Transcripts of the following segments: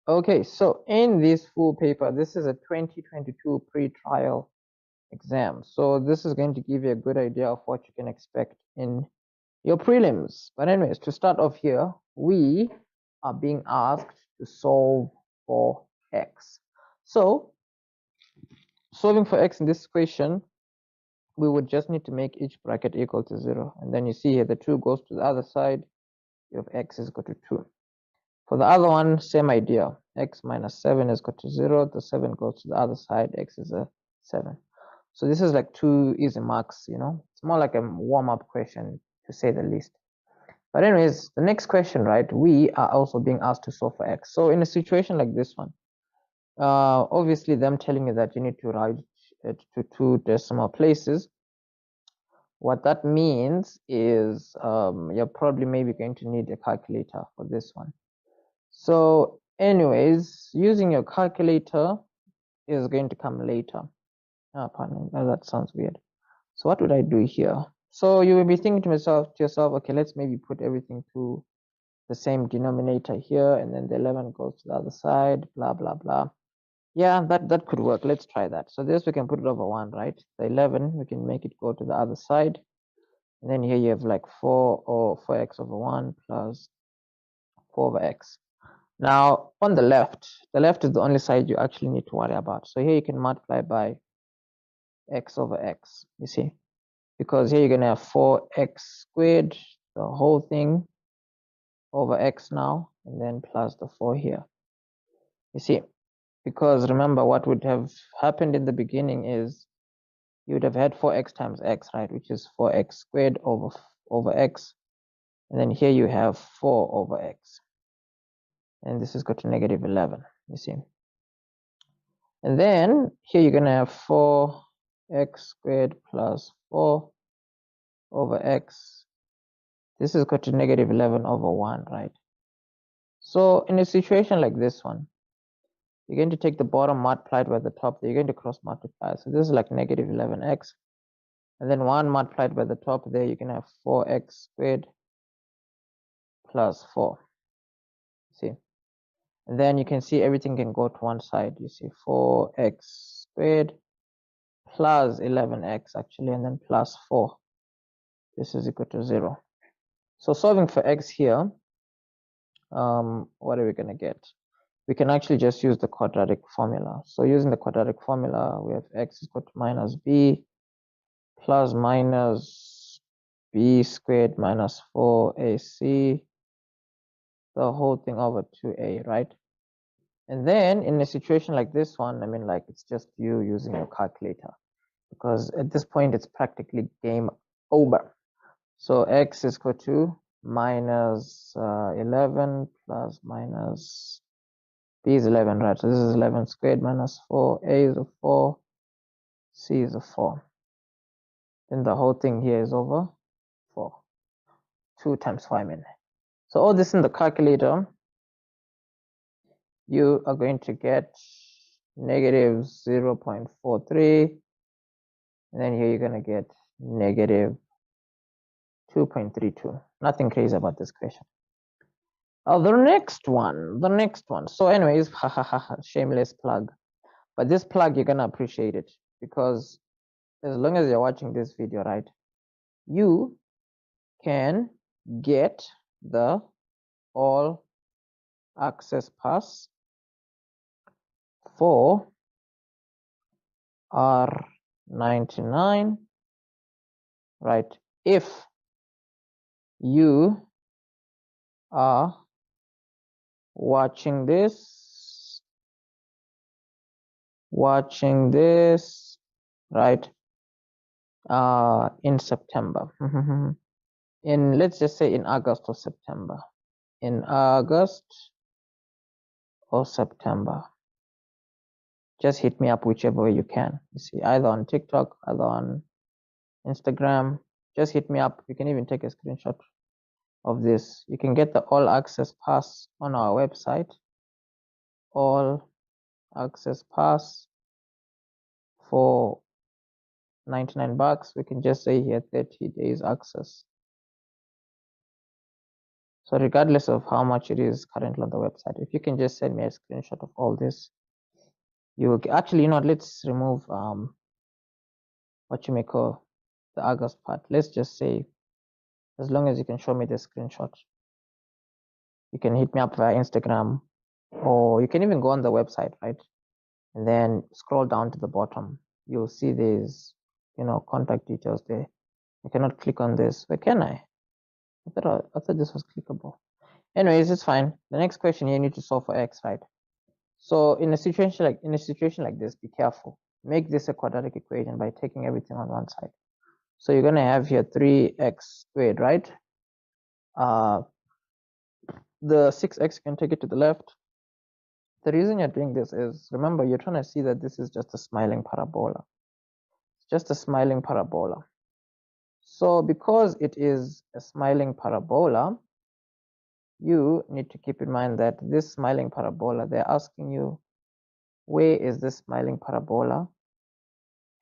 Okay, so in this full paper, this is a 2022 pre-trial exam. So this is going to give you a good idea of what you can expect in your prelims. But anyways, to start off here, we are being asked to solve for x. So solving for x in this equation, we would just need to make each bracket equal to 0. And then you see here the 2 goes to the other side. You have x is equal to 2. For the other one, same idea. X minus 7 is equal to 0. The 7 goes to the other side. X is a 7. So this is like 2 easy marks, you know. It's more like a warm-up question, to say the least. But anyways, the next question, right? We are also being asked to solve for x. So in a situation like this one, obviously them telling you that you need to write it to 2 decimal places. What that means is you're probably maybe going to need a calculator for this one. So anyways, using your calculator is going to come later. Pardon me, that sounds weird. So what would I do here? So you will be thinking to yourself, okay, let's maybe put everything to the same denominator here, and then the 11 goes to the other side, blah, blah, blah. Yeah, that could work. Let's try that. So this we can put it over 1, right? The 11, we can make it go to the other side. And then here you have like 4 or 4x over 1 plus 4 over x. Now, on the left is the only side you actually need to worry about. So here you can multiply by x over x, you see, because here you're going to have 4x squared, the whole thing over x now, and then plus the 4 here, you see, because remember what would have happened in the beginning is you would have had 4x times x, right, which is 4x squared over x, and then here you have 4 over x, and this is got to negative 11, you see. And then here you're going to have 4x squared plus 4 over x. This is equal to negative 11 over 1, right? So in a situation like this one, you're going to take the bottom multiplied by the top. You're going to cross multiply. So this is like negative 11x. And then 1 multiplied by the top there, you can have 4x squared plus 4. See? And then you can see everything can go to one side. You see 4x squared plus 11x actually, and then plus 4. This is equal to 0. So solving for x here, what are we going to get? We can actually just use the quadratic formula. So using the quadratic formula, we have x is equal to minus b plus minus b squared minus 4ac, the whole thing over 2a, right? And then in a situation like this one, I mean, like it's just you using your calculator, because at this point it's practically game over. So x is equal to minus 11 plus minus b is 11, right? So this is 11 squared minus 4, a is a 4, c is a 4. Then the whole thing here is over 4. 2 times 4, I mean. So all this in the calculator, you are going to get negative 0.43. And then here you're going to get negative 2.32. Nothing crazy about this question. The next one. So anyways, shameless plug. But this plug, you're going to appreciate it, because as long as you're watching this video, right, you can get the all access pass for R99, right, if you are watching this, right, in September. In, let's just say, in August or September. In August or September. Just hit me up whichever way you can. You see, either on TikTok, either on Instagram. Just hit me up. You can even take a screenshot of this. You can get the all access pass on our website. All access pass for 99 bucks. We can just say here 30 days access. So regardless of how much it is currently on the website, if you can just send me a screenshot of all this, you will actually, you know, let's remove what you may call the August part. Let's just say, as long as you can show me the screenshot, you can hit me up via Instagram, or you can even go on the website, right? And then scroll down to the bottom. You'll see these, you know, contact details there. I cannot click on this. Where can I? I thought this was clickable. Anyways, it's fine. The next question, you need to solve for x, right? So in a situation like this, be careful. Make this a quadratic equation by taking everything on one side. So you're gonna have here 3x squared, right? The 6x, you can take it to the left. The reason you're doing this is, remember, you're trying to see that this is just a smiling parabola. It's just a smiling parabola. So because it is a smiling parabola, you need to keep in mind that this smiling parabola, they're asking you, where is this smiling parabola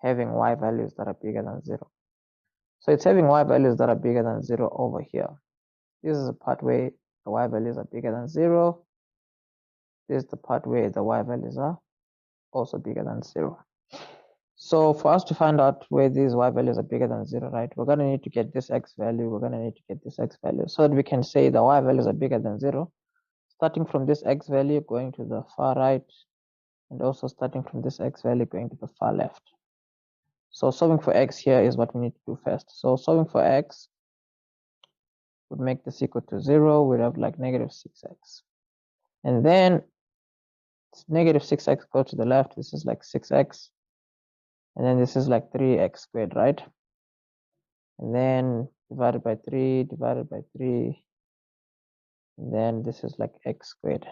having y values that are bigger than 0? So it's having y values that are bigger than 0 over here. This is the part where the y values are bigger than 0. This is the part where the y values are also bigger than 0. So for us to find out where these y values are bigger than 0, right, we're going to need to get this x value, we're going to need to get this x value, so that we can say the y values are bigger than 0, starting from this x value going to the far right, and also starting from this x value going to the far left. So solving for x here is what we need to do first. So solving for x would make this equal to 0. We'd have like negative 6x. And then negative 6x go to the left. This is like 6x. And then this is like 3x squared, right? And then divided by 3, divided by 3. And then this is like x squared.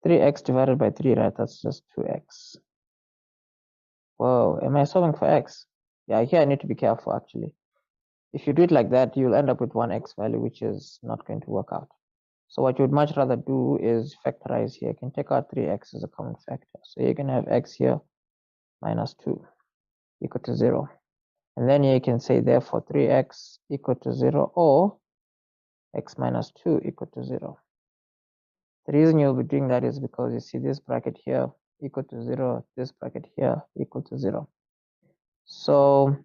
3x divided by 3, right? That's just 2x. Whoa, am I solving for x? Yeah, here I need to be careful actually. If you do it like that, you'll end up with one x value, which is not going to work out. So what you would much rather do is factorize here. You can take out 3x as a common factor. So you're going to have x here minus 2 equal to 0. And then you can say therefore 3x equal to 0 or x minus 2 equal to 0. The reason you'll be doing that is because you see this bracket here equal to 0, this bracket here equal to 0. So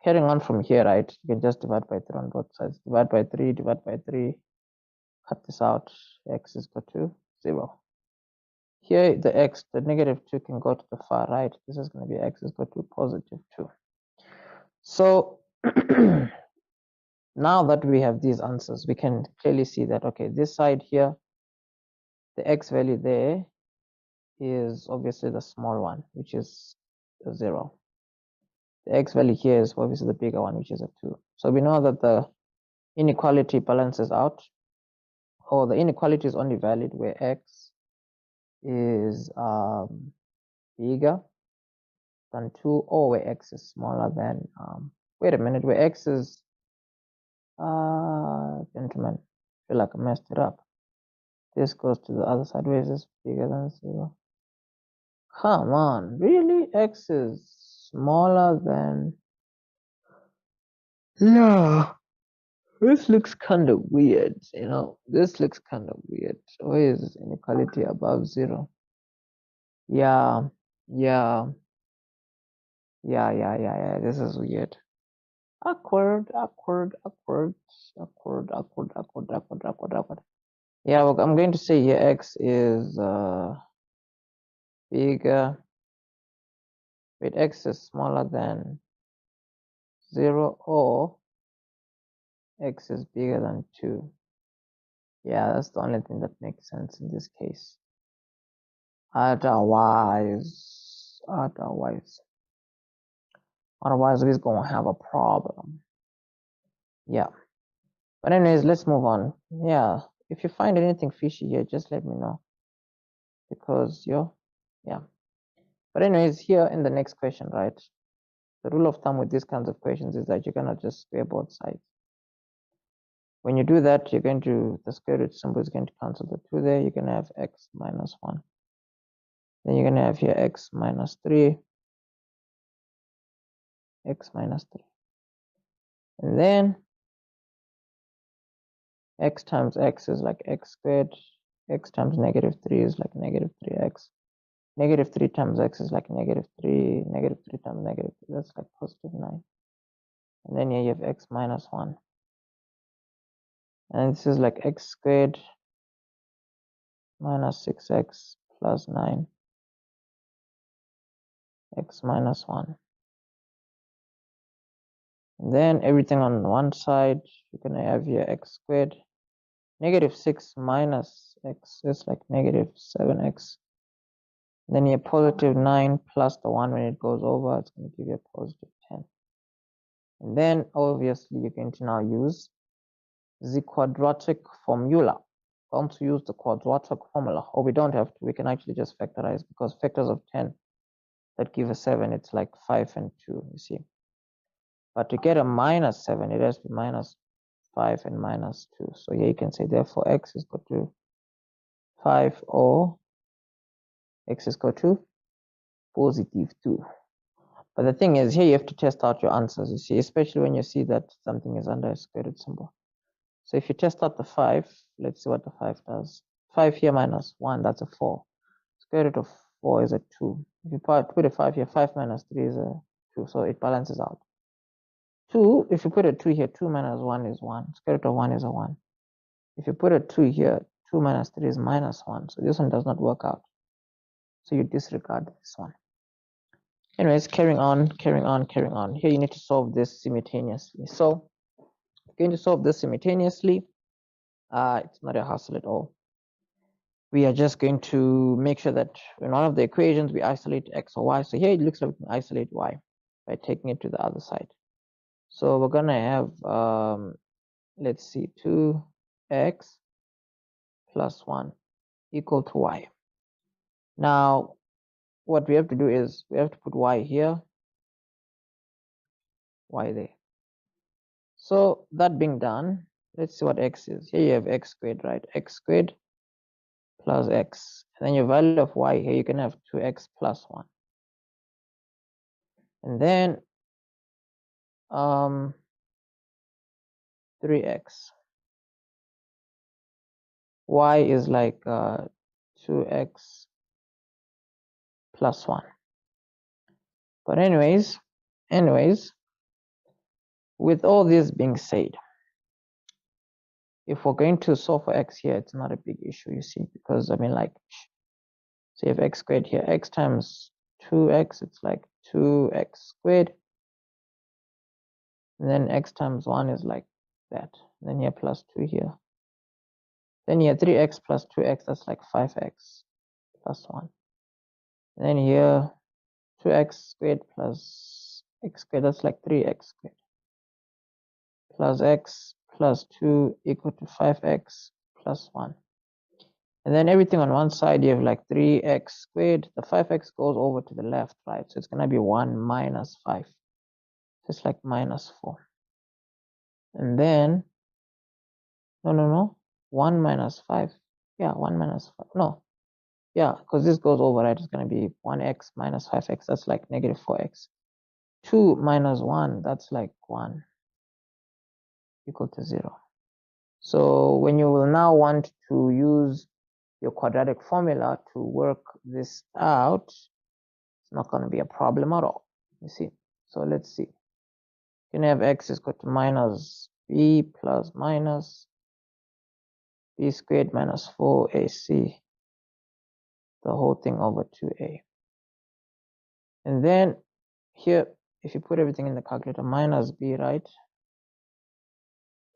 carrying on from here, right, you can just divide by 3 on both sides. Divide by 3, divide by 3, cut this out, x is equal to 0. Here, the negative 2 can go to the far right. This is going to be x is equal to positive 2. So now that we have these answers, we can clearly see that, okay, this side here, the x value there is obviously the small one, which is a 0. The x value here is obviously the bigger one, which is a 2. So we know that the inequality balances out, or the inequality is only valid where x is bigger than 2, or where x is smaller than, wait a minute, where x is, gentlemen, I feel like I messed it up. This goes to the other side. Where is this bigger than 0? Come on, really? X is smaller than, yeah, this looks kind of weird, you know, this looks kind of weird. So where is inequality above 0? Yeah, yeah, yeah, this is weird. Awkward. Yeah, well, I'm going to say here x is bigger. Wait, x is smaller than 0 or x is bigger than 2. Yeah, that's the only thing that makes sense in this case. Otherwise, we're gonna have a problem. Yeah. But anyways, let's move on. Yeah. If you find anything fishy here, just let me know. Because yeah. But anyways, here in the next question, right? The rule of thumb with these kinds of questions is that you cannot just square both sides. When you do that, you're going to, the square root symbol is going to cancel the 2 there. You're going to have x minus 1. Then you're going to have here x minus 3. X minus 3. And then x times x is like x squared, x times negative 3 is like negative 3x, negative 3 times x is like negative 3, negative 3 times negative 3, that's like positive 9. And then here you have x minus 1. And this is like x squared minus 6x plus 9, x minus 1. And then everything on one side, you're going to have here x squared. Negative 6 minus x is like negative 7x. Then you have positive 9 plus the 1 when it goes over, it's going to give you a positive 10. And then obviously you're going to now use the quadratic formula. Don't use the quadratic formula, or we don't have to, we can actually just factorize, because factors of 10 that give a 7, it's like 5 and 2, you see. But to get a minus 7, it has to be minus 5 and minus 2. So here you can say, therefore, x is equal to 5 or x is equal to positive 2. But the thing is, here you have to test out your answers, you see, especially when you see that something is under a square root symbol. So if you test out the 5, let's see what the 5 does. 5 here minus 1, that's a 4. Square root of 4 is a 2. If you put a 5 here, 5 minus 3 is a 2, so it balances out. 2, if you put a 2 here, 2 minus 1 is 1. Square root of 1 is a 1. If you put a 2 here, 2 minus 3 is minus 1. So this one does not work out. So you disregard this one. Anyways, carrying on. Here you need to solve this simultaneously. So you're going to solve this simultaneously. It's not a hassle at all. We are just going to make sure that in one of the equations we isolate x or y. So here it looks like we can isolate y by taking it to the other side. So we're gonna have let's see, 2x plus 1 equal to y. Now what we have to do is we have to put y here, y there. So that being done, let's see what x is. Here you have x squared, right? X squared plus x. And then your value of y here, you can have 2x plus 1. And then 3x. Y is like 2x plus 1. But anyways, with all this being said, if we're going to solve for x here, it's not a big issue, you see, because I mean, like, so you have x squared here, x times 2x, it's like 2x squared. And then x times 1 is like that. And then here plus 2 here. Then here 3x plus 2x, that's like 5x plus 1. And then here 2x squared plus x squared, that's like 3x squared. Plus x plus 2 equal to 5x plus 1. And then everything on one side, you have like 3x squared. The 5x goes over to the left, right? So it's going to be 1 minus 5. So it's like minus 4. And then, no. 1 minus 5. Yeah, 1 minus 5. No. Yeah, because this goes over, right? It's going to be 1x minus 5x. That's like negative 4x. 2 minus 1, that's like 1 equal to 0. So when you will now want to use your quadratic formula to work this out, it's not going to be a problem at all, you see. So let's see. You can have x is equal to minus b plus minus b squared minus 4ac, the whole thing over 2a. And then here, if you put everything in the calculator, minus b, right,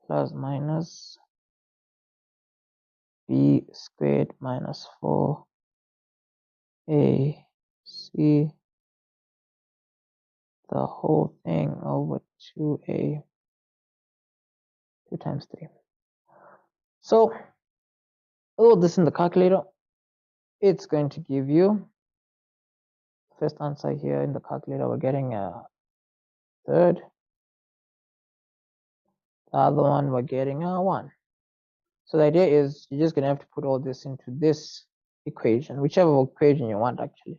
plus minus b squared minus 4ac, the whole thing over 2a, 2 times 3. So all this in the calculator, it's going to give you, first answer here in the calculator, we're getting a third. The other one, we're getting a 1. So the idea is you're just going to have to put all this into this equation, whichever equation you want, actually.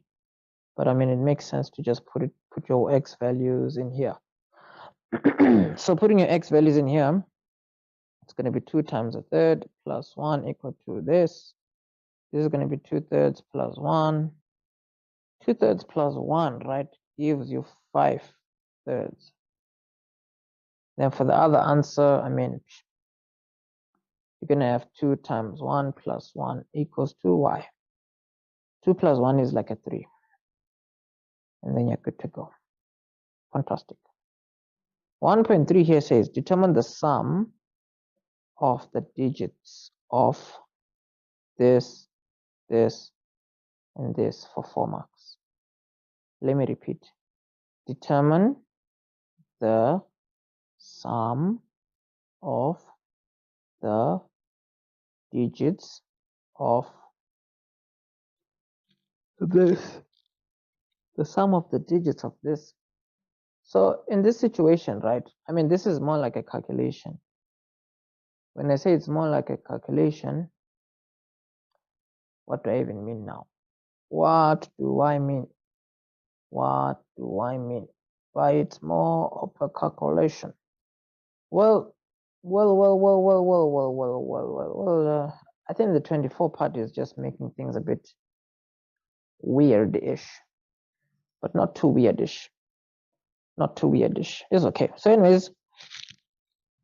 But I mean, it makes sense to just put your x values in here. So putting your x values in here, It's going to be 2 times a third plus 1 equal to this. This is going to be 2/3 plus 1. 2/3 plus 1, right, gives you 5/3. Then for the other answer, I mean, you're going to have 2 times 1 plus 1 equals 2y. 2 plus 1 is like a 3. And then you're good to go. Fantastic. 1.3 here says, determine the sum of the digits of this, this, and this for 4 marks. Let me repeat. Determine the sum of the digits of this, the sum of the digits of this. So in this situation, right, I mean, this is more like a calculation. When I say it's more like a calculation, what do I even mean now? What do I mean? What do I mean by it's more of a calculation? Well, I think the 24 part is just making things a bit weird-ish, but not too weirdish. Not too weirdish. It's okay. So anyways,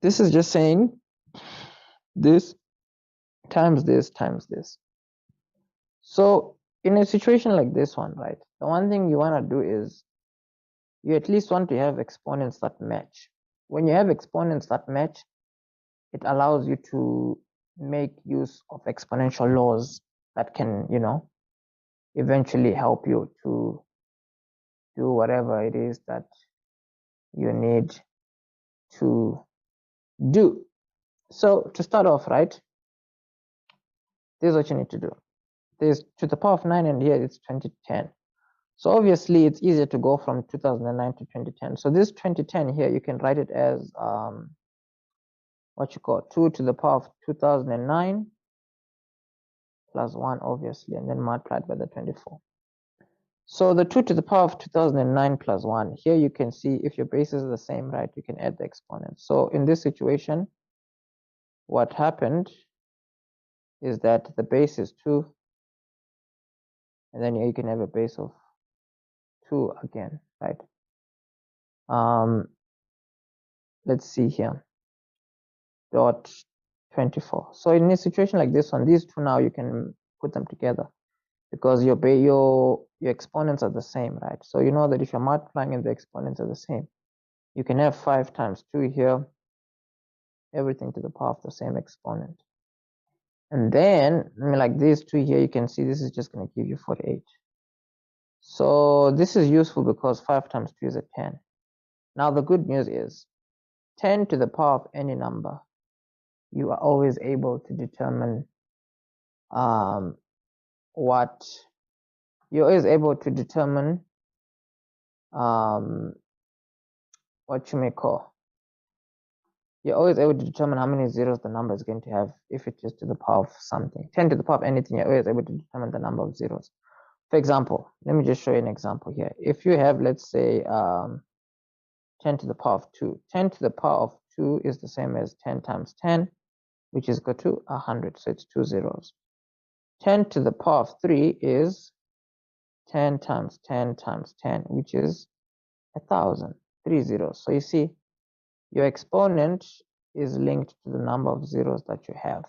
this is just saying this times this times this. So in a situation like this one, right, the one thing you want to do is you at least want to have exponents that match. When you have exponents that match, it allows you to make use of exponential laws that can, you know, eventually help you to do whatever it is that you need to do. So to start off, right, this is what you need to do. There's to the power of 9, and here it's 2010. So obviously it's easier to go from 2009 to 2010. So this 2010 here, you can write it as what you call 2 to the power of 2009 plus 1, obviously, and then multiplied by the 24. So the 2 to the power of 2009 plus 1, here you can see if your base is the same, right, you can add the exponents. So in this situation, what happened is that the base is 2, and then you can have a base of 2 again, right? Let's see here, dot 24. So in a situation like this one, these two now you can put them together because your exponents are the same, right? So you know that if you're multiplying and the exponents are the same, you can have 5 times 2 here, everything to the power of the same exponent. And then, I mean, like these two here, you can see this is just going to give you 48. So this is useful because 5 times 2 is a 10. Now the good news is 10 to the power of any number, you are always able to determine what you're always able to determine what you may call, you're always able to determine how many zeros the number is going to have if it is to the power of something. 10 to the power of anything, you're always able to determine the number of zeros. For example, let me just show you an example here. If you have, let's say, 10 to the power of 2. 10 to the power of 2 is the same as 10 times 10, which is equal to 100, so it's 2 zeros. 10 to the power of 3 is 10 times 10 times 10, which is 1,000, 3 zeros. So you see, your exponent is linked to the number of zeros that you have.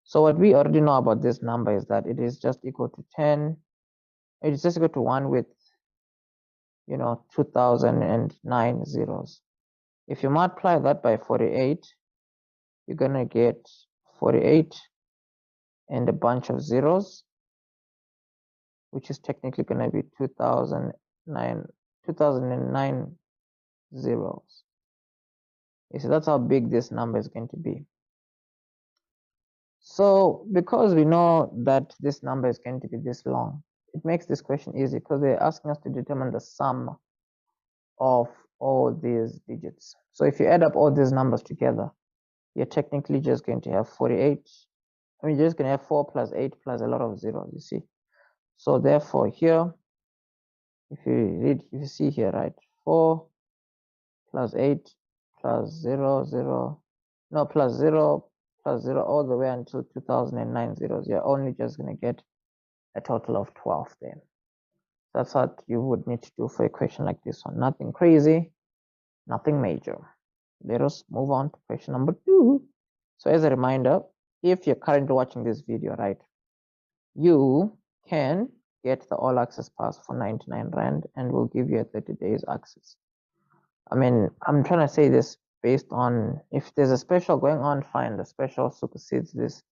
So what we already know about this number is that it is just equal to 10. It is just equal to 1 with, you know, 2009 zeros. If you multiply that by 48, you're going to get 48 and a bunch of zeros, which is technically going to be 2009 zeros. You see, that's how big this number is going to be. So because we know that this number is going to be this long, it makes this question easy because they're asking us to determine the sum of all these digits. So if you add up all these numbers together, you're technically just going to have 48. I mean, you're just going to have 4 plus 8 plus a lot of zeros, you see. So therefore here, if you see here, right, 4 plus 8 plus 0, 0, no, plus 0 all the way until 2009 zeros. You're only just going to get a total of 12 there. That's what you would need to do for a question like this one. Nothing crazy, nothing major. Let us move on to question number 2. So as a reminder, if you're currently watching this video, right, you can get the all access pass for 99 Rand and we'll give you a 30 days access. I mean, I'm trying to say this based on if there's a special going on, fine, the special supersedes this.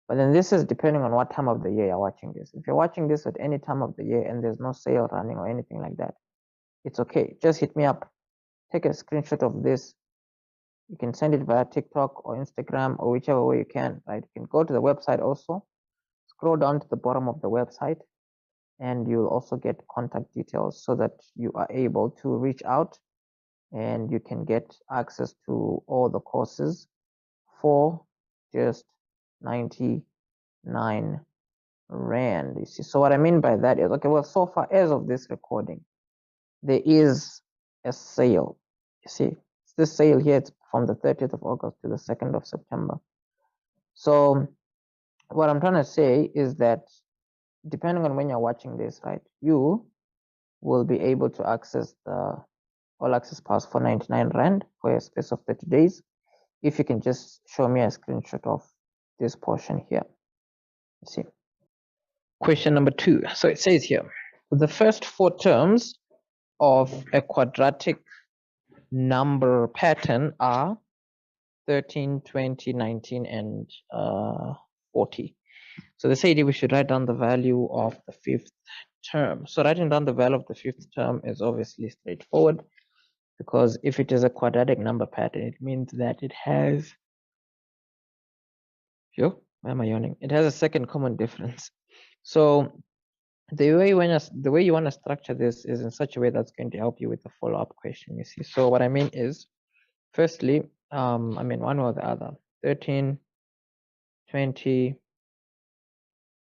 But then this is depending on what time of the year you're watching this. If you're watching this at any time of the year and there's no sale running or anything like that, it's okay. Just hit me up, take a screenshot of this. You can send it via TikTok or Instagram or whichever way you can, right? You can go to the website also, scroll down to the bottom of the website, and you'll also get contact details so that you are able to reach out and you can get access to all the courses for just 99 Rand. You see, so what I mean by that is, okay, well, so far as of this recording, there is a sale. You see, this sale here, it's from the 30th of August to the 2nd of September. So what I'm trying to say is that depending on when you're watching this, right, you will be able to access the all access pass for 99 Rand for a space of 30 days. If you can just show me a screenshot of this portion here. You see. Question number 2. So it says here, the first 4 terms of a quadratic number pattern are 13, 20, 19, and 40. So they say we should write down the value of the 5th term. So writing down the value of the 5th term is obviously straightforward, because if it is a quadratic number pattern, it means that it has, why am I yawning? It has a second common difference. So the way you want to structure this is in such a way that's going to help you with the follow-up question, you see. So what I mean is, firstly, I mean one or the other, 13, 20,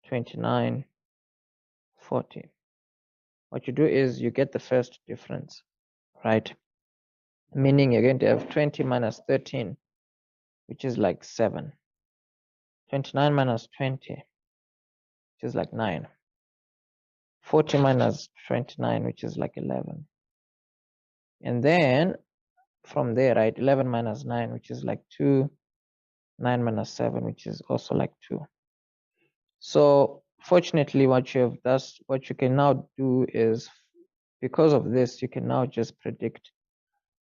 29, 40. What you do is you get the first difference, right? Meaning you're going to have 20 minus 13, which is like 7. 29 minus 20, which is like 9. 40 minus 29, which is like 11. And then from there, right, 11 minus 9, which is like 2. 9 minus 7, which is also like 2. So fortunately, what you can now do is, because of this, you can now just predict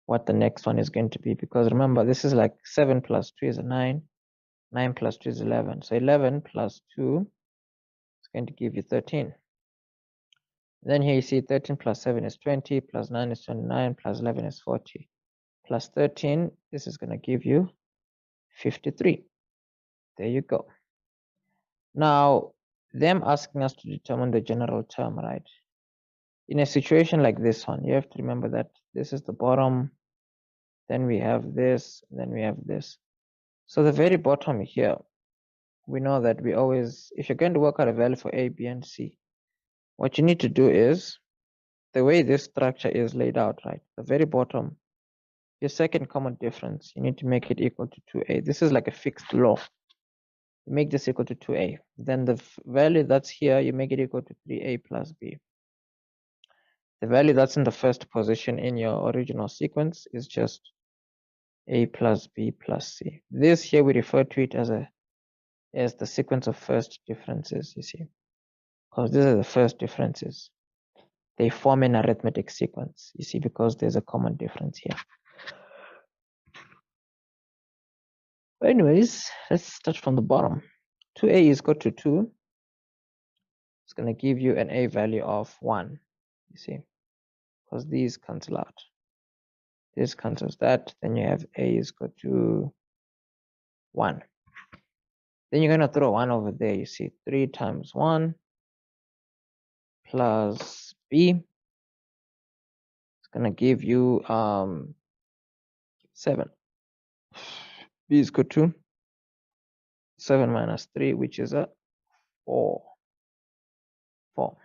what the next one is going to be. Because remember, this is like 7 plus 2 is a 9. 9 plus 2 is 11. So 11 plus 2 is going to give you 13. Then here you see 13 plus 7 is 20, plus 9 is 29, plus 11 is 40. Plus 13, this is going to give you 53. There you go. Now, them asking us to determine the general term, right? In a situation like this one, you have to remember that this is the bottom, then we have this, then we have this. So the very bottom here, we know that we always, if you're going to work out a value for A, B, and C, what you need to do is, the way this structure is laid out, right? The very bottom, your second common difference, you need to make it equal to 2A. This is like a fixed law. You make this equal to 2A. Then the value that's here, you make it equal to 3A plus B. The value that's in the first position in your original sequence is just A plus B plus C. This here we refer to it as the sequence of first differences, you see, because these are the first differences. They form an arithmetic sequence, you see, because there's a common difference here. Anyways, let's start from the bottom. 2A is equal to 2. It's going to give you an A value of 1, you see, because these cancel out. This cancels that. Then you have A is equal to 1. Then you're going to throw 1 over there. You see 3 times 1 plus B. It's going to give you 7. B is equal to 7 minus 3, which is a 4. 4.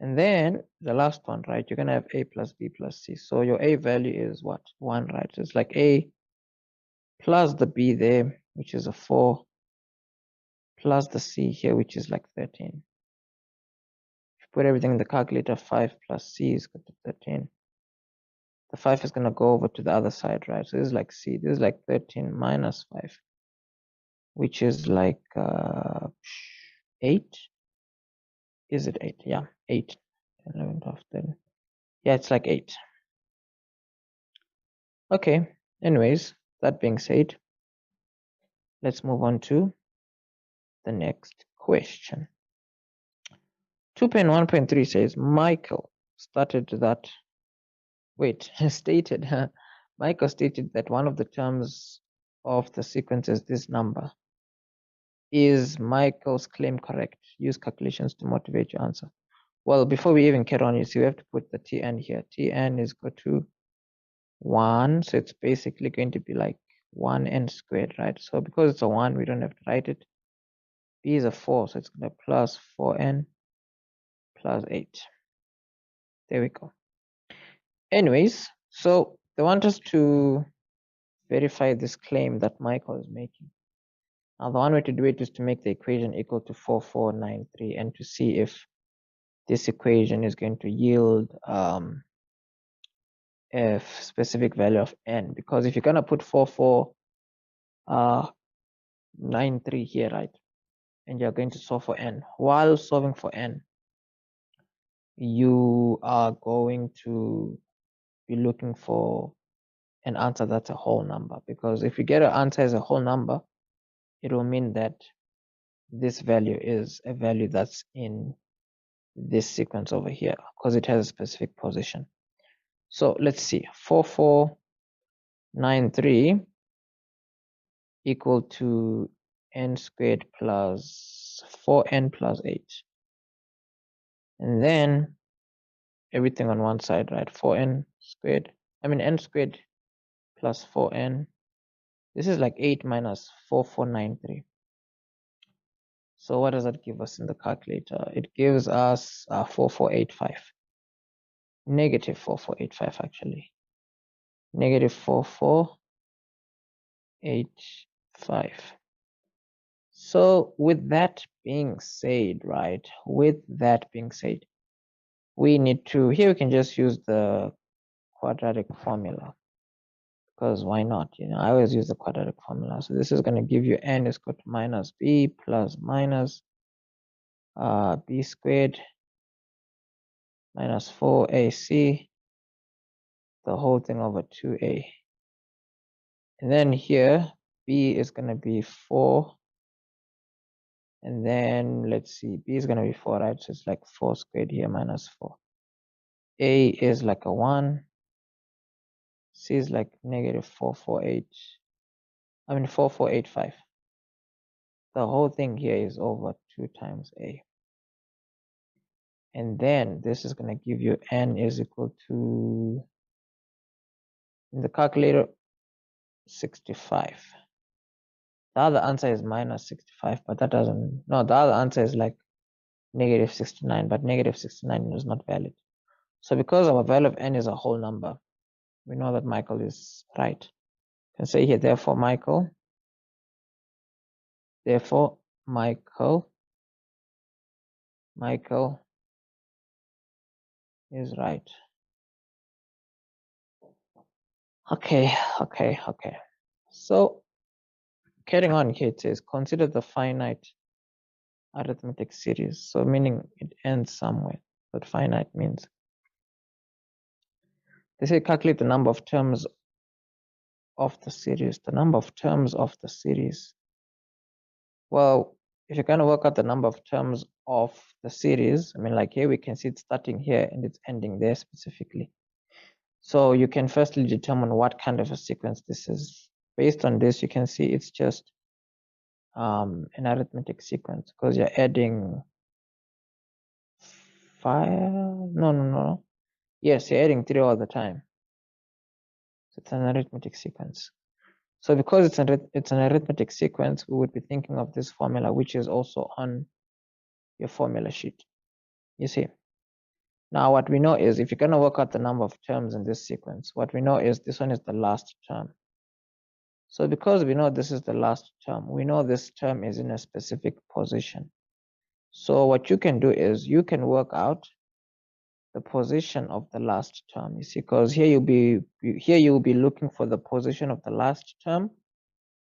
And then the last one, right? You're going to have A plus B plus C. So your A value is what? 1, right? So it's like A plus the b there, which is a 4, plus the c here, which is like 13. If you put everything in the calculator, 5 plus c is equal to 13. The 5 is going to go over to the other side, right? So this is like c. This is like 13 minus 5, which is like 8. Is it 8? Yeah, 8. 11, 12, 13. Yeah, it's like 8. Okay, anyways, that being said, let's move on to the next question. 2.1.3 says Michael stated that Michael stated that one of the terms of the sequence is this number. Is Michael's claim correct? Use calculations to motivate your answer. Well, before we even get on, you see we have to put the Tn here. Tn is equal to 1, so it's basically going to be like 1n squared, right? So because it's a 1, we don't have to write it. B is a 4, so it's going to plus 4n plus 8. There we go. Anyways, so they want us to verify this claim that Michael is making. Now, the one way to do it is to make the equation equal to 4493 and to see if this equation is going to yield a specific value of n. Because if you're going to put 4493 here, right, and you're going to solve for n, while solving for n, you are going to be looking for an answer that's a whole number. Because if you get an answer as a whole number, it will mean that this value is a value that's in this sequence over here because it has a specific position. So let's see, 4493 equal to n squared plus 4n plus 8. And then everything on one side, right? 4n squared, n squared plus 4n. This is like 8 minus 4493. So what does that give us in the calculator? It gives us 4485. Negative 4485 actually. Negative 4485. So with that being said, right? We need to, here we can just use the quadratic formula. Because why not? I always use the quadratic formula. So this is going to give you n is equal to minus b plus minus b squared minus 4ac, the whole thing over 2a. And then here, b is going to be 4. And then let's see, b is going to be 4, right? So it's like 4 squared here minus 4. A is like a 1. C is like negative 4485. The whole thing here is over 2 times a. And then this is going to give you n is equal to, in the calculator, 65. The other answer is minus 65, but that doesn't, no, the other answer is like negative 69, but negative 69 is not valid. So because our value of n is a whole number, we know that Michael is right. You can say here, therefore Michael is right. Okay. So carrying on here, it says consider the finite arithmetic series. So meaning it ends somewhere. What finite means. They say calculate the number of terms of the series. The number of terms of the series. Well, if you're going to work out the number of terms of the series, like here we can see it's starting here and it's ending there specifically. So you can firstly determine what kind of a sequence this is. Based on this, you can see it's just an arithmetic sequence because you're adding 5. No. Yes, you're adding 3 all the time. So it's an arithmetic sequence. So because it's an arithmetic sequence, we would be thinking of this formula, which is also on your formula sheet. You see. Now what we know is if you're going to work out the number of terms in this sequence, what we know is this one is the last term. So because we know this is the last term, we know this term is in a specific position. So what you can do is you can work out the position of the last term. You see, because here you'll be looking for the position of the last term.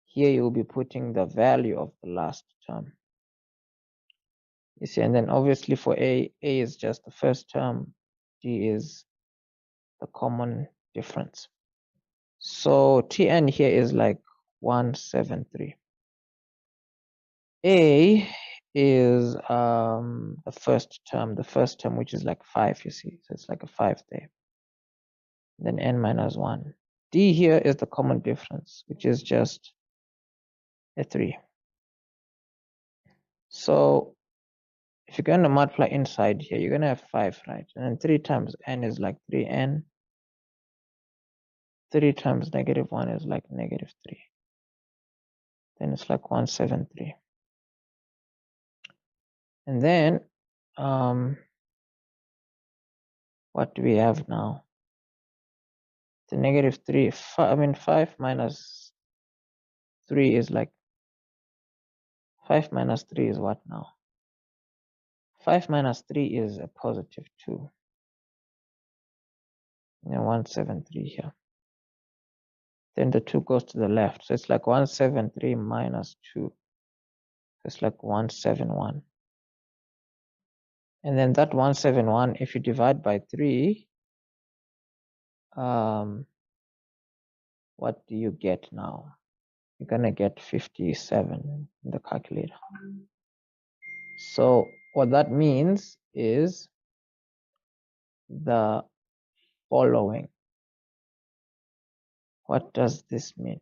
Here you'll be putting the value of the last term. You see, and then obviously for A is just the first term, D is the common difference. So Tn here is like 173. A is the first term which is like 5, you see, so it's like a 5 there. Then n minus 1. D here is the common difference, which is just a 3. So if you're going to multiply inside here, you're going to have 5, right? And then 3 times n is like 3n. 3 times negative 1 is like negative 3. Then it's like 173. And then what do we have now? The negative 3, 5 minus 3 is like, 5 minus 3 is what now? 5 minus 3 is a positive 2. And 173 here. Then the 2 goes to the left. So it's like 173 minus 2. It's like 171. And then that 171, if you divide by 3, what do you get now? You're going to get 57 in the calculator. So what that means is the following. What does this mean?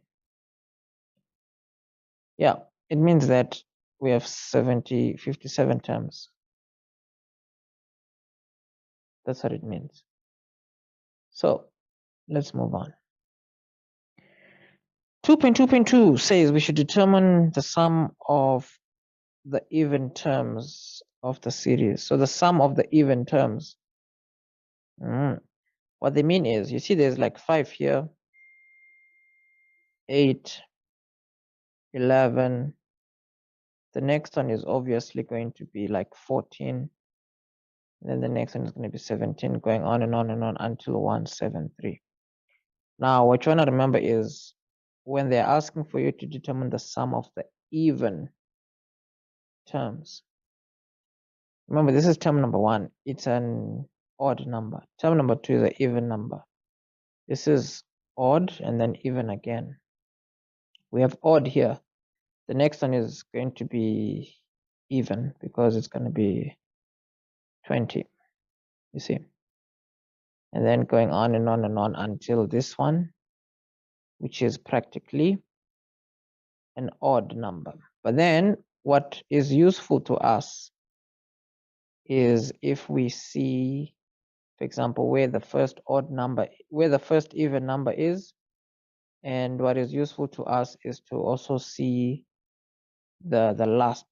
Yeah, it means that we have 57 terms. That's what it means. So let's move on. 2.2.2 says we should determine the sum of the even terms of the series. So the sum of the even terms. What they mean is, you see there's like 5 here, 8, 11. The next one is obviously going to be like 14. And then the next one is going to be 17, going on and on and on until 173. Now, what you want to remember is when they're asking for you to determine the sum of the even terms. Remember, this is term number 1. It's an odd number. Term number 2 is an even number. This is odd and then even again. We have odd here. The next one is going to be even because it's going to be 20. You see? And then going on and on and on until this one, which is practically an odd number. But then what is useful to us is if we see, for example, where the first even number is, and what is useful to us is to also see the last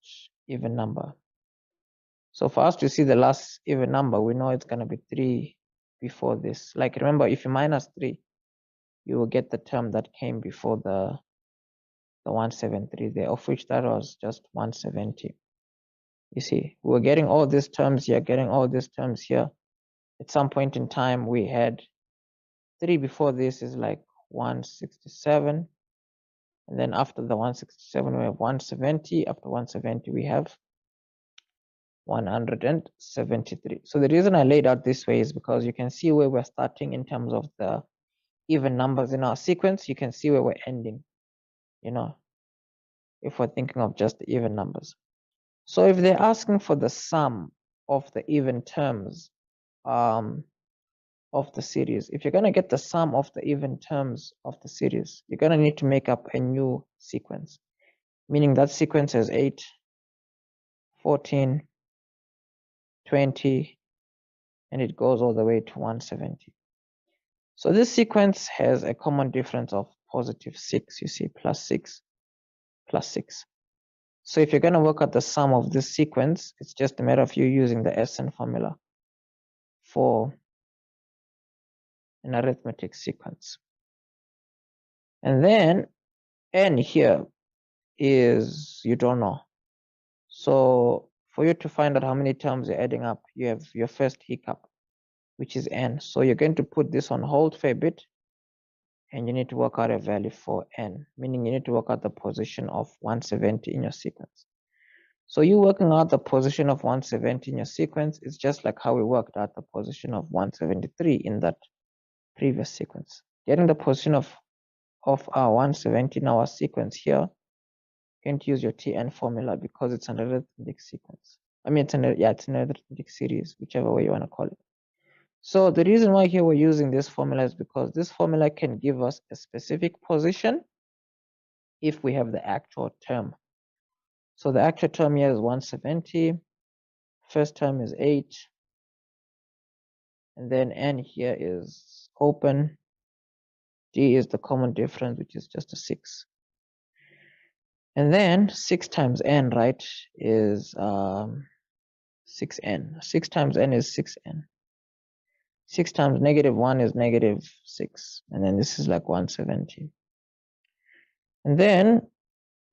even number. So for us to see the last even number, we know it's going to be 3 before this. Like remember, if you minus 3, you will get the term that came before the 173 there, of which that was just 170. You see, we were getting all these terms here, getting all these terms here. At some point in time, we had 3 before this is like 167. And then after the 167, we have 170. After 170, we have 173. So the reason I laid out this way is because you can see where we're starting in terms of the even numbers in our sequence. You can see where we're ending, you know, if we're thinking of just the even numbers. So if they're asking for the sum of the even terms of the series, if you're going to get the sum of the even terms of the series, you're going to need to make up a new sequence, meaning that sequence has 8, 14, 20, and it goes all the way to 170. So this sequence has a common difference of positive 6, you see, plus 6, plus 6. So if you're going to work out the sum of this sequence, it's just a matter of you using the SN formula for an arithmetic sequence. And then n here is you don't know. So for you to find out how many terms you're adding up, you have your first hiccup, which is n. So you're going to put this on hold for a bit, and you need to work out a value for n, meaning you need to work out the position of 170 in your sequence. So you working out the position of 170 in your sequence is just like how we worked out the position of 173 in that previous sequence. Getting the position of our 170 in our sequence here, you can use your Tn formula because it's an arithmetic sequence. I mean, it's an arithmetic series, whichever way you want to call it. So the reason why here we're using this formula is because this formula can give us a specific position if we have the actual term. So the actual term here is 170. First term is 8. And then n here is open. D is the common difference, which is just a 6. And then 6 times n, right, is 6n. 6 times n is 6n. 6 times -1 is -6. And then this is like 170. And then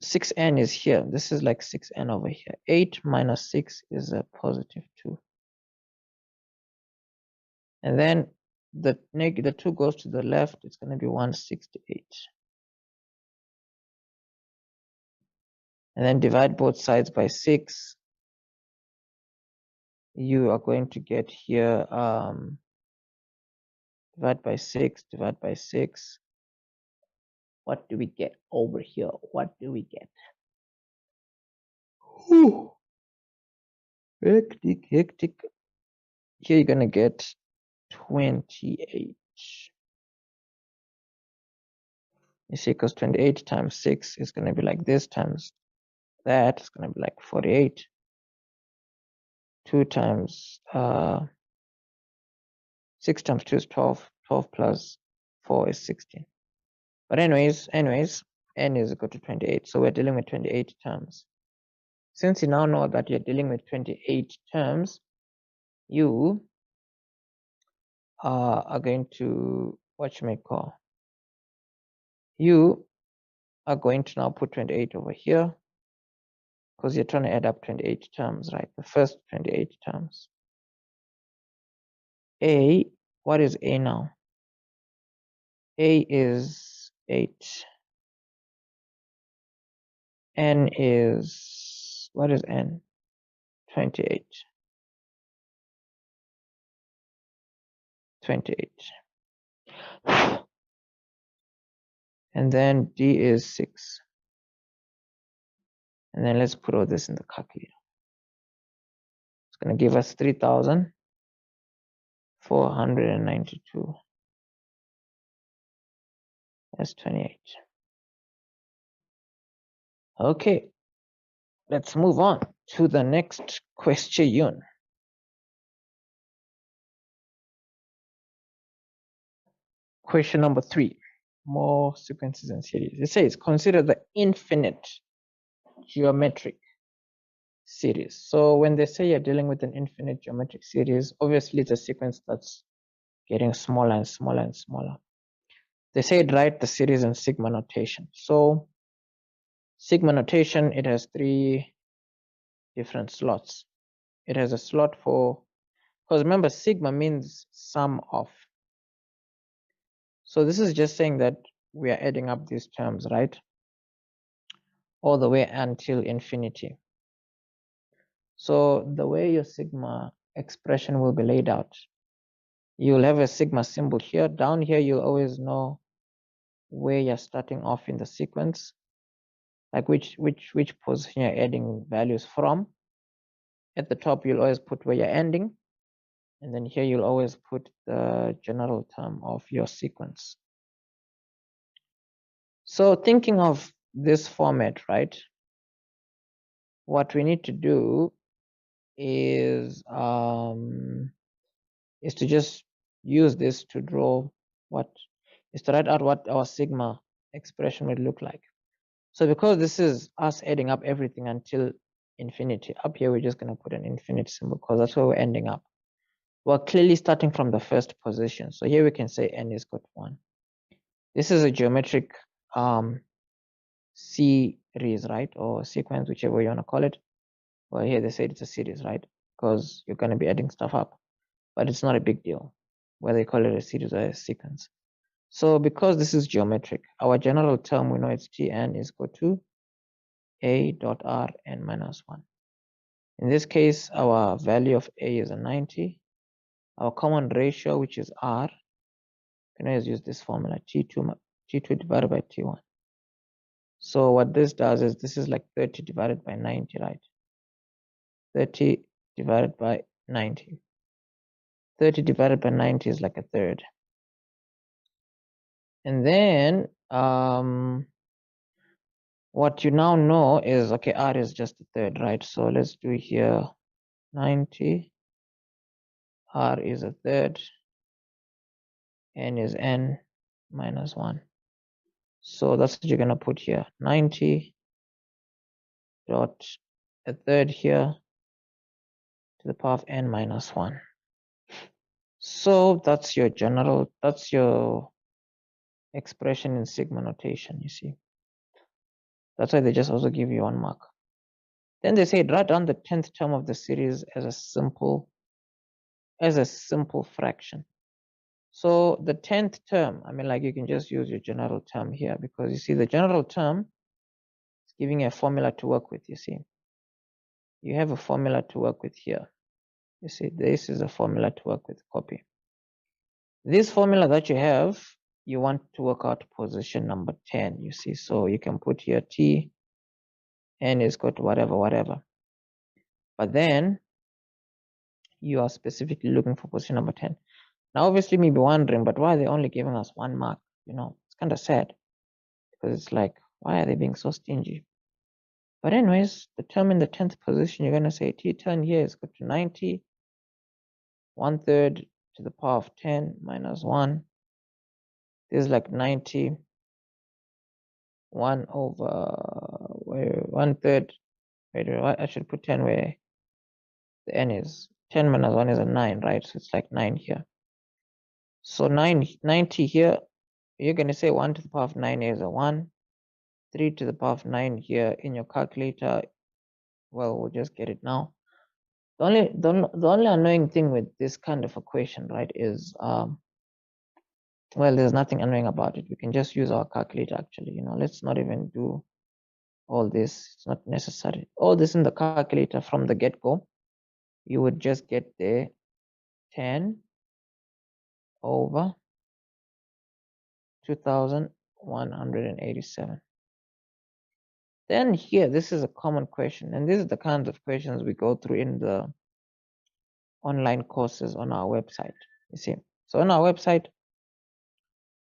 6n is here. This is like 6n over here. 8 minus 6 is a positive 2. And then the 2 goes to the left. It's going to be 168. And then divide both sides by 6. You are going to get here, divide by 6, divide by 6. What do we get over here? What do we get? Whew. Hectic. Here you're going to get 28. You see, because 28 times 6 is going to be like this times that. It's going to be like 48. 2 times 6 times 2 is 12. 12 plus 4 is 16. But anyways, n is equal to 28. So we're dealing with 28 terms. Since you now know that you're dealing with 28 terms, you are going to, you are going to now put 28 over here because you're trying to add up 28 terms, right? The first 28 terms. A, what is A now? A is 8. N is, what is N? 28. 28. And then D is 6. And then let's put all this in the calculator. It's going to give us 3,492. That's 28. Okay, let's move on to the next question. Question number 3. More sequences and series. It says, consider the infinite geometric series. So when they say you're dealing with an infinite geometric series, obviously it's a sequence that's getting smaller and smaller and smaller. They say write the series in sigma notation. So sigma notation, it has 3 different slots. It has a slot for, because remember sigma means sum of. So this is just saying that we are adding up these terms, right? All the way until infinity. So the way your sigma expression will be laid out, you'll have a sigma symbol here. Down here, you'll always know where you're starting off in the sequence, like which position you're adding values from. At the top, you'll always put where you're ending. And then here, you'll always put the general term of your sequence. So thinking of this format, right? What we need to do is to just use this to draw is to write out what our sigma expression would look like. So because this is us adding up everything until infinity, up here we're just going to put an infinite symbol because that's where we're ending up. We're clearly starting from the first position. So here we can say n is equal to 1. This is a geometric series, right? Or sequence, whichever you want to call it. Well, here they said it's a series, right? Because you're going to be adding stuff up, but it's not a big deal whether you call it a series or a sequence. So because this is geometric, our general term, we know it's Tn is equal to a dot r n minus 1. In this case, our value of a is a 90. Our common ratio, which is r, can always use this formula, T2 divided by T1. So what this does is this is like 30 divided by 90, right? 30 divided by 90. 30 divided by 90 is like a third. And then what you now know is, okay, r is just a third, right? So let's do here 90, r is a third, n is n minus 1. So that's what you're going to put here, 90 dot a third here to the power of n minus 1. So that's your general, that's your expression in sigma notation, you see. That's why they just also give you 1 mark. Then they say write down the 10th term of the series as a simple fraction. So the 10th term, I mean, like you can just use your general term here, because you see the general term is giving a formula to work with, you see. You have a formula to work with here. You see, this is a formula to work with, copy. This formula that you have, you want to work out position number 10, you see. So you can put here T, n is equal to whatever. But then you are specifically looking for position number 10. Now, obviously, you may be wondering, but why are they only giving us 1 mark? You know, it's kind of sad, because it's like, why are they being so stingy? But anyways, the term in the 10th position, you're going to say T10 here is equal to 90, 1/3 to the power of 10 minus 1. This is like 90, 1 over, 1/3. Wait, I should put 10 where the n is. 10 minus 1 is a 9, right? So it's like 9 here. So 90 here, you're going to say 1 to the power of 9 is a 1. 3 to the power of 9 here in your calculator. Well, we'll just get it now. The only annoying thing with this kind of equation, right, is well, there's nothing annoying about it. We can just use our calculator actually, you know. Let's not even do all this. It's not necessary. All this in the calculator from the get-go, you would just get the 10 over 2187. Then here, this is a common question, and this is the kinds of questions we go through in the online courses on our website, you see. So on our website,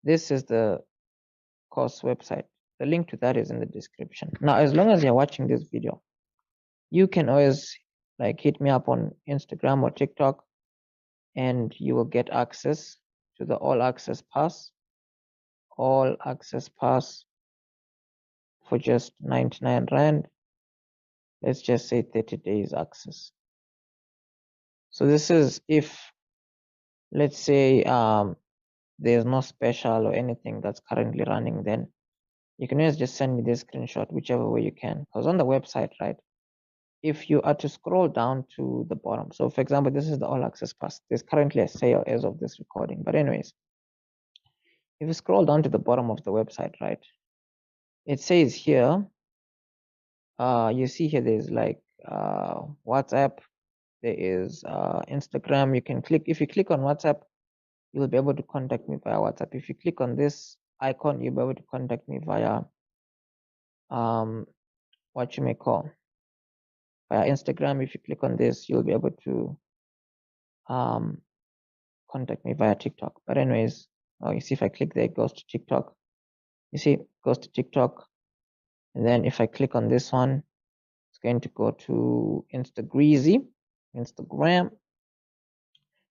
this is the course website. The link to that is in the description. Now, as long as you're watching this video, you can always like hit me up on Instagram or TikTok, and you will get access to the all access pass for just 99 Rand. Let's just say 30 days access. So this is if, let's say, there's no special or anything that's currently running, then you can always just send me this screenshot, whichever way you can. Because on the website, right, if you are to scroll down to the bottom, so for example, this is the all access pass. There's currently a sale as of this recording. But anyways, if you scroll down to the bottom of the website, right, it says here, you see here there's like WhatsApp, there is Instagram. You can click, if you click on WhatsApp, you'll be able to contact me via WhatsApp. If you click on this icon, you'll be able to contact me via what you may call via Instagram. If you click on this, you'll be able to contact me via TikTok. But anyways, you see if I click there, it goes to TikTok. You see, it goes to TikTok. And then if I click on this one, it's going to go to Instagram.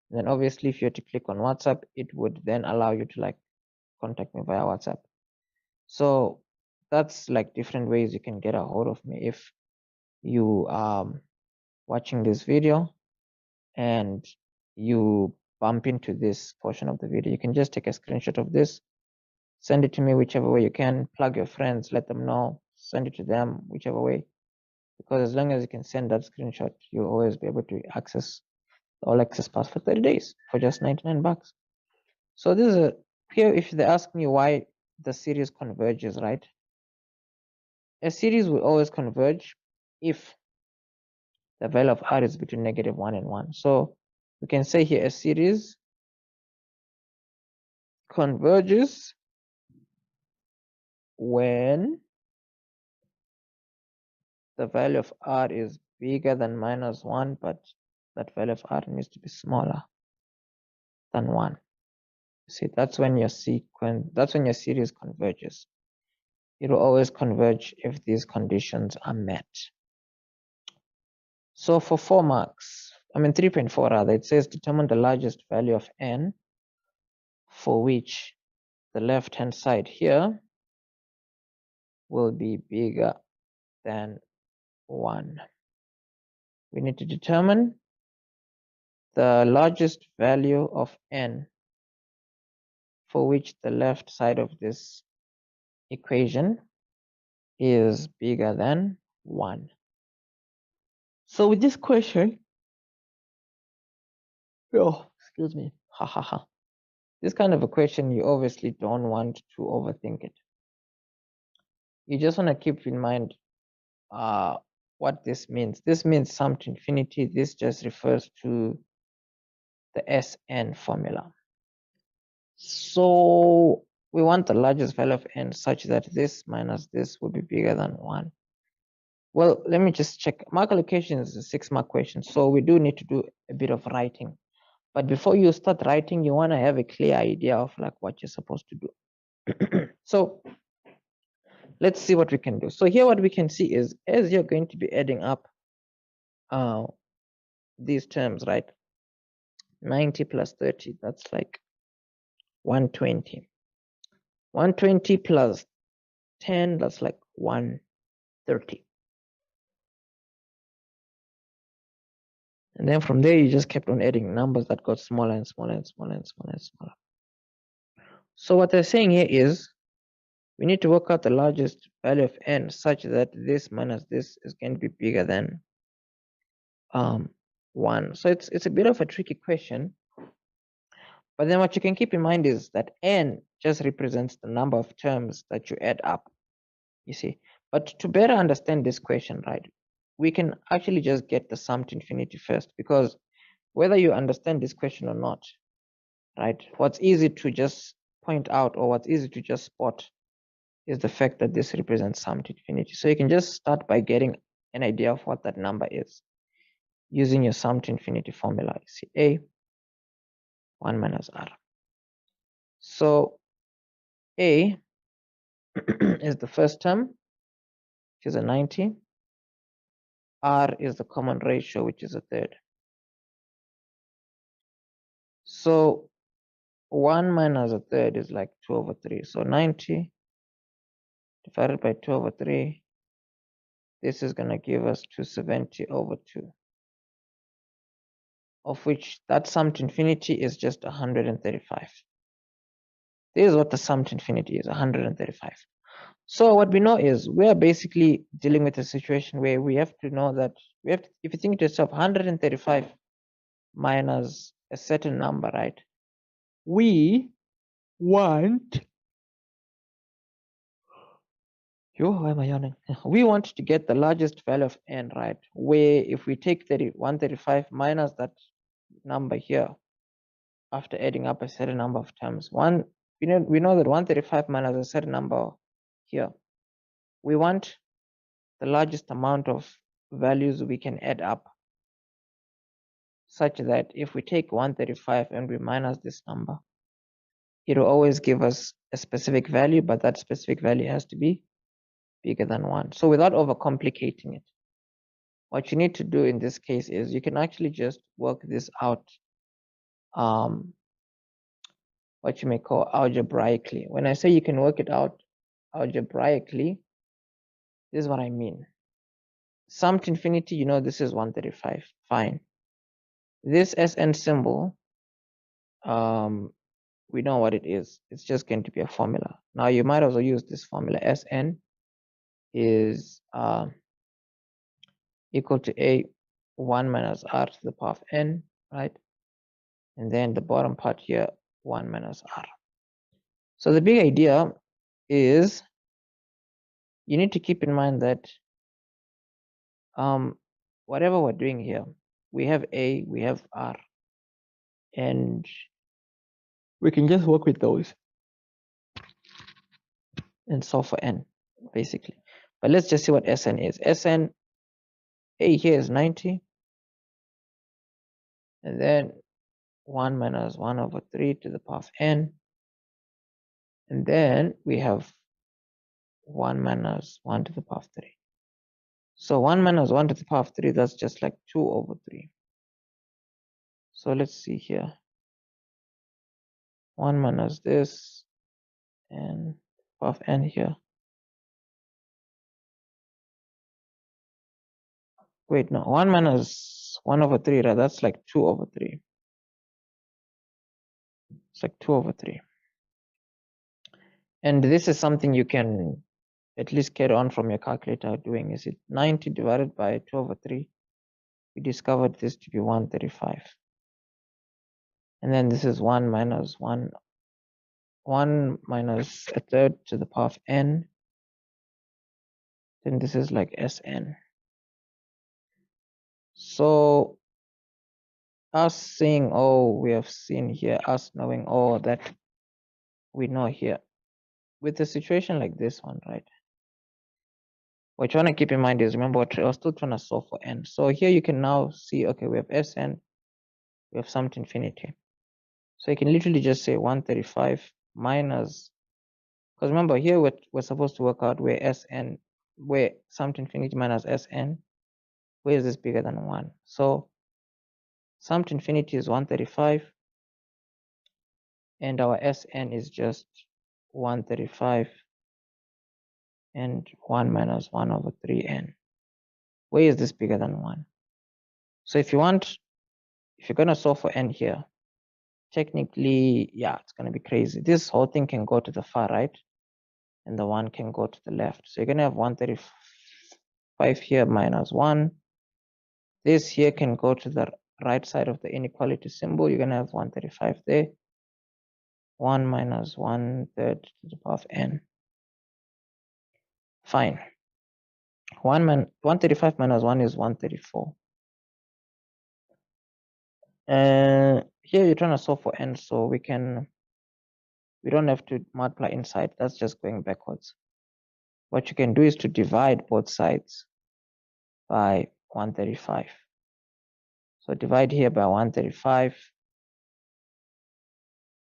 And then obviously, if you were to click on WhatsApp, it would then allow you to like contact me via WhatsApp. So that's like different ways you can get a hold of me if you watching this video and you bump into this portion of the video. You can just take a screenshot of this, send it to me whichever way you can, plug your friends, let them know. send it to them, whichever way. Because as long as you can send that screenshot, you'll always be able to access the all access pass for 30 days for just 99 bucks. So this is a here. If they ask me why the series converges, right? A series will always converge if the value of r is between -1 and 1. So we can say here a series converges when the value of r is bigger than -1, but that value of r needs to be smaller than 1. See, that's when your series converges. It will always converge if these conditions are met. So for 4 marks, 3.4 rather, it says determine the largest value of n for which the left-hand side here will be bigger than 1. We need to determine the largest value of n for which the left side of this equation is bigger than 1. So with this question, excuse me, this kind of a question, you obviously don't want to overthink it. You just want to keep in mind what this means. This means sum to infinity. This just refers to the Sn formula. So we want the largest value of n such that this minus this will be bigger than 1. Well, let me just check. Mark allocation is a 6-mark question, so we do need to do a bit of writing. But before you start writing, you want to have a clear idea of like what you're supposed to do. So let's see what we can do. So here what we can see is, as you're going to be adding up these terms, right? 90 plus 30, that's like 120. 120 plus 10, that's like 130. And then from there, you just kept on adding numbers that got smaller and smaller and smaller and smaller and smaller. So what they're saying here is, we need to work out the largest value of n such that this minus this is going to be bigger than 1. So it's a bit of a tricky question. But then what you can keep in mind is that n just represents the number of terms that you add up, you see. But to better understand this question, right, we can actually just get the sum to infinity first, because whether you understand this question or not, right, what's easy to just point out or what's easy to just spot is the fact that this represents sum to infinity. So you can just start by getting an idea of what that number is using your sum to infinity formula. You see, a 1 minus r. So a is the first term, which is a 90. R is the common ratio, which is a third. So 1 minus a third is like 2 over 3. So 90 divided by 2 over 3. This is going to give us 270 over 2. Of which that sum to infinity is just 135. This is what the sum to infinity is, 135. So what we know is we are basically dealing with a situation where we have to know that if you think to yourself 135 minus a certain number, right? We want why am I yawning? We want to get the largest value of n, right? Where if we take 135 minus that number here, after adding up a certain number of terms, we know that 135 minus a certain number here, we want the largest amount of values we can add up, such that if we take 135 and we minus this number, it will always give us a specific value, but that specific value has to be bigger than 1. So without overcomplicating it, what you need to do in this case is you can actually just work this out, what you may call algebraically. When I say you can work it out algebraically, this is what I mean. Sum to infinity, you know, this is 135, fine. This Sn symbol, we know what it is. It's just going to be a formula. Now you might also use this formula. Sn is equal to a 1 minus r to the power of n, right? And then the bottom part here, 1 minus r. So the big idea is you need to keep in mind that whatever we're doing here, we have a, we have r, and we can just work with those and solve for n, basically. But let's just see what Sn is. Sn, a here is 90, and then 1 minus 1 over 3 to the power of n, and then we have 1 minus 1 to the power of 3. So 1 minus 1 to the power of 3, that's just like 2 over 3. So let's see here. 1 minus this, and power of n here. Wait, no, 1 minus 1 over 3, right? That's like 2 over 3. It's like 2 over 3. And this is something you can at least carry on from your calculator doing. Is it 90 divided by 2 over 3? We discovered this to be 135. And then this is 1 minus 1 minus a third to the power of n. Then this is like Sn. So us saying, oh, we have seen here, us knowing all that we know here. With a situation like this one, right? What you want to keep in mind is, remember, we're still trying to solve for n. So here you can now see, okay, we have Sn, we have sum to infinity. So you can literally just say 135 minus, because remember here we're supposed to work out where Sn, where sum to infinity minus Sn, where is this bigger than 1? So sum to infinity is 135, and our Sn is just 135 and 1 minus 1 over 3n. Where is this bigger than 1? So if you're gonna solve for n here, technically, yeah, it's gonna be crazy. This whole thing can go to the far right, and the 1 can go to the left. So you're gonna have 135 here minus 1. This here can go to the right side of the inequality symbol. You're gonna have 135 there. 1 minus 1/3 to the power of n. Fine. 135 minus 1 is 134. Here you're trying to solve for n, so we don't have to multiply inside. That's just going backwards. What you can do is to divide both sides by 135. So divide here by 135.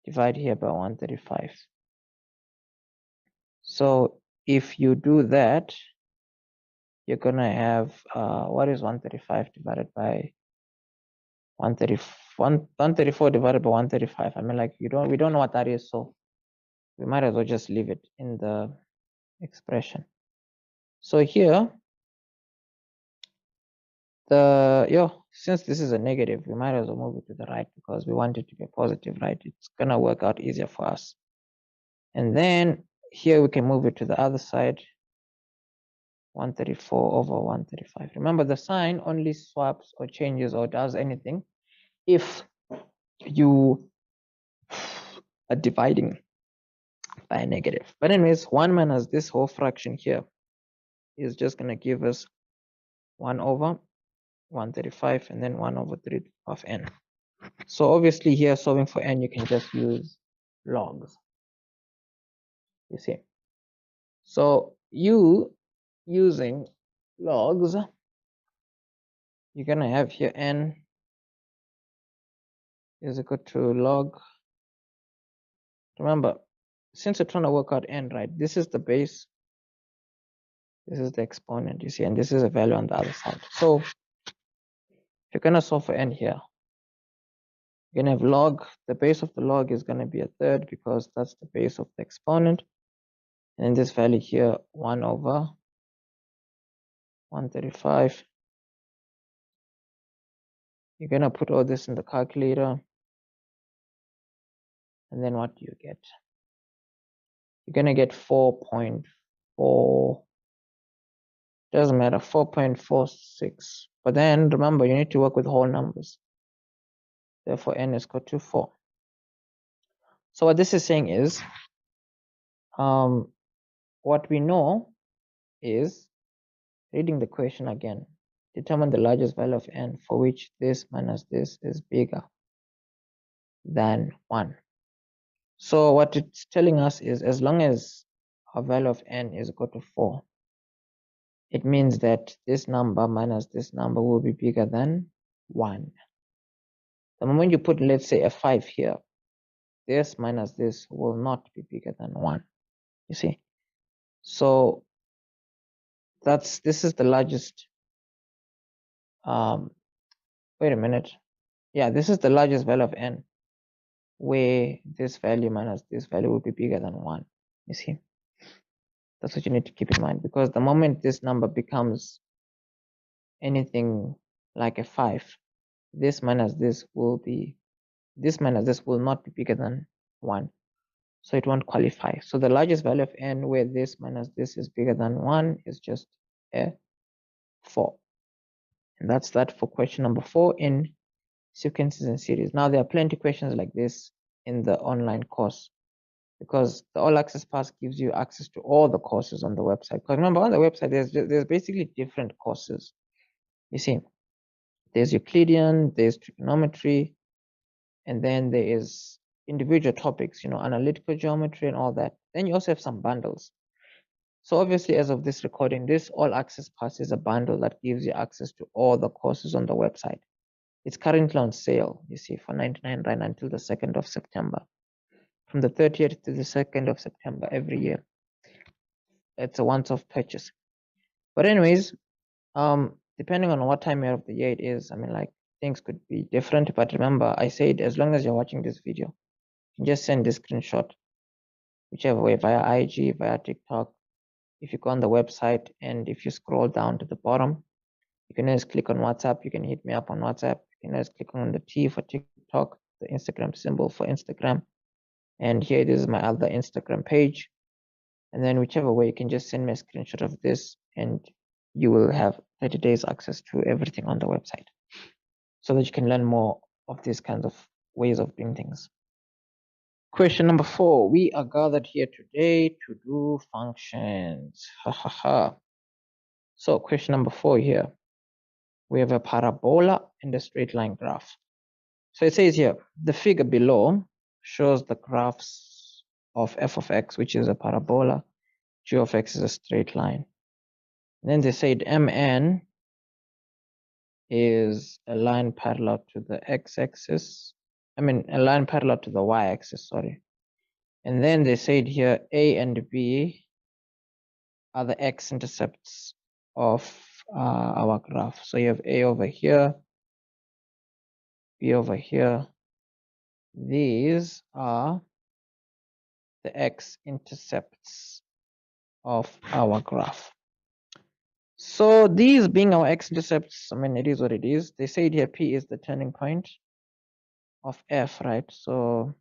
Divide here by 135. So if you do that, you're gonna have what is 135 divided by 134 divided by 135. I mean, like, we don't know what that is, so we might as well just leave it in the expression. So here, since this is a negative, we might as well move it to the right because we want it to be positive, right? It's gonna work out easier for us. And then here we can move it to the other side, 134 over 135. Remember, the sign only swaps or changes or does anything if you are dividing by a negative. But anyways, 1 minus this whole fraction here is just going to give us 1 over 135 and then 1 over 3 of n. So obviously here, solving for n, you can just use logs, you see. So using logs, you're going to have here n is equal to log. Remember, since we're trying to work out n, right, this is the base, this is the exponent, you see, and this is a value on the other side. So if you're going to solve for n here, you're going to have log, the base of the log is going to be a third because that's the base of the exponent. And this value here, 1 over 135. You're going to put all this in the calculator. And then what do you get? You're going to get 4.4 Doesn't matter, 4.46. But then remember, you need to work with whole numbers. Therefore, n is equal to 4. So what this is saying is, what we know is, reading the question again, determine the largest value of n for which this minus this is bigger than 1. So what it's telling us is, as long as our value of n is equal to 4, it means that this number minus this number will be bigger than 1. The moment you put, let's say, a 5 here, this minus this will not be bigger than 1. You see? So this is the largest. Wait a minute. Yeah, this is the largest value of n, where this value minus this value will be bigger than 1. You see? That's what you need to keep in mind, because the moment this number becomes anything like a 5, this minus this will not be bigger than 1. So it won't qualify. So the largest value of n where this minus this is bigger than 1 is just a 4. And that's that for question number 4 in sequences and series. Now, there are plenty of questions like this in the online course, because the all access pass gives you access to all the courses on the website. Because remember, on the website, there's basically different courses. You see, there's Euclidean, there's trigonometry, and then there is individual topics, analytical geometry and all that. Then you also have some bundles. So obviously, as of this recording, this all access pass is a bundle that gives you access to all the courses on the website. It's currently on sale, you see, for 99 Rand until the 2nd of September. From the 30th to the 2nd of September every year. It's a once-off purchase. But anyways, depending on what time of the year it is, things could be different. But remember, I said, as long as you're watching this video, you can just send this screenshot, whichever way, via IG, via TikTok. If you go on the website and if you scroll down to the bottom, you can always click on WhatsApp. You can hit me up on WhatsApp. You can always click on the T for TikTok, the Instagram symbol for Instagram. And here, this is my other Instagram page. And then whichever way, you can just send me a screenshot of this and you will have 30 days access to everything on the website, so that you can learn more of these kinds of ways of doing things. Question number 4. We are gathered here today to do functions. So question number 4 here. We have a parabola and a straight line graph. So it says here, the figure below shows the graphs of f of x, which is a parabola, g of x is a straight line. And then they said mn is a line parallel to the x-axis. A line parallel to the y-axis, sorry. And then they said here a and b are the x-intercepts of our graph. So you have a over here, b over here. These are the x-intercepts of our graph. So these being our x-intercepts, it is what it is. They said here P is the turning point of F, right? So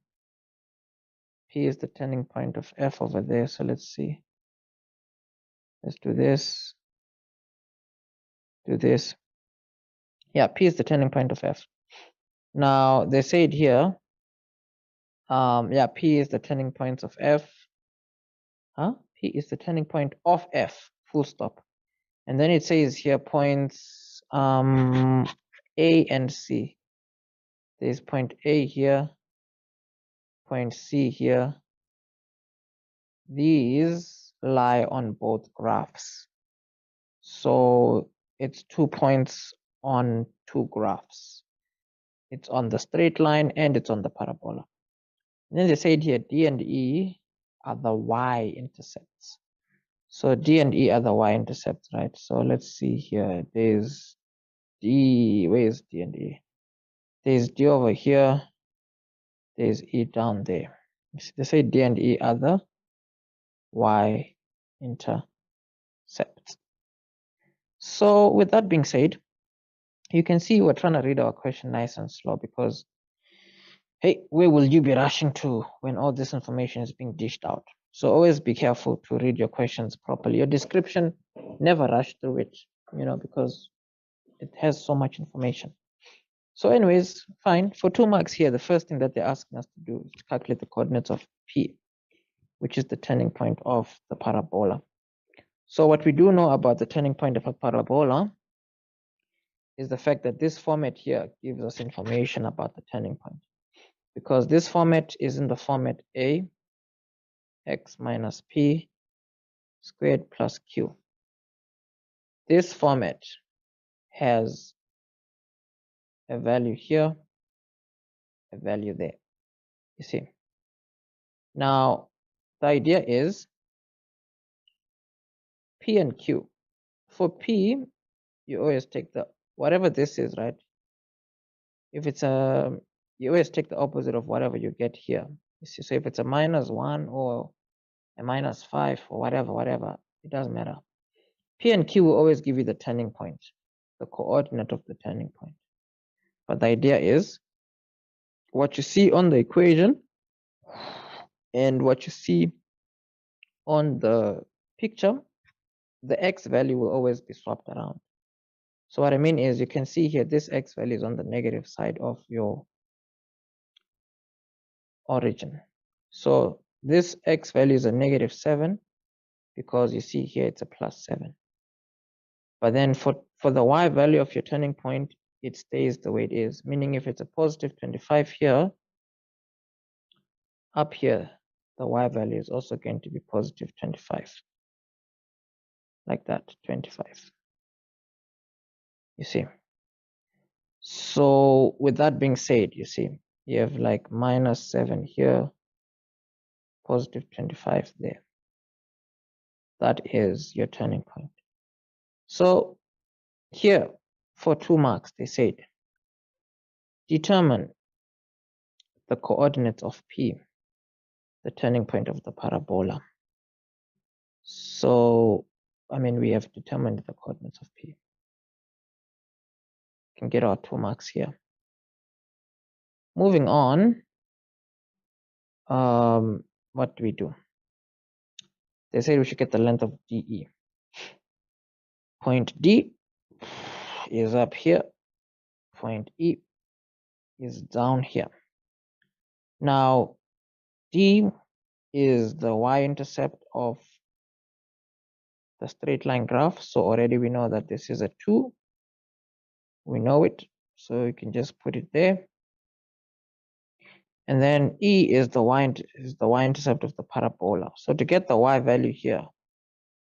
P is the turning point of F over there. So let's see. Let's do this. Do this. Yeah, P is the turning point of F. Now they said here, P is the turning point of F. P is the turning point of F, full stop. And then it says here points A and C. There's point A here, point C here. These lie on both graphs. So it's 2 points on 2 graphs. It's on the straight line and it's on the parabola. And then they said here D and E are the y-intercepts. So D and E are the y-intercepts, right? So let's see here. There's D. Where's D and E? There's D over here. There's E down there. They say D and E are the y-intercepts. So with that being said, you can see we're trying to read our question nice and slow, because, hey, where will you be rushing to when all this information is being dished out? So always be careful to read your questions properly. Your description Never rush through it, because it has so much information. So anyways, fine. For 2 marks here, the first thing that they're asking us to do is to calculate the coordinates of P, which is the turning point of the parabola. So what we do know about the turning point of a parabola is the fact that this format here gives us information about the turning point. Because this format is in the format A, x minus P squared plus Q. This format has a value here, a value there, you see. Now, the idea is P and Q. For P, you always take the, whatever this is, right? If it's you always take the opposite of whatever you get here. You see, so if it's a -1 or a -5 or whatever, it doesn't matter. P and Q will always give you the turning point, the coordinate of the turning point. But the idea is what you see on the equation and what you see on the picture, the x value will always be swapped around. So what I mean is you can see here, this x value is on the negative side of your origin. So this x value is a -7 because you see here it's a +7. But then for the y value of your turning point, it stays the way it is, meaning if it's a +25 here, up here, the y value is also going to be +25. Like that, 25. You see. So with that being said, you see, you have like -7 here, +25 there. That is your turning point. So here, for 2 marks, they said, determine the coordinates of P, the turning point of the parabola. So, I mean, we have determined the coordinates of P. We can get our 2 marks here. Moving on, what do we do? They said we should get the length of DE. Point D is up here. Point E is down here. Now, D is the y-intercept of the straight line graph. So already we know that this is a 2. We know it. So you can just put it there. And then E is the y-intercept of the parabola. So to get the y value here,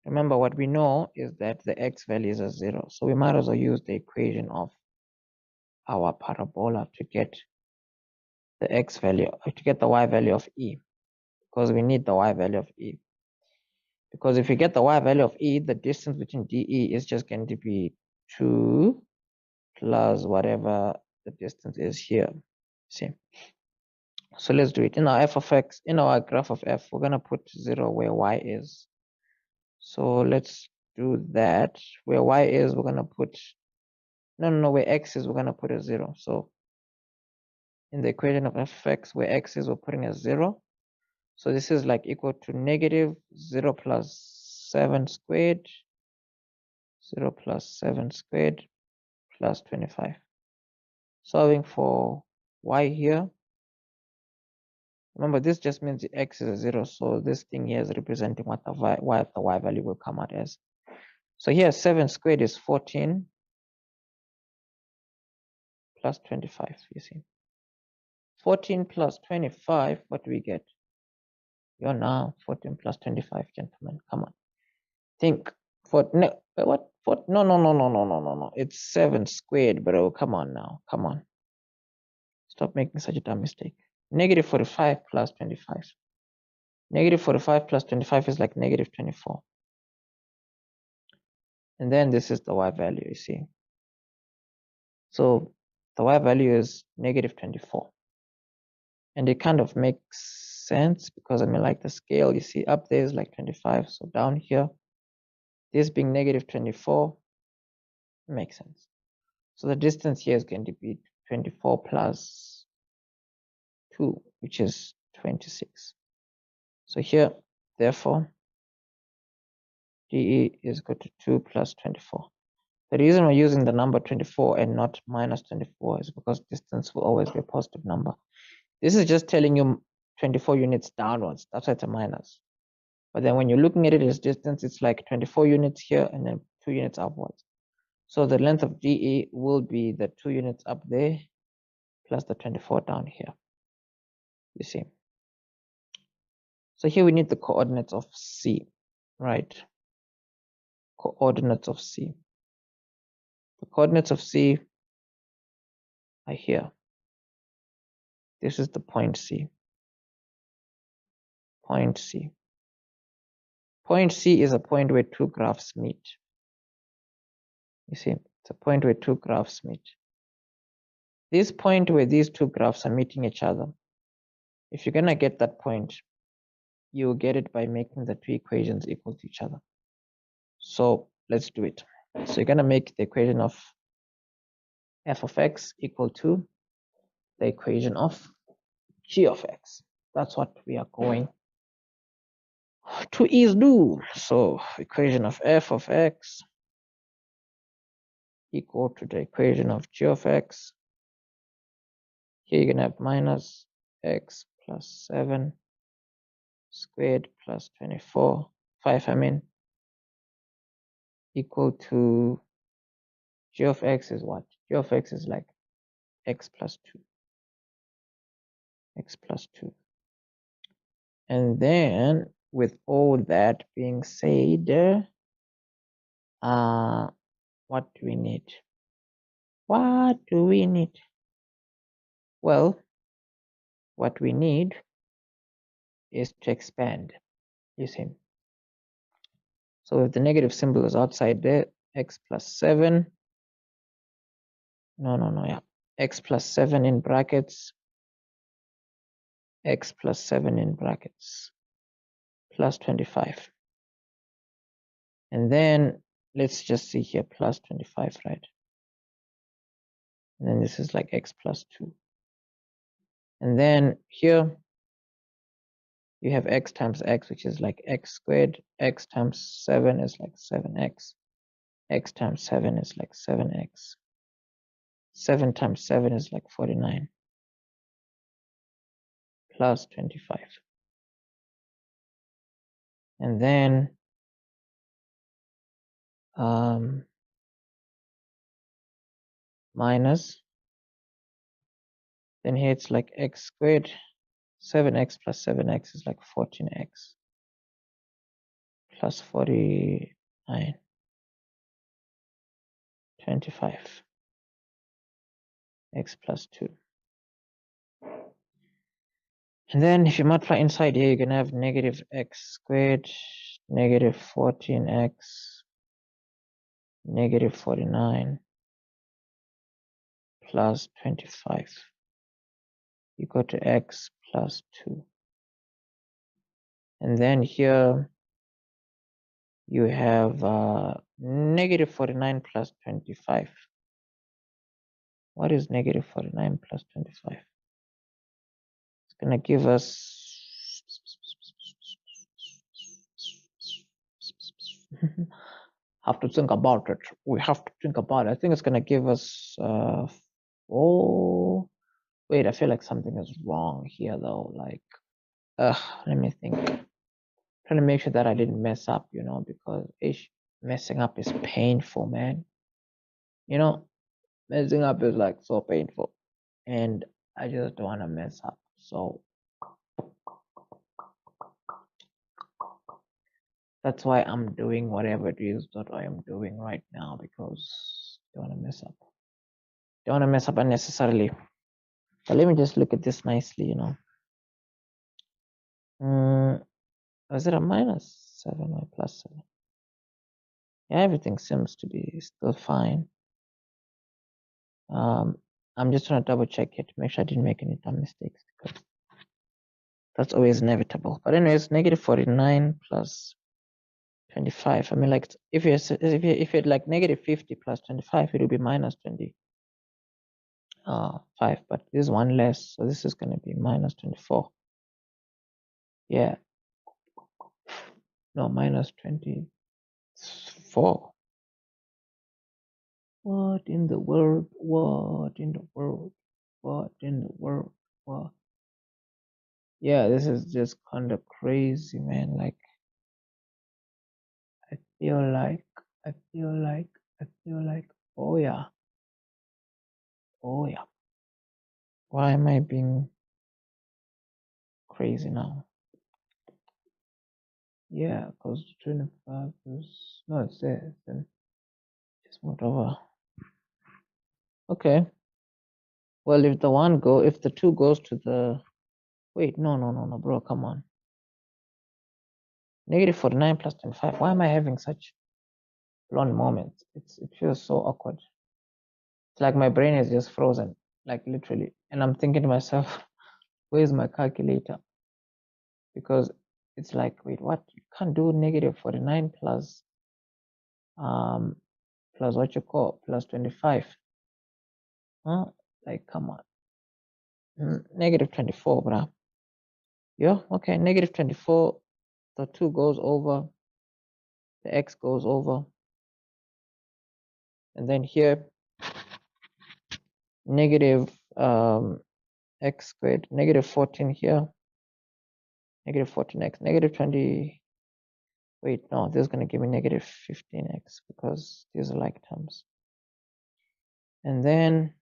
remember what we know is that the x value is a 0. So we might as well use the equation of our parabola to get the x value, to get the y value of E, because we need the y value of E. Because if you get the y value of E, the distance between DE is just going to be 2 plus whatever the distance is here. See? So let's do it. In our f of x, in our graph of f, we're going to put 0 where y is. So let's do that. Where y is, we're going to put, no, where x is, we're going to put a 0. So in the equation of f of x, where x is, we're putting a 0. So this is like equal to -0 plus 7 squared, 0 plus 7 squared plus 25. Solving for y here. Remember, this just means the x is a 0. So this thing here is representing what the y value will come out as. So here 7 squared is 14 plus 25, you see. 14 plus 25, what do we get? You're now 14 plus 25, gentlemen. Come on. Think. No. It's 7 squared, bro. Come on now. Come on. Stop making such a dumb mistake. -45 plus 25. -45 plus 25 is like -24. And then this is the y value, you see. So the y value is -24. And it kind of makes sense because, I mean, like the scale, you see up there is like 25. So down here, this being -24 makes sense. So the distance here is going to be 24 plus 2, which is 26. So here, therefore, DE is equal to 2 plus 24. The reason we're using the number 24 and not minus 24 is because distance will always be a positive number. This is just telling you 24 units downwards. That's why it's a minus. But then when you're looking at it as distance, it's like 24 units here and then 2 units upwards. So the length of DE will be the 2 units up there plus the 24 down here. You see. So here we need the coordinates of C, right? Coordinates of C. The coordinates of C are here. This is the point C. Point C. Point C is a point where two graphs meet. You see, it's a point where two graphs meet. This point where these two graphs are meeting each other, if you're going to get that point, you will get it by making the two equations equal to each other. So let's do it. So you're going to make the equation of f of x equal to the equation of g of x. That's what we are going to is do. So equation of f of x equal to the equation of g of x. Here you're going to have minus x plus 7 squared plus 24, 5 I mean, equal to g of x is what? G of x is like x plus 2. X plus 2. And then with all that being said, what do we need? What do we need? Well, what we need is to expand, you see. So if the negative symbol is outside there, x plus 7, yeah, x plus 7 in brackets, x plus 7 in brackets, plus 25. And then let's just see here, plus 25, right? And then this is like x plus 2. And then here you have x times x, which is like x squared. X times 7 is like 7x. X times 7 is like 7x. 7 times 7 is like 49. Plus 25. And then minus. Then here it's like x squared. 7x plus 7x is like 14x. Plus 49. 25. X plus 2. And then if you multiply inside here, you're going to have negative x squared, negative 14x, negative 49, plus 25, equal to x plus 2. And then here you have negative 49 plus 25. What is negative 49 plus 25? It's going to give us have to think about it. We have to think about it. I think it's going to give us oh, wait, I feel like something is wrong here though. Like, let me think. Trying to make sure that I didn't mess up, you know, because messing up is painful, man. You know, messing up is like so painful, and I just don't want to mess up. So that's why I'm doing whatever it is that I am doing right now, because I don't want to mess up. Don't want to mess up unnecessarily. But let me just look at this nicely, you know. Is it a minus 7 or plus 7? Yeah, everything seems to be still fine. I'm just trying to double check it to make sure I didn't make any dumb mistakes, because that's always inevitable. But anyways, negative 49 plus 25. I mean, like, if you had like negative 50 plus 25, it would be minus 25. But this is one less, so this is going to be minus 24. Yeah. No, minus 20. It's 4. What in the world? What in the world? What in the world? What? Yeah, this is just kind of crazy, man. Like, I feel like, I feel like, I feel like, oh yeah, oh yeah. Why am I being crazy now? Yeah, because 25 is, no, it's there. Then just whatever. Okay. Well, if the 2 goes to the, wait, no, bro, come on. Negative 49 plus 25. Why am I having such blonde moments? It feels so awkward. It's like my brain is just frozen, like literally. And I'm thinking to myself, where's my calculator? Because it's like, wait, what? You can't do negative 49 plus what you call plus 25. Huh? Like, come on. Negative 24, bruh. Yeah, okay, negative 24. The 2 goes over, the x goes over. And then here, negative x squared, negative 14 here, negative 14x, negative 20. Wait, no, this is going to give me negative 15x because these are like terms. And then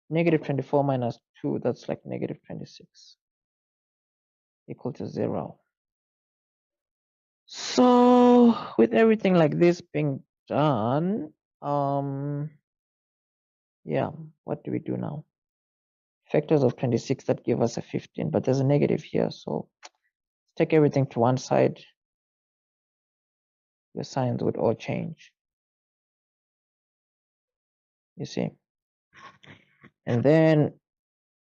negative 24 minus 2, that's like negative 26, equal to 0. So with everything like this being done, yeah, what do we do now? Factors of 26 that give us a 15, but there's a negative here, so let's take everything to one side. Your signs would all change, you see. And then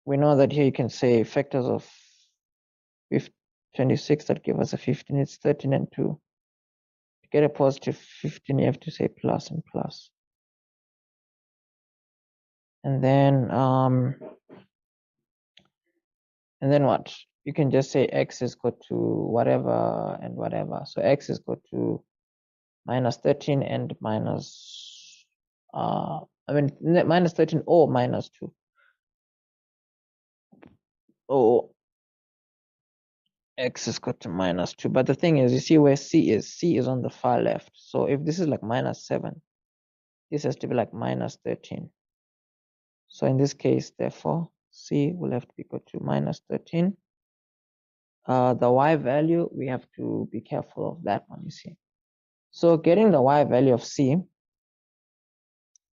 we know that here you can say factors of 26 that give us a 15, it's 13 and 2. To get a positive 15, you have to say plus and plus. And then what? You can just say x is equal to whatever and whatever. So x is equal to minus 13 and minus, minus 13 or minus 2. Or x is equal to minus 2. But the thing is, you see where c is on the far left. So if this is like minus 7, this has to be like minus 13. So in this case, therefore, c will have to be equal to minus 13. The y value, we have to be careful of that one, you see. So getting the y value of c,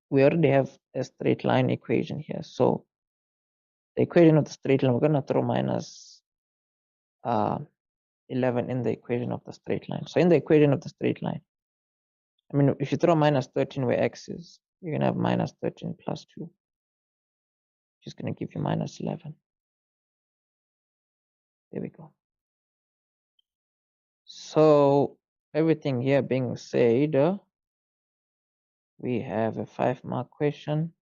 we already have a straight line equation here. So the equation of the straight line, we're going to throw minus 11 in the equation of the straight line. So in the equation of the straight line, I mean, if you throw minus 13 where x is, you're going to have minus 13 plus 2, which is going to give you minus 11. There we go. So everything here being said, we have a 5-mark question,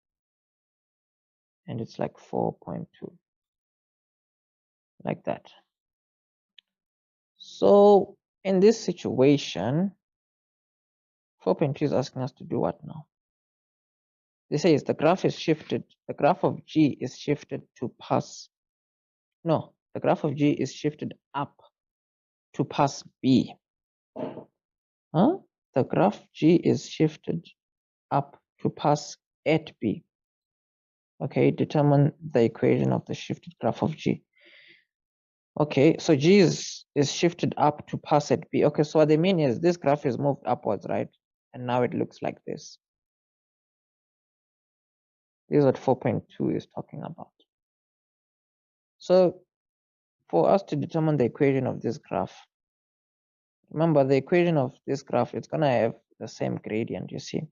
and it's like 4.2, like that. So in this situation, 4.2 is asking us to do what now? This says the graph is shifted, the graph of G is shifted to pass, no, the graph of G is shifted up to pass B. Huh? The graph G is shifted up to pass at B. Okay, determine the equation of the shifted graph of G. Okay, so G is shifted up to pass at B. Okay, so what they mean is this graph is moved upwards, right? And now it looks like this. This is what 4.2 is talking about. So for us to determine the equation of this graph, remember the equation of this graph, it's gonna have the same gradient, you see.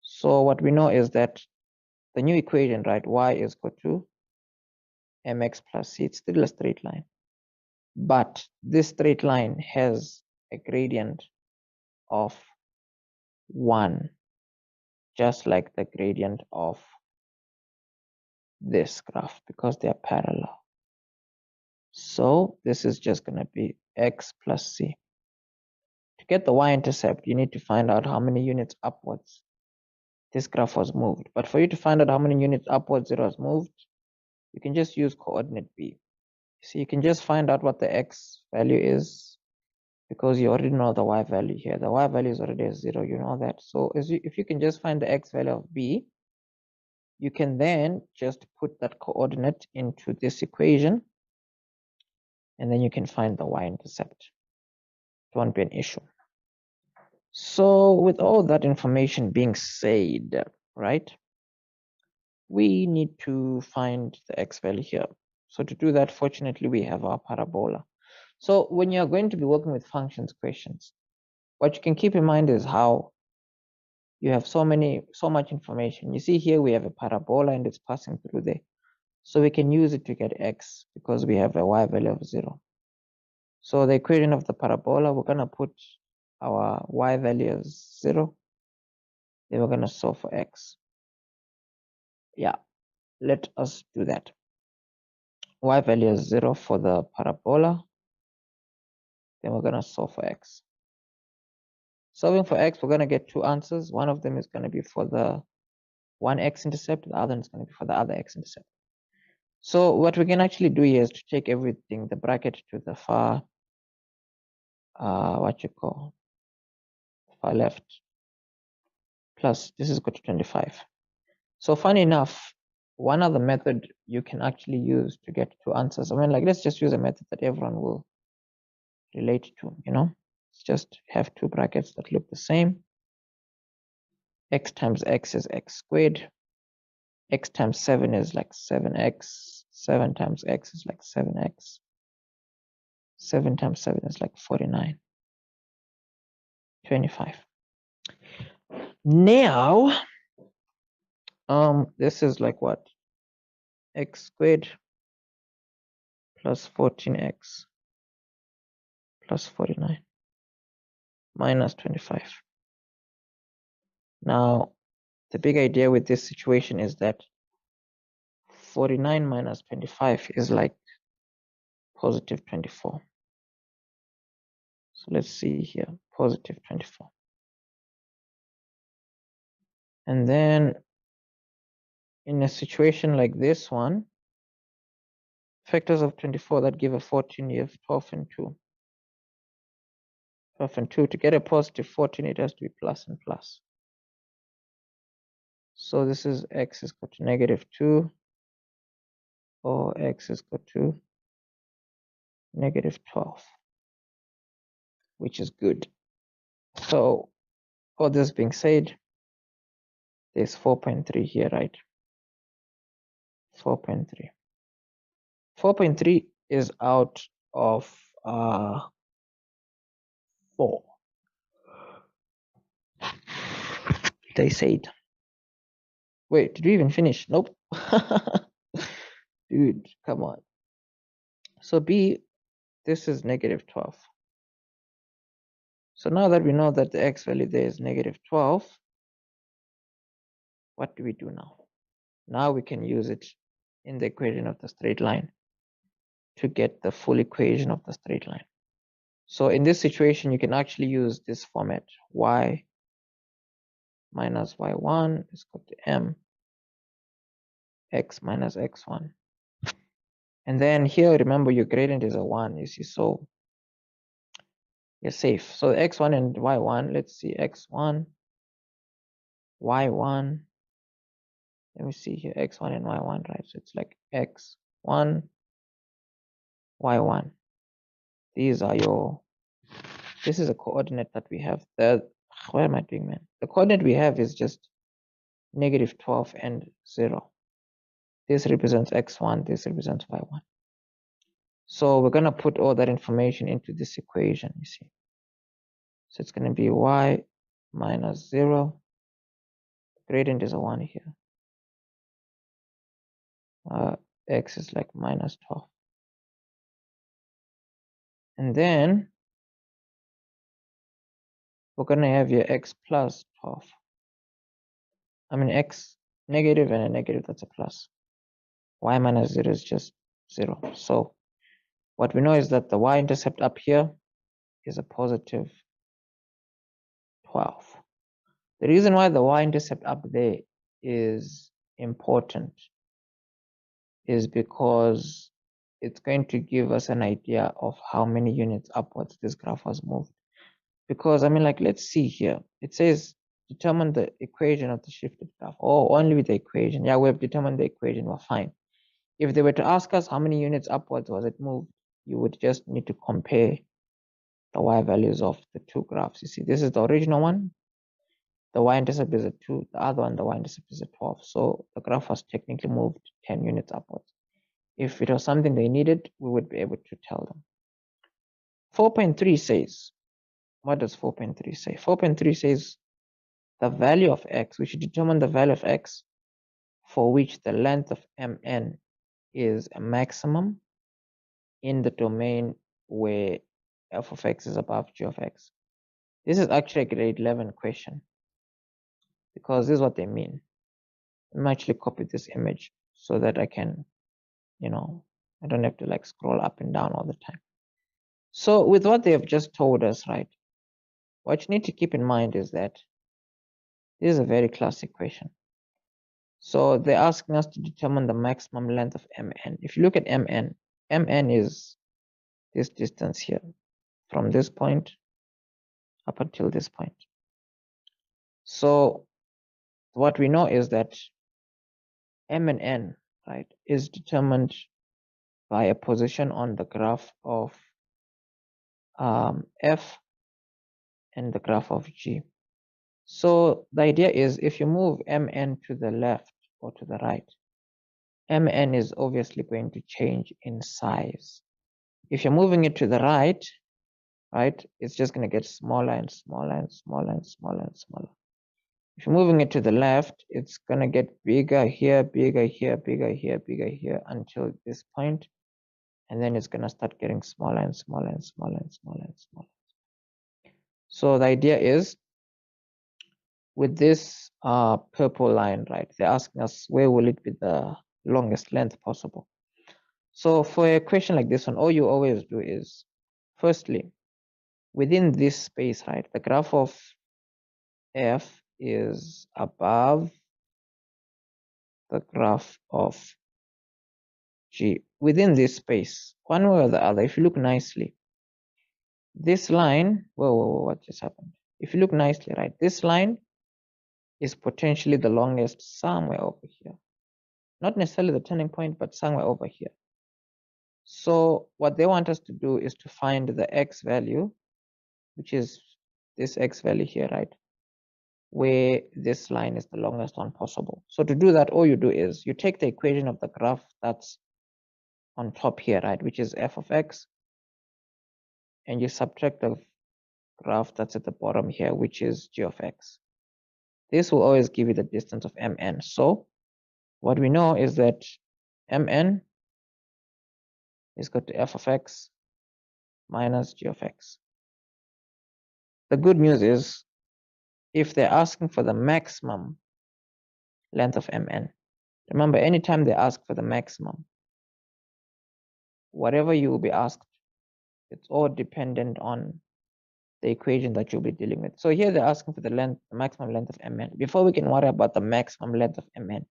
So what we know is that the new equation, right, y is equal to mx plus c, it's still a straight line. But this straight line has a gradient of 1, just like the gradient of this graph, because they are parallel. So this is just going to be x plus c. To To get the y-intercept, you need to find out how many units upwards this graph was moved. But for you to find out how many units upwards it was moved, you can just use coordinate B. So you can just find out what the x value is because you already know the y value here. The y value is already a 0, you know that. So if you can just find the x value of B, you can then just put that coordinate into this equation, and then you can find the y-intercept. It won't be an issue. So with all that information being said, right, we need to find the x value here. So to do that, fortunately, we have our parabola. So when you're going to be working with functions questions, what you can keep in mind is how you have so much information. You see here we have a parabola and it's passing through there. So we can use it to get x because we have a y value of 0. So the equation of the parabola, we're going to put our y value as 0. Then we're going to solve for x. Yeah, let us do that. Y value is 0 for the parabola. Then we're going to solve for x. Solving for x, we're going to get two answers. One of them is going to be for the one x-intercept. The other is going to be for the other x-intercept. So what we can actually do here is to take everything, the bracket to the far, far left, plus this is equal to 25. So funny enough, one other method you can actually use to get two answers. I mean, like, let's just use a method that everyone will relate to, you know? Let's just have two brackets that look the same. X times x is x squared. X times 7 is like 7x. 7 times x is like 7x. 7 times 7 is like 49. 25. Now, this is like what? X squared plus 14x plus 49 minus 25. Now, the big idea with this situation is that 49 minus 25 is like positive 24. So let's see here, positive 24. And then in a situation like this one, factors of 24 that give a 14, you have 12 and 2. 12 and 2. To get a positive 14, it has to be plus and plus. So this is x is equal to negative 2, or x is equal to negative 12, which is good. So all this being said, there's 4.3 here, right? 4.3. 4.3 is out of 4. They said. Wait, did we even finish? Nope. Dude, come on. So B, this is negative 12. So now that we know that the x value there is negative 12, what do we do now? Now we can use it in the equation of the straight line to get the full equation of the straight line. So in this situation, you can actually use this format. Y minus y1 is equal to m x minus x1. And then here, remember, your gradient is a 1, you see, so you're safe. So x1 and y1, let's see, x1, y1. Let me see here, x1 and y1, right? So it's like x1, y1. These are your, this is a coordinate that we have. Where am I doing, man? The coordinate we have is just negative 12 and 0. This represents x1, this represents y1. So we're going to put all that information into this equation, you see. So it's going to be y minus 0. Gradient is a 1 here. X is like minus 12. And then we're going to have your x plus 12. I mean, x negative and a negative, that's a plus. Y minus 0 is just 0. So what we know is that the y-intercept up here is a positive 12. The reason why the y-intercept up there is important is because it's going to give us an idea of how many units upwards this graph has moved. Because, I mean, like, let's see here. It says, determine the equation of the shifted graph. Oh, only with the equation. Yeah, we have determined the equation. We're fine. If they were to ask us how many units upwards was it moved, you would just need to compare the y values of the two graphs. You see, this is the original one. The y-intercept is a 2. The other one, the y-intercept is a 12. So the graph has technically moved 10 units upwards. If it was something they needed, we would be able to tell them. 4.3 says, what does 4.3 say? 4.3 says the value of x, we should determine the value of x for which the length of mn is a maximum in the domain where f of x is above g of x. This is actually a grade 11 question because this is what they mean. Let me actually copy this image so that I can, I don't have to like scroll up and down all the time. So with what they have just told us, right, what you need to keep in mind is that this is a very classic question. So they're asking us to determine the maximum length of mn. If you look at mn is this distance here from this point up until this point. So what we know is that m and n, right, is determined by a position on the graph of f and the graph of g. So the idea is if you move mn to the left or to the right, mn is obviously going to change in size. If you're moving it to the right, it's just going to get smaller and smaller and smaller and smaller and smaller. If you're moving it to the left, it's going to get bigger here, bigger here, bigger here, bigger here until this point. And then it's going to start getting smaller and smaller and smaller and smaller and smaller. So the idea is with this purple line, right, they're asking us where will it be the longest length possible. So for a question like this one, all you always do is, firstly, within this space, right, the graph of f is above the graph of g. Within this space, one way or the other, if you look nicely, this line, whoa, what just happened? If you look nicely, right, this line is potentially the longest somewhere over here. Not necessarily the turning point, but somewhere over here. So what they want us to do is to find the x value, which is this x value here, right, where this line is the longest one possible. So to do that, all you do is you take the equation of the graph that's on top here, right, which is f of x, and you subtract the graph that's at the bottom here, which is g of x. This will always give you the distance of mn. So what we know is that mn is equal to f of x minus g of x. The good news is, if they're asking for the maximum length of mn, remember, anytime they ask for the maximum, whatever you will be asked, it's all dependent on the equation that you'll be dealing with. So here they're asking for the maximum length of mn. Before we can worry about the maximum length of mn,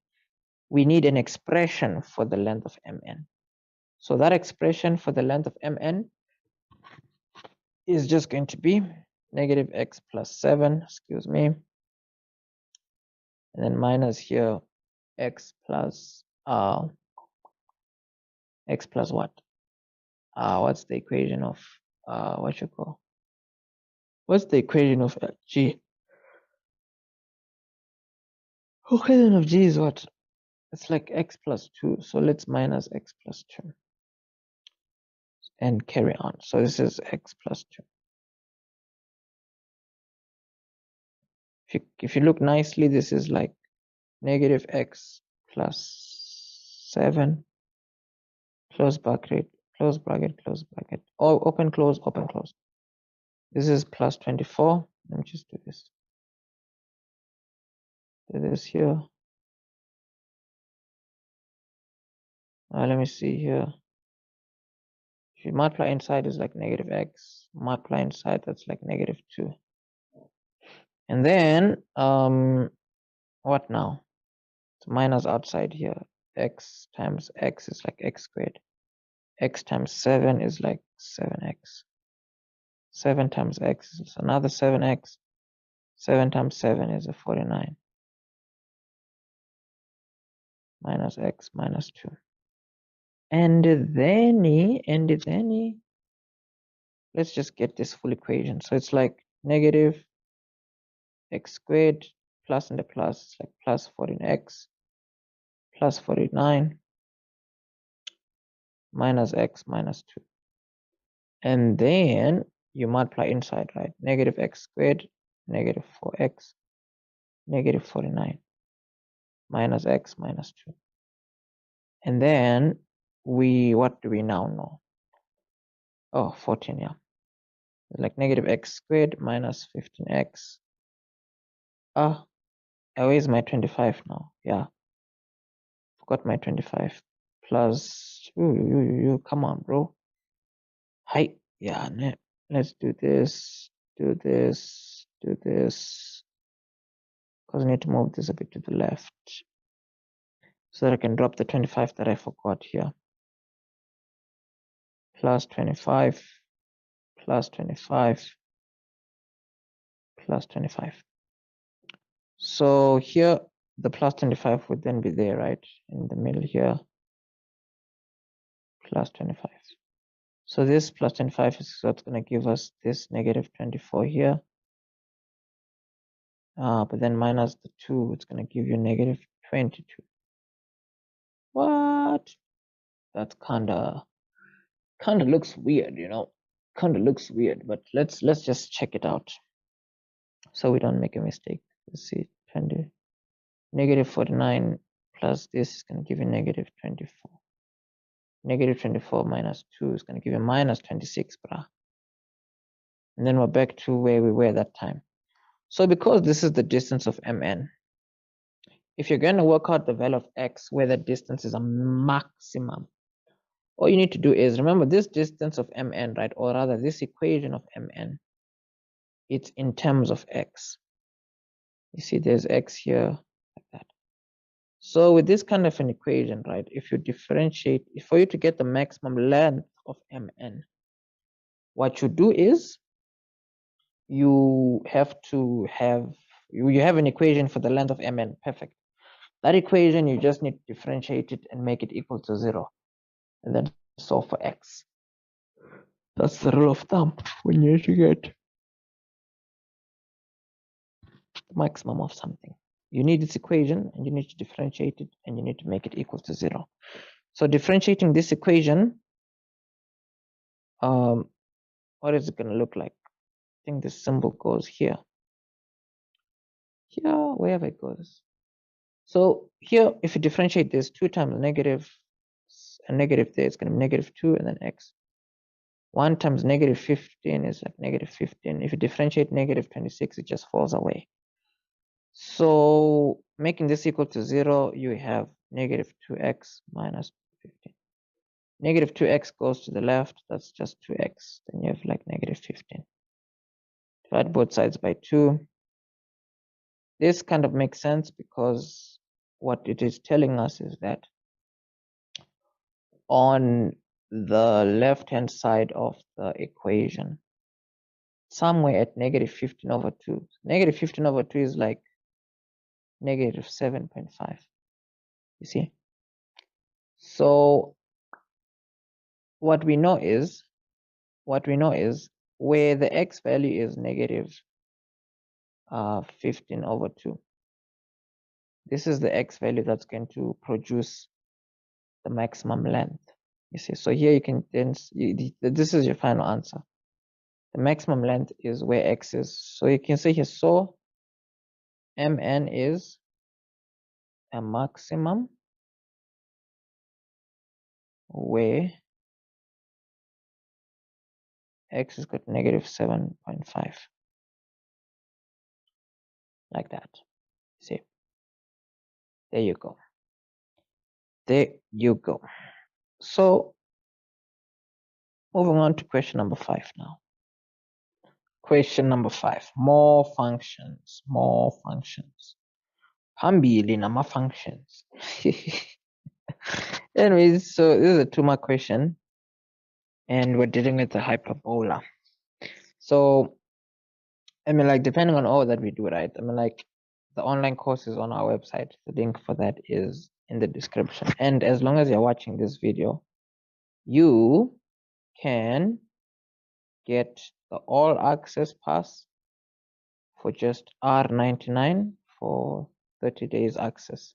we need an expression for the length of mn. So that expression for the length of mn is just going to be negative x plus 7, excuse me, and then minus here x plus what? What's the equation of what's the equation of g? Equation of g is what? It's like x plus 2. So let's minus x plus 2 and carry on. So this is x plus 2. If you look nicely, this is like negative x plus 7, close bracket, close bracket, close bracket, or open, close, open, close. This is plus 24. Let me just do this. Do this here. Let me see here. If you multiply inside is like negative x, multiply inside, that's like negative 2. And then what now? So minus outside here. X times x is like x squared. X times 7 is like 7x. 7 times x is another 7x. 7 times 7 is a 49. Minus x minus 2. And then let's just get this full equation. So it's like negative x squared plus and the plus, it's like plus 14x plus 49 minus x minus 2. And then you multiply inside, right? Negative x squared, negative 4x, negative 49 minus x minus 2. And then what do we now know? Oh, 14, yeah. Like negative x squared minus 15x. Where's my 25 now? Yeah, forgot my 25 plus. Come on, bro. Hi, yeah. Let's do this. Do this. Do this. Because I need to move this a bit to the left so that I can drop the 25 that I forgot here. Plus 25 plus 25 plus 25. So here the plus 25 would then be there, right? In the middle here. Plus 25. So this plus 25 is what's going to give us this negative 24 here. But then minus the 2, it's going to give you negative 22. What? That's kind of looks weird, you know. Kind of looks weird, but let's just check it out so we don't make a mistake. Let's see, 20 negative 49 plus this is going to give you negative 24. Negative 24 minus 2 is going to give you minus 26, brah. And then we're back to where we were that time. So because this is the distance of mn, if you're going to work out the value of x where the distance is a maximum, all you need to do is remember this distance of mn, right? Or rather this equation of mn, it's in terms of x. You see there's x here like that. So with this kind of an equation, right, if you differentiate, for you to get the maximum length of mn, what you do is you have to have, you have an equation for the length of mn, perfect. That equation, you just need to differentiate it and make it equal to 0. And then solve for x. That's the rule of thumb when you need to get the maximum of something. You need this equation and you need to differentiate it and you need to make it equal to 0. So differentiating this equation, what is it going to look like? I think this symbol goes here. Here, wherever it goes. So here, if you differentiate this 2 times negative, and negative there, it's going to be negative 2 and then x. 1 times negative 15 is like negative 15. If you differentiate negative 26, it just falls away. So making this equal to 0, you have negative 2x minus 15. Negative 2x goes to the left, that's just 2x. Then you have like negative 15. Divide both sides by 2. This kind of makes sense because what it is telling us is that on the left-hand side of the equation, somewhere at negative 15 over 2. Negative 15 over 2 is like negative 7.5. You see? So what we know is where the x value is negative 15 over 2. This is the x value that's going to produce the maximum length. You see, so here you can then, this is your final answer. The maximum length is where x is. So you can say here, so mn is a maximum where x is got negative 7.5. Like that. See, there you go. There you go. So moving on to question number 5 now. Question number 5. More functions. More functions. Phambili nama functions. Anyways, so this is a 2-mark question, and we're dealing with the hyperbola. So, I mean, like, depending on all that we do, right? I mean, like, the online course is on our website. The link for that is in the description. And as long as you're watching this video, you can get the all access pass for just R99 for 30 days access.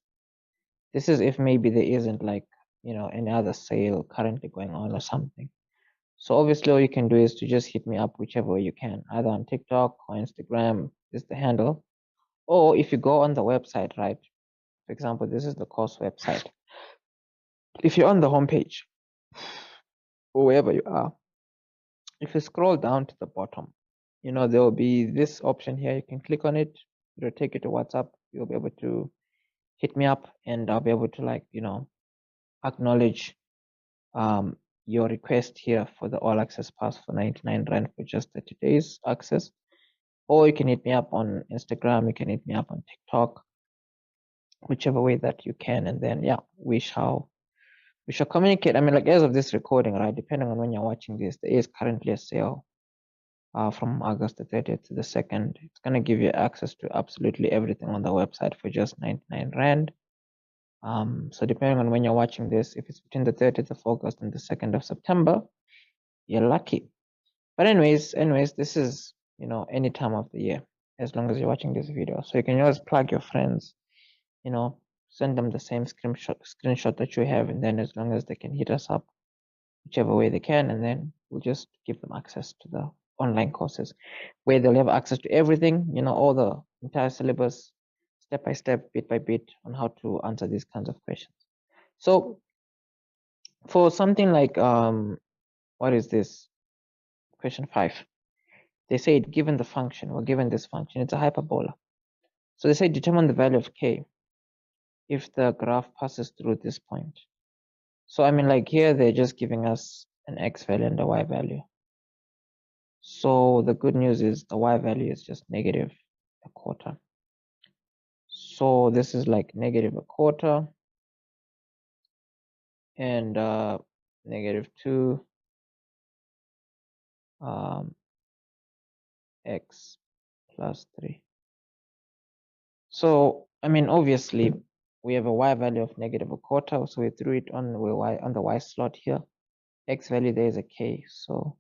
This is if maybe there isn't, like, you know, any other sale currently going on or something. So obviously all you can do is to just hit me up whichever way you can, either on TikTok or Instagram is the handle. Or if you go on the website, right? For example, this is the course website. If you're on the homepage, or wherever you are, if you scroll down to the bottom, you know, there will be this option here. You can click on it. It'll take you to WhatsApp. You'll be able to hit me up, and I'll be able to, like, you know, acknowledge your request here for the all access pass for 99 Rand for just 30 days access. Or you can hit me up on Instagram, you can hit me up on TikTok, whichever way that you can, and then yeah, we shall communicate. I mean, like, as of this recording, right, depending on when you're watching this, there is currently a sale from August the 30th to the 2nd. It's gonna give you access to absolutely everything on the website for just 99 Rand. So depending on when you're watching this, if it's between the 30th of August and the 2nd of September, you're lucky. But anyways, this is, you know, any time of the year, as long as you're watching this video. So you can always plug your friends, you know, send them the same screenshot that you have, and then as long as they can hit us up, whichever way they can, and then we'll just give them access to the online courses, where they'll have access to everything, you know, all the entire syllabus, step by step, bit by bit, on how to answer these kinds of questions. So for something like what is this? Question 5. They say, given the function, or given this function, it's a hyperbola. So they say determine the value of k if the graph passes through this point. So I mean, like, here they're just giving us an x value and a y value. So the good news is the y value is just negative a quarter. So this is like negative a quarter and negative 2 x plus 3. So I mean, obviously we have a y value of negative a quarter, so we threw it on the y slot here. X value there is a k, so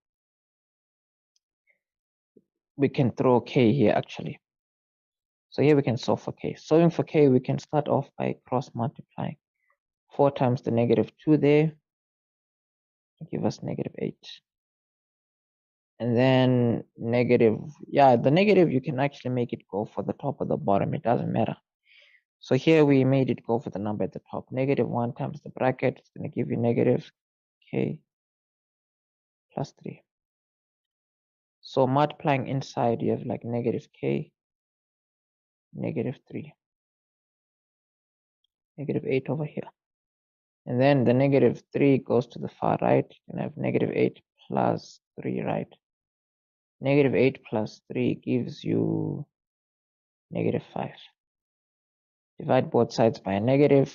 we can throw k here actually. So here we can solve for k. Solving for k, we can start off by cross multiplying. 4 times the negative 2 there give us negative 8. And then negative, yeah, the negative, you can actually make it go for the top or the bottom, it doesn't matter. So here we made it go for the number at the top. Negative 1 times the bracket, it's going to give you negative k plus 3. So multiplying inside, you have like negative k, negative 3, negative 8 over here. And then the negative 3 goes to the far right. You can have negative 8 plus 3, right? Negative 8 plus 3 gives you negative 5. Divide both sides by a negative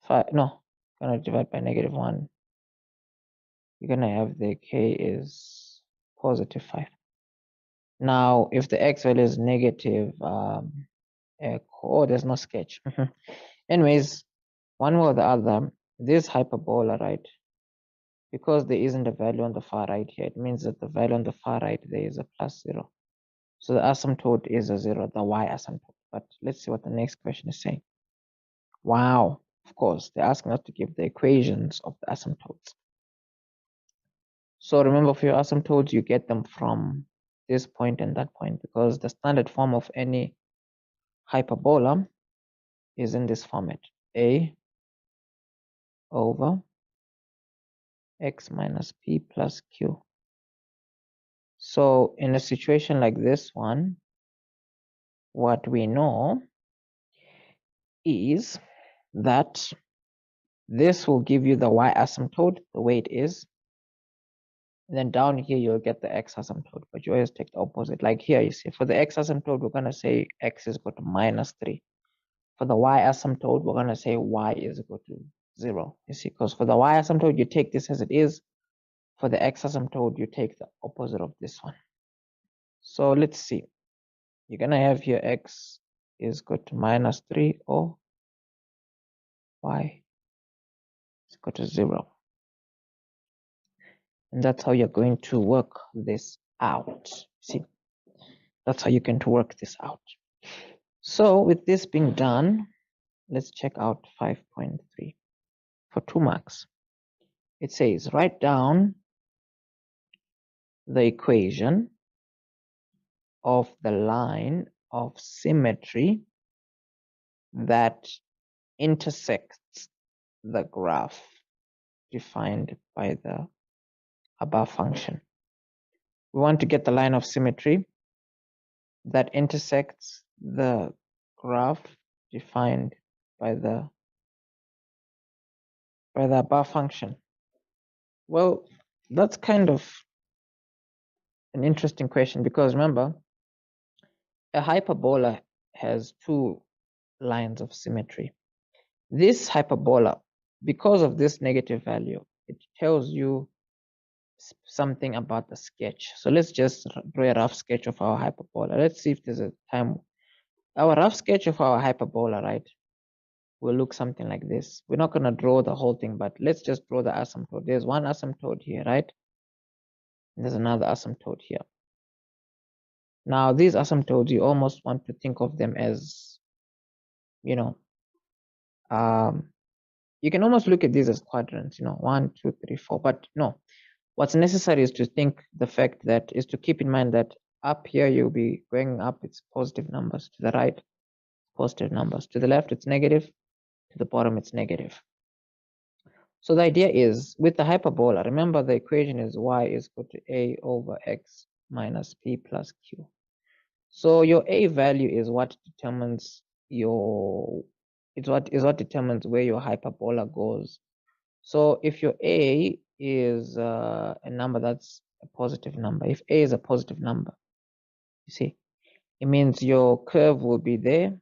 5. No, gonna divide by negative 1. You're gonna have the k is positive 5. Now, if the x value is negative, there's no sketch. Anyways, one way or the other, this hyperbola, right? Because there isn't a value on the far right here, it means that the value on the far right there is a plus 0. So the asymptote is a 0, the y asymptote. But let's see what the next question is saying. Wow, of course, they're asking us to give the equations of the asymptotes. So remember, for your asymptotes, you get them from this point and that point, because the standard form of any hyperbola is in this format: a over x minus p plus q. So in a situation like this one, what we know is that this will give you the y asymptote the way it is, And then down here, you'll get the x asymptote, but you always take the opposite. Like here, you see, for the x asymptote, we're going to say x is equal to -3. For the y asymptote, we're going to say y is equal to 0. You see, because for the y asymptote, you take this as it is. For the x asymptote, you take the opposite of this one. So let's see. You're going to have here x is equal to -3 or y is equal to 0. And that's how you're going to work this out. See, that's how you can work this out. So with this being done, let's check out 5.3 for 2 marks. It says, write down the equation of the line of symmetry that intersects the graph defined by the above function. We want to get the line of symmetry that intersects the graph defined by the above function. Well, that's kind of an interesting question, because remember, a hyperbola has 2 lines of symmetry. This hyperbola, because of this negative value, it tells you something about the sketch. So let's just draw a rough sketch of our hyperbola. Let's see if there's a time. Our rough sketch of our hyperbola, right, will look something like this. We're not going to draw the whole thing, but let's just draw the asymptote. There's one asymptote here, right? And there's another asymptote here. Now, these asymptotes, you almost want to think of them as, you know, you can almost look at these as quadrants, 1, 2, 3, 4, but no. What's necessary is to think the fact that is to keep in mind that up here, you'll be going up, it's positive numbers. To the right, positive numbers. To the left, it's negative. To the bottom, it's negative. So the idea is, with the hyperbola, remember the equation is y is equal to a over x minus p plus q. So your a value is what determines what determines where your hyperbola goes. So if your a is a number that's a positive number, if a is a positive number, you see, it means your curve will be there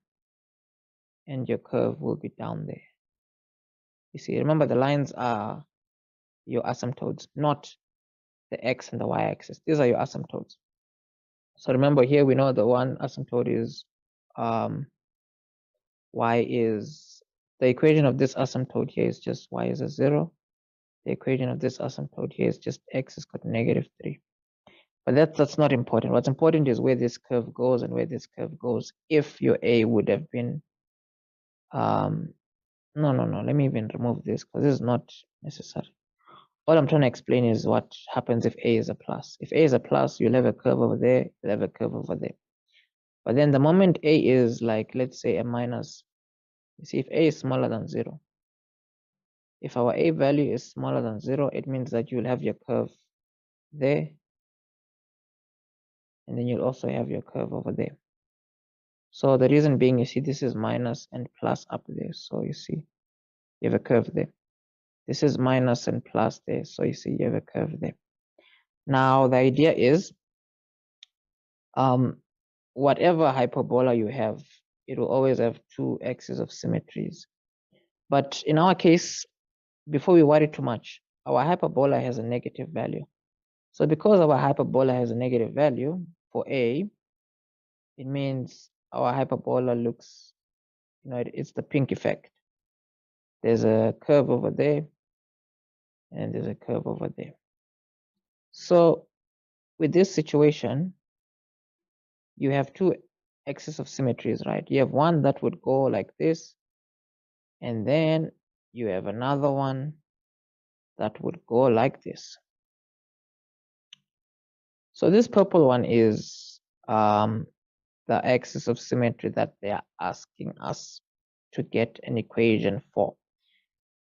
and your curve will be down there. You see, remember the lines are your asymptotes, not the x and the y-axis. These are your asymptotes. So remember here, we know the one asymptote is y is, the equation of this asymptote here is just y is a 0. The equation of this asymptote here is just x is equal to -3. But that's not important. What's important is where this curve goes and where this curve goes. If your a would have been, no, let me even remove this because this is not necessary. All I'm trying to explain is what happens if a is a plus. If a is a plus, you'll have a curve over there, you'll have a curve over there. But then the moment a is like, let's say a minus, you see, if a is smaller than 0, if our a value is smaller than 0, it means that you'll have your curve there, and then you'll also have your curve over there. So the reason being, you see, this is minus and plus up there. So you see, you have a curve there. This is minus and plus there. So you see, you have a curve there. Now, the idea is, whatever hyperbola you have, it will always have 2 axes of symmetries. But in our case, before we worry too much, our hyperbola has a negative value. So because our hyperbola has a negative value for a, it means our hyperbola looks, it's the pink effect. There's a curve over there, and there's a curve over there. So with this situation, you have 2 axes of symmetries, right? You have one that would go like this, and then you have another one that would go like this. So this purple one is the axis of symmetry that they are asking us to get an equation for.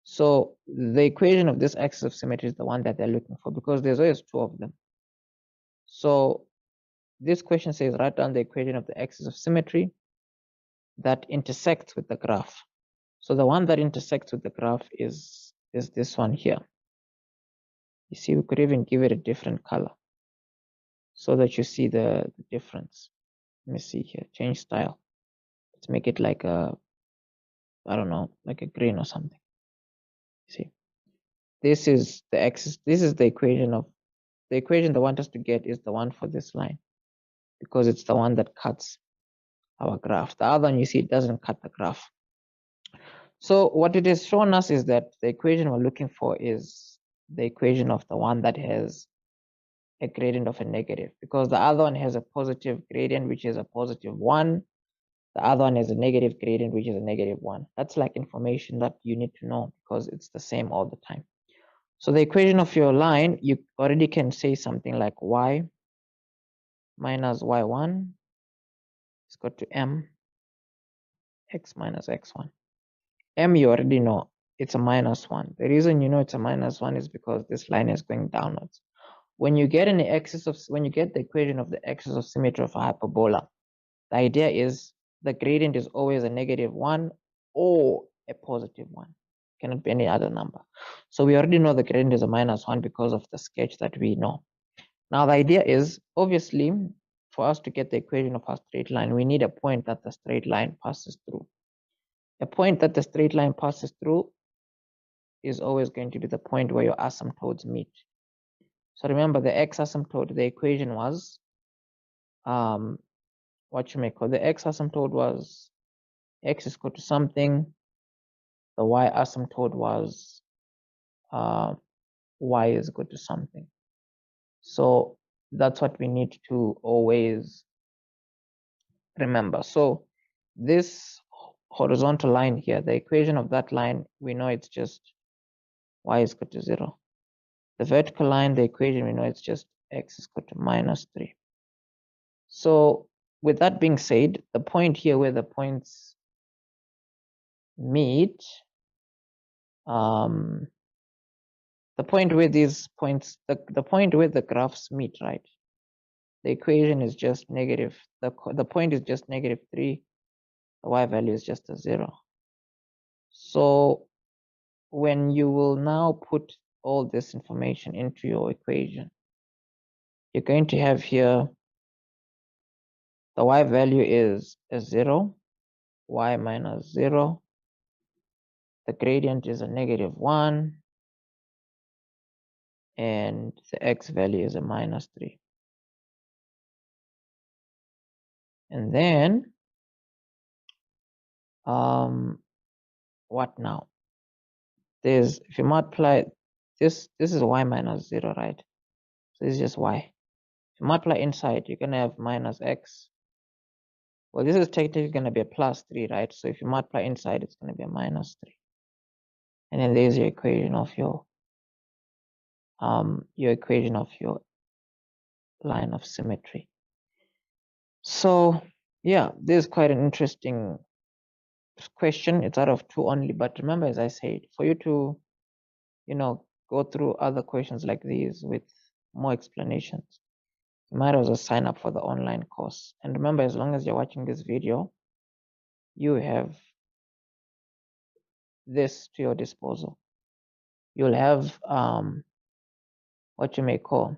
So the equation of this axis of symmetry is the one that they're looking for, because there's always 2 of them. So this question says, write down the equation of the axis of symmetry that intersects with the graph. So the one that intersects with the graph is this one here. You see, we could even give it a different color so that you see the difference. Let me see here, change style. Let's make it like a, I don't know, like a green or something. See, this is the axis. This is the equation they want us to get is the one for this line, because it's the one that cuts our graph. The other one, you see, it doesn't cut the graph. So what it has shown us is that the equation we're looking for is the equation of the one that has a gradient of a negative, because the other one has a positive gradient, which is a +1. The other one has a negative gradient, which is a -1. That's like information that you need to know because it's the same all the time. So the equation of your line, you already can say something like y minus y1 is equal to m x minus x1. M you already know, it's a -1. The reason you know it's a -1 is because this line is going downwards. When you get the equation of the axis of symmetry of a hyperbola, the idea is the gradient is always a -1 or a +1. It cannot be any other number. So we already know the gradient is a -1 because of the sketch that we know. Now the idea is, obviously, for us to get the equation of our straight line, we need a point that the straight line passes through. A point that the straight line passes through is always going to be the point where your asymptotes meet. So remember, the x asymptote, the equation was what you may call the x asymptote was x is equal to something. The y asymptote was y is equal to something. So that's what we need to always remember. So this horizontal line here, the equation of that line, we know it's just y is equal to 0. The vertical line, the equation, we know it's just x is equal to -3. So with that being said, the point here where the points meet, the point where these points, the point where the graphs meet, right? The equation is just negative. The point is just -3. The y value is just a 0. So when you will now put all this information into your equation, you're going to have here the y value is a 0, y minus 0. The gradient is a -1, and the x value is a -3. And then what now? There's, if you multiply this is y minus 0, right? So this is just y. If you multiply inside, you're gonna have minus x. Well, this is technically gonna be a +3, right? So if you multiply inside, it's gonna be a -3. And then there's your equation of your equation of your line of symmetry. So yeah, this is quite an interesting question. It's out of 2 only, but remember, as I said, for you to, go through other questions like these with more explanations, you might as well sign up for the online course. And remember, as long as you're watching this video, you have this to your disposal. You'll have what you may call,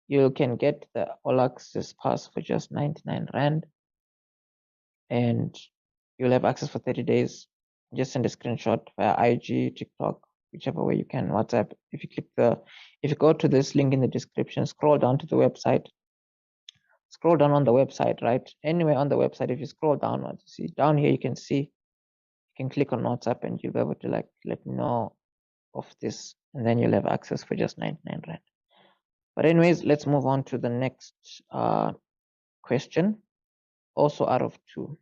you can get the all access pass for just 99 Rand, and you'll have access for 30 days. Just send a screenshot via IG, TikTok, whichever way you can, WhatsApp. If you go to this link in the description, scroll down to the website, scroll down on the website, right? Anywhere on the website, if you scroll downwards, see down here, you can click on WhatsApp and you'll be able to let me know of this, and then you'll have access for just 99 Rand. But anyways, let's move on to the next question, also out of 2.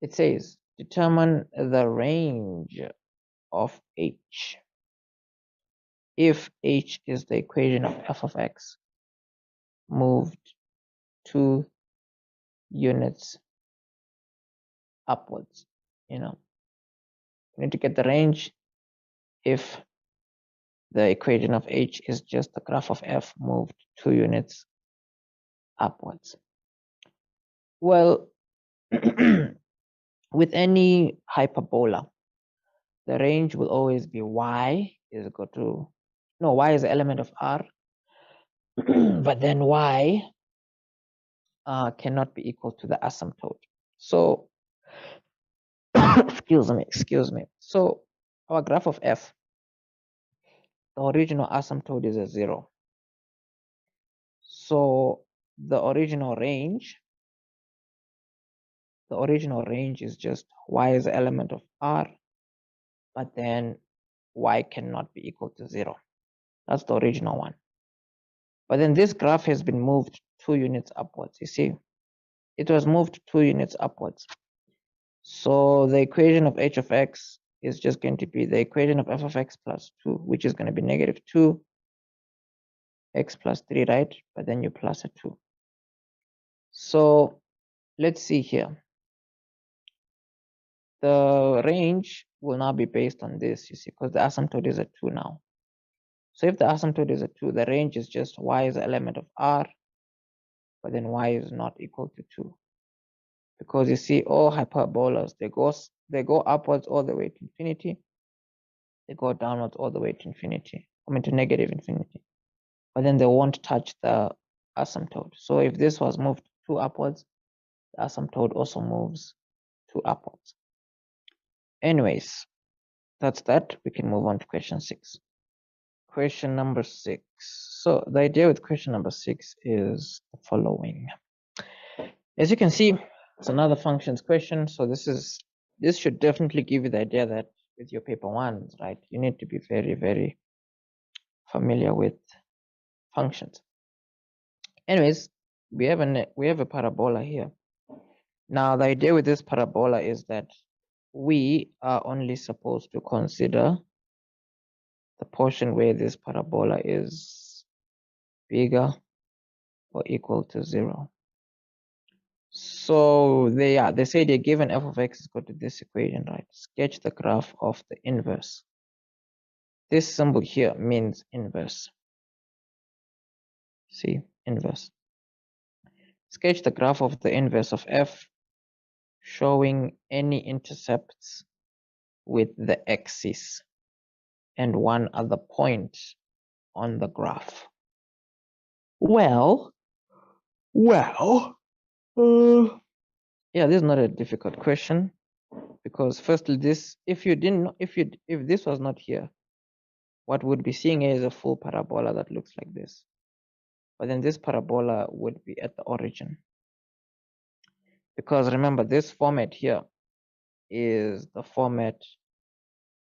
It says, determine the range of h if h is the equation of f of x moved 2 units upwards. You need to get the range if the equation of h is just the graph of f moved 2 units upwards. Well, with any hyperbola, the range will always be y is equal to no, y is an element of R, but then y cannot be equal to the asymptote. So, excuse me. So our graph of f, the original asymptote is a 0. So the original range is just y is an element of R, but then y cannot be equal to 0. That's the original one. But then this graph has been moved 2 units upwards. You see, it was moved 2 units upwards. So the equation of h of x is just going to be the equation of f of x plus 2, which is going to be negative 2 x plus 3, right? But then you plus a 2. So let's see here. The range will now be based on this, you see, because the asymptote is a 2 now. So if the asymptote is a 2, the range is just y is an element of R, but then y is not equal to 2. Because you see, all hyperbolas, they go upwards all the way to infinity. They go downwards all the way to infinity. I mean to negative infinity. But then they won't touch the asymptote. So if this was moved 2 upwards, the asymptote also moves 2 upwards. Anyways, that's that. We can move on to question 6. Question number 6. So the idea with question number 6 is the following. As you can see, it's another functions question. So this should definitely give you the idea that with your paper 1s, right, you need to be very, very familiar with functions. Anyways, we have a parabola here. Now the idea with this parabola is that we are only supposed to consider the portion where this parabola is bigger or equal to 0. So they say they're given f of x is equal to this equation, right? Sketch the graph of the inverse. This symbol here means inverse. See, inverse. Sketch the graph of the inverse of f, showing any intercepts with the axis and one other point on the graph. Well, yeah, this is not a difficult question, because firstly, this, if this was not here, what we'd be seeing here is a full parabola that looks like this. But then this parabola would be at the origin. Because remember, this format here is the format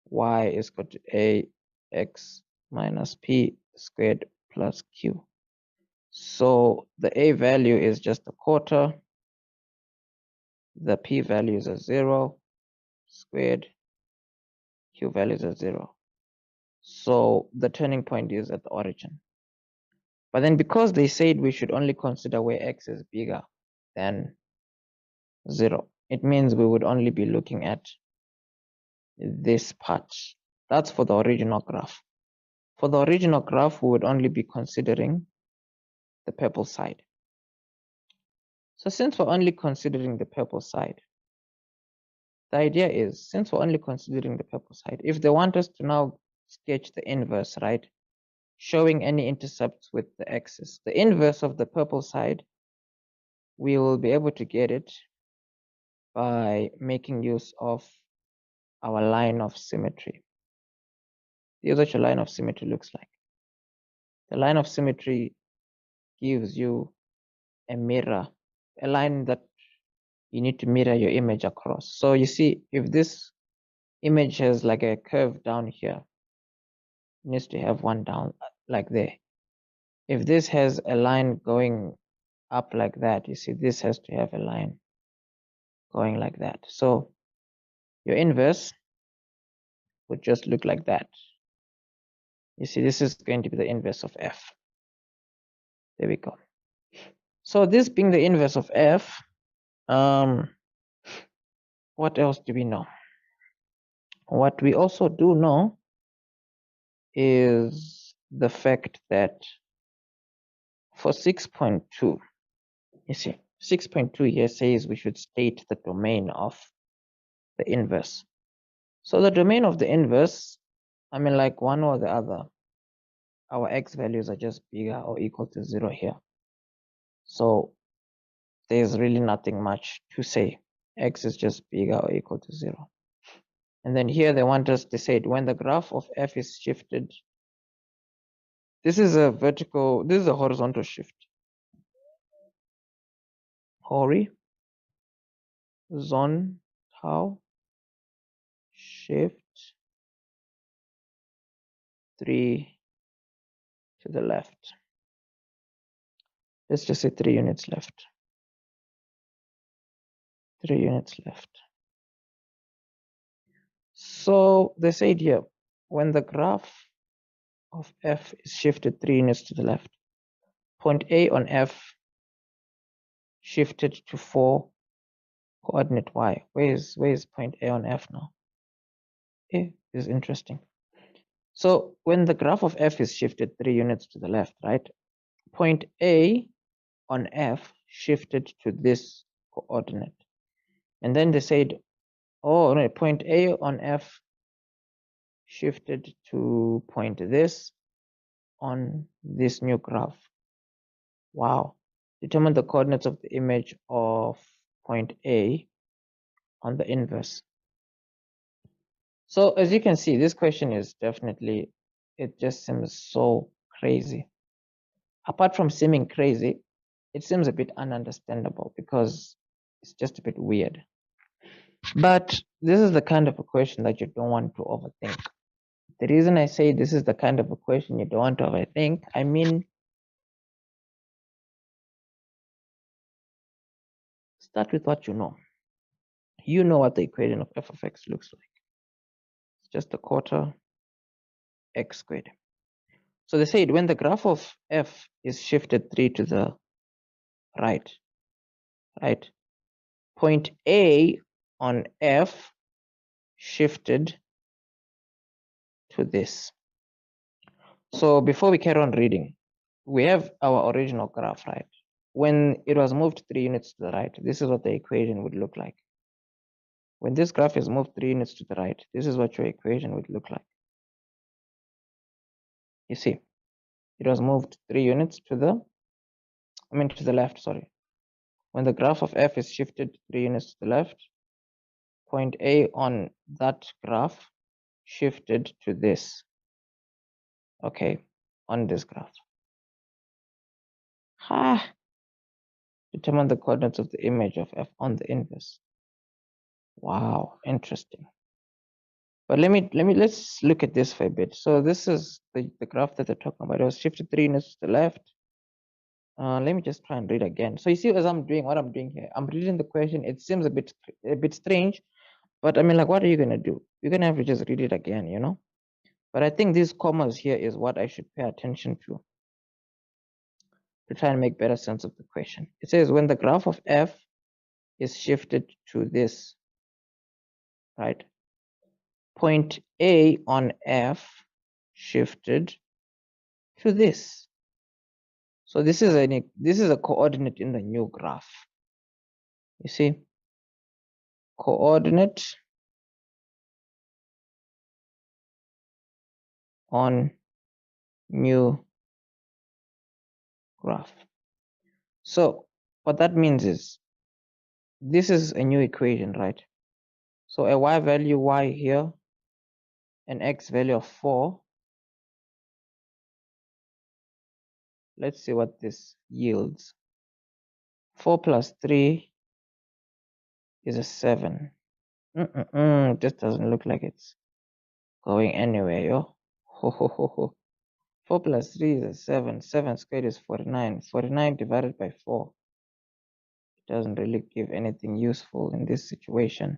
y is equal to ax minus p squared plus q. So the a value is just a quarter. The p value is a 0 squared. Q value is a 0. So the turning point is at the origin. But then because they said we should only consider where x is bigger than 0, it means we would only be looking at this part. That's for the original graph. For the original graph, we would only be considering the purple side. So since we're only considering the purple side, the idea is, since we're only considering the purple side, if they want us to now sketch the inverse, right, showing any intercepts with the axis, the inverse of the purple side, we will be able to get it by making use of our line of symmetry. Here's what your line of symmetry looks like. The line of symmetry gives you a mirror, a line that you need to mirror your image across. So you see, if this image has like a curve down here, it needs to have one down like there. If this has a line going up like that, you see, this has to have a line going like that. So your inverse would just look like that. You see, this is going to be the inverse of f. There we go. So this being the inverse of f, what else do we know? What we also do know is the fact that for 6.2, you see, 6.2 here says we should state the domain of the inverse. So the domain of the inverse, I mean, like one or the other. our x values are just bigger or equal to 0 here. So there's really nothing much to say. X is just bigger or equal to 0. And then here they want us to say when the graph of f is shifted, this is a horizontal shift. Horizontal shift 3 to the left. Let's just say 3 units left. 3 units left. So they said here, when the graph of f is shifted 3 units to the left, point A on f shifted to 4 coordinate y. Where is point A on f now? This is interesting. So when the graph of f is shifted 3 units to the left, right? Point A on f shifted to this coordinate. And then they said, oh, no, point A on f shifted to point this on this new graph. Wow. Determine the coordinates of the image of point A on the inverse. So as you can see, this question is definitely, it just seems so crazy. Apart from seeming crazy, it seems a bit ununderstandable because it's just a bit weird. But this is the kind of a question that you don't want to overthink. The reason I say this is the kind of a question you don't want to overthink, I mean, start with what you know. You know what the equation of f of x looks like. It's just a quarter x squared. So they said when the graph of f is shifted 3 to the right, point A on f shifted to this. So before we carry on reading, we have our original graph, right? When it was moved 3 units to the right, this is what the equation would look like. When this graph is moved 3 units to the right, this is what your equation would look like. You see, it was moved 3 units to the left, sorry. When the graph of f is shifted 3 units to the left, point A on that graph shifted to this, okay, on this graph. Determine the coordinates of the image of f on the inverse. Wow, interesting. But let's look at this for a bit. So this is the graph that they're talking about. It was shifted 3 units to the left. Let me just try and read again. So you see, as I'm doing what I'm doing here, I'm reading the question. It seems a bit strange, but I mean, like, what are you gonna do? You're gonna have to just read it again, you know. But I think these commas here is what I should pay attention to try and make better sense of the question. It says when the graph of f is shifted to this, right? Point A on f shifted to this. So this is a coordinate in the new graph. You see, coordinate on new graph. So what that means is this is a new equation, right? So a y value y here, an x value of 4. Let's see what this yields. 4 plus 3 is a 7. It just doesn't look like it's going anywhere, yo. 4 plus 3 is a 7. 7 squared is 49. 49 divided by 4. It doesn't really give anything useful in this situation.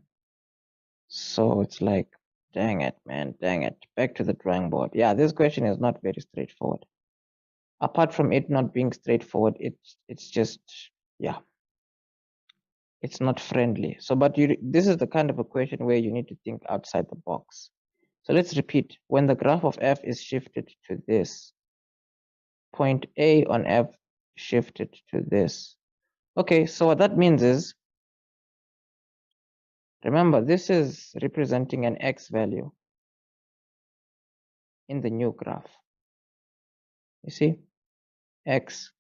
So it's like, dang it, man, dang it. Back to the drawing board. Yeah, this question is not very straightforward. Apart from it not being straightforward, it's just, yeah, it's not friendly. So, but this is the kind of a question where you need to think outside the box. So let's repeat. When the graph of f is shifted to this, point A on f shifted to this. Okay, so what that means is, remember, this is representing an x value in the new graph. You see, X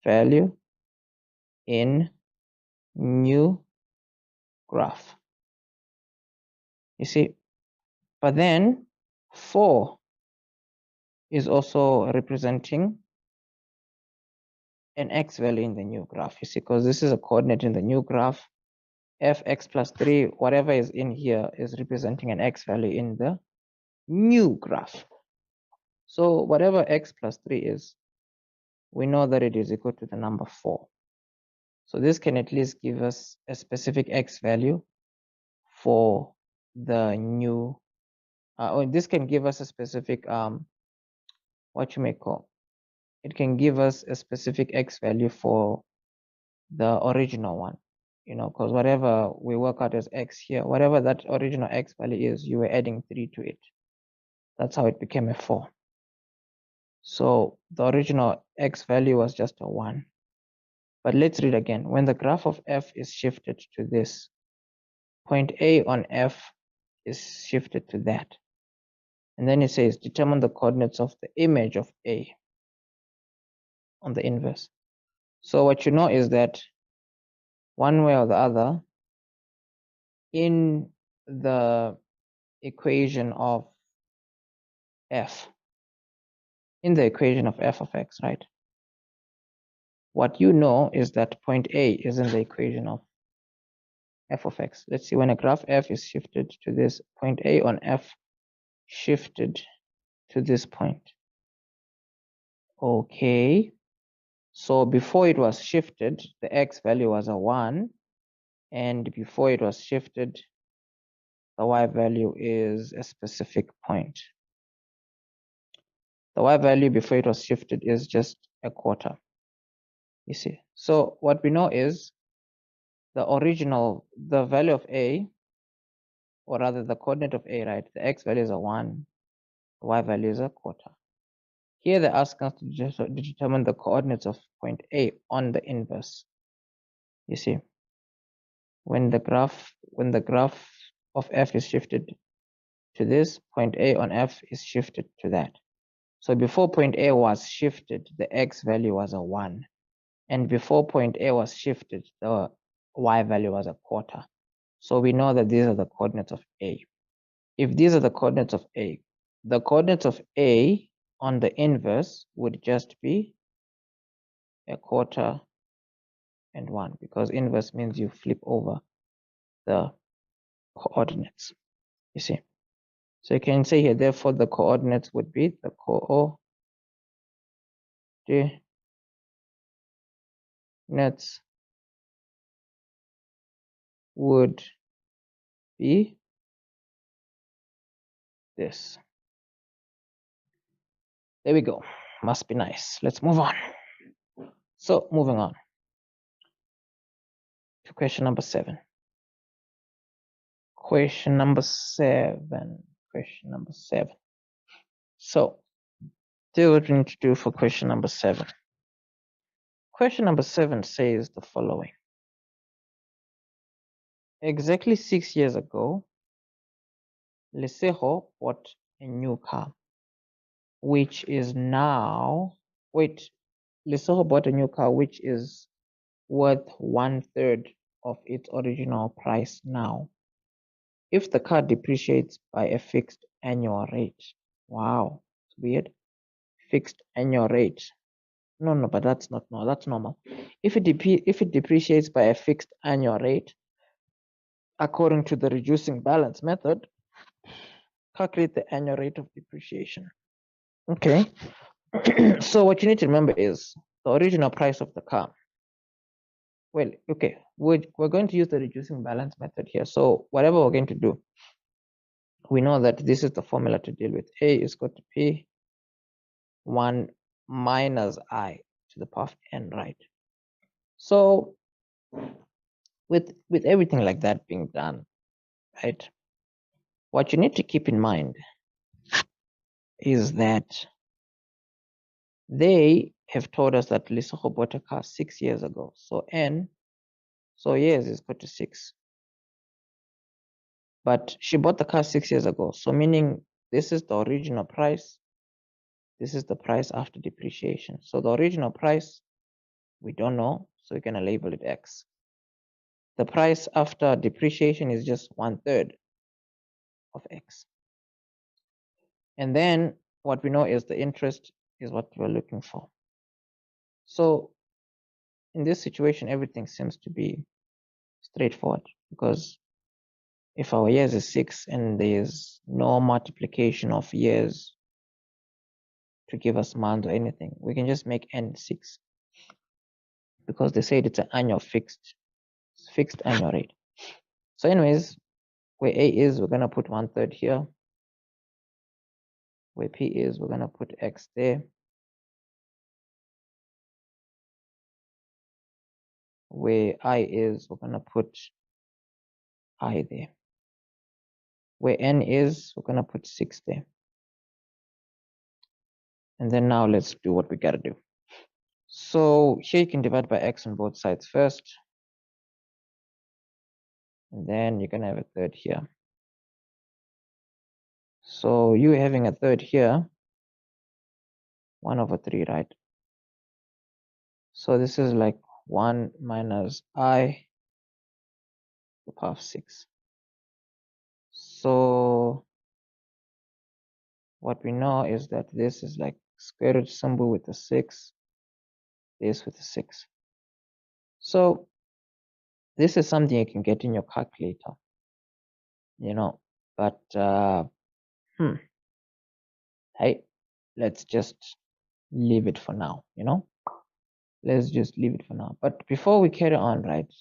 value in new graph. You see, but then 4 is also representing an X value in the new graph. You see, because this is a coordinate in the new graph. Fx plus 3, whatever is in here is representing an X value in the new graph. So whatever X plus 3 is, we know that it is equal to the number 4. So this can at least give us a specific X value for the new, or this can give us a specific, what you may call, it can give us a specific X value for the original one, you know, because whatever we work out as X here, whatever that original X value is, you were adding 3 to it. That's how it became a 4. So the original X value was just a 1. But let's read again. When the graph of F is shifted to this, point A on F is shifted to that. And then it says, determine the coordinates of the image of A on the inverse. So what you know is that one way or the other, in the equation of F, in the equation of F of X, right? What you know is that point A is in the equation of F of X. Let's see, when a graph F is shifted to this, point A on F shifted to this point. Okay, so before it was shifted, the X value was a 1, and before it was shifted, the Y value is a specific point. The Y value before it was shifted is just a quarter, you see. So what we know is the value of A, or rather the coordinate of A, right? The X value is a 1, the Y value is a quarter. Here they ask us to determine the coordinates of point A on the inverse. You see, when the graph of F is shifted to this, point A on F is shifted to that. So before point A was shifted, the X value was a 1. And before point A was shifted, the Y value was a quarter. So we know that these are the coordinates of A. If these are the coordinates of A, the coordinates of A on the inverse would just be a quarter and 1, because inverse means you flip over the coordinates, you see. So you can say here, therefore, the coordinates would be the coordinates would be this. There we go. Must be nice. Let's move on. So moving on to question number 7. Question number 7. So do what we need to do for question number 7. Question number 7 says the following. Exactly 6 years ago, Leseho bought a new car, which is now, Leseho bought a new car, which is worth 1/3 of its original price now, if the car depreciates by a fixed annual rate. Wow, it's weird. Fixed annual rate. No, but that's not normal. That's normal. If it depreciates by a fixed annual rate, according to the reducing balance method, calculate the annual rate of depreciation. Okay. So what you need to remember is the original price of the car. Well, okay, we're going to use the reducing balance method here. So whatever we're going to do, we know that this is the formula to deal with. A is equal to P 1 minus I to the power of n, right? So with everything like that being done, right, what you need to keep in mind is that they have told us that Lesotho bought a car 6 years ago. So years is equal to 6. But she bought the car 6 years ago. So meaning this is the original price. This is the price after depreciation. So the original price, we don't know, so we're gonna label it X. The price after depreciation is just 1/3 of X. And then what we know is the interest is what we're looking for. So in this situation, everything seems to be straightforward, because if our years is 6 and there's no multiplication of years to give us months or anything, we can just make n 6, because they said it's an annual fixed annual rate. So anyways, where A is, we're gonna put 1/3 here. Where P is, we're gonna put X there. Where I is, we're gonna put I there. Where N is, we're gonna put 6 there. And then now let's do what we gotta do. So here you can divide by X on both sides first. And then you're gonna have a third here. So you having a third here, 1/3, right? So this is like 1 minus I to the power of 6. So what we know is that this is like square root symbol with a 6, this with a 6. So this is something you can get in your calculator, you know, but hey, let's just leave it for now, you know. Let's just leave it for now. But before we carry on, right,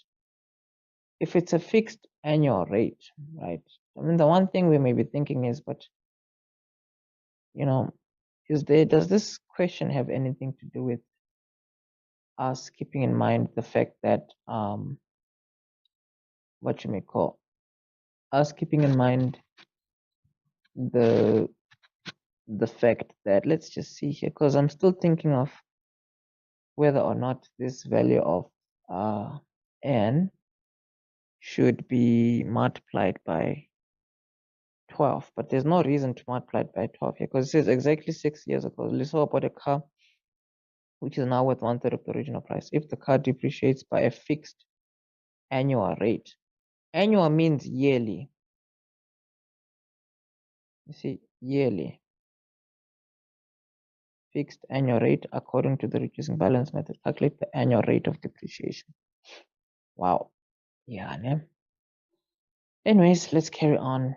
if it's a fixed annual rate, right, I mean, the one thing we may be thinking is, but, you know, does this question have anything to do with us keeping in mind the fact that, what you may call, us keeping in mind the fact that, let's just see here, because I'm still thinking of whether or not this value of n should be multiplied by 12, but there's no reason to multiply it by 12 here, because it says exactly 6 years ago, Lisa bought a car which is now worth 1/3 of the original price. If the car depreciates by a fixed annual rate, annual means yearly. You see, yearly. Fixed annual rate according to the reducing balance method. Calculate the annual rate of depreciation. Wow. Yeah, ne? Anyways, let's carry on.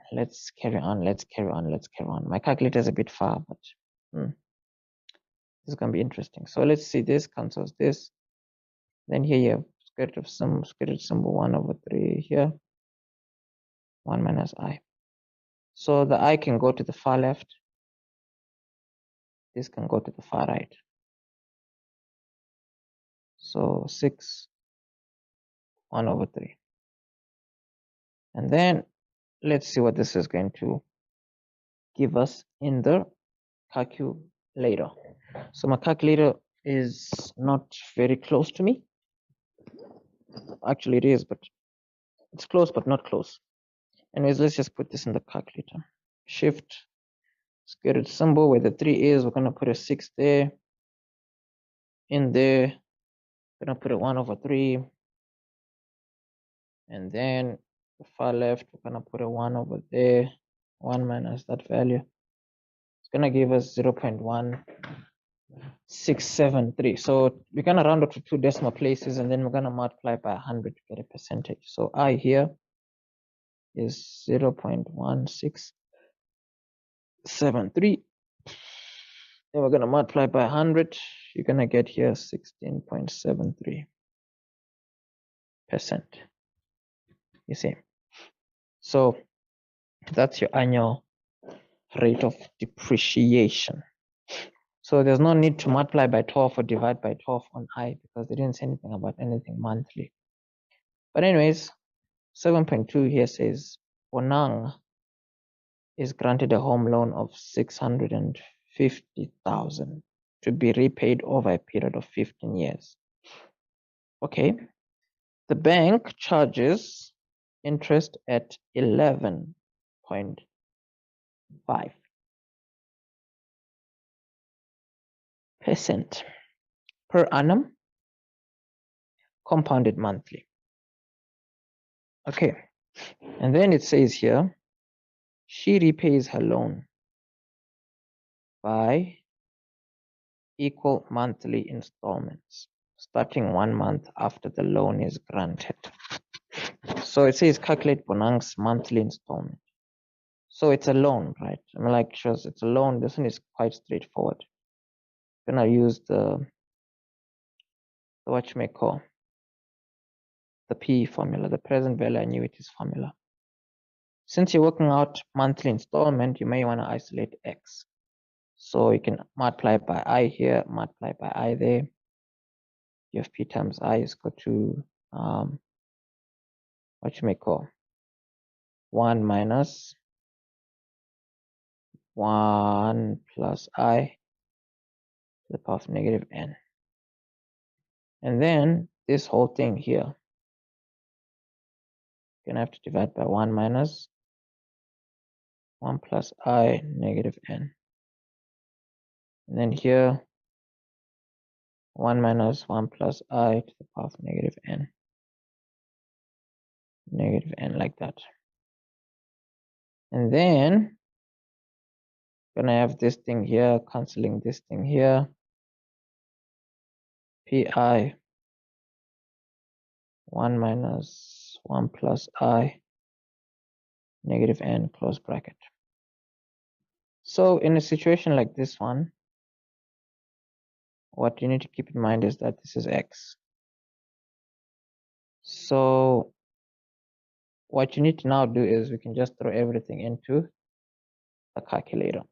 My calculator is a bit far, but this is gonna be interesting. So let's see, this cancels this. Then here you have square root of symbol 1/3 here. 1 minus I. So the I can go to the far left. This can go to the far right. So 6, 1/3. And then let's see what this is going to give us in the calculator. So my calculator is not very close to me. Actually it is, but it's close but not close. Anyways, let's just put this in the calculator. Shift square root symbol where the 3 is, we're gonna put a 6 there. In there, we're gonna put a 1/3. And then the far left, we're gonna put a 1 over there. 1 minus that value. It's gonna give us 0.1673. So we're gonna round up to 2 decimal places, and then we're gonna multiply by 100 to get a percentage. So I here is 0.1673. Then we're gonna multiply by 100. You're gonna get here 16.73%. You see. So that's your annual rate of depreciation. So there's no need to multiply by 12 or divide by 12 on I, because they didn't say anything about anything monthly. But anyways, 7.2 here says Onang is granted a home loan of 650,000 to be repaid over a period of 15 years. Okay. The bank charges interest at 11.5. percent per annum, compounded monthly. Okay, and then it says here, she repays her loan by equal monthly installments, starting 1 month after the loan is granted. So it says calculate Bonang's monthly installment. So it's a loan, right? I mean, like shows it's a loan. This one is quite straightforward. I'm gonna use the what you may call the P formula, the present value annuities formula. Since you're working out monthly installment, you may want to isolate X. So you can multiply by I here, multiply by I there. You have P times I is equal to what you may call 1 minus 1 plus I to the power of negative n. And then this whole thing here, you're going to have to divide by 1 minus 1 plus I negative n. And then here, 1 minus 1 plus I to the power of negative n. Negative n like that. And then gonna have this thing here, canceling this thing here. Pi 1 minus 1 plus I negative n close bracket. So in a situation like this one, what you need to keep in mind is that this is x. So what you need to now do is we can just throw everything into the calculator.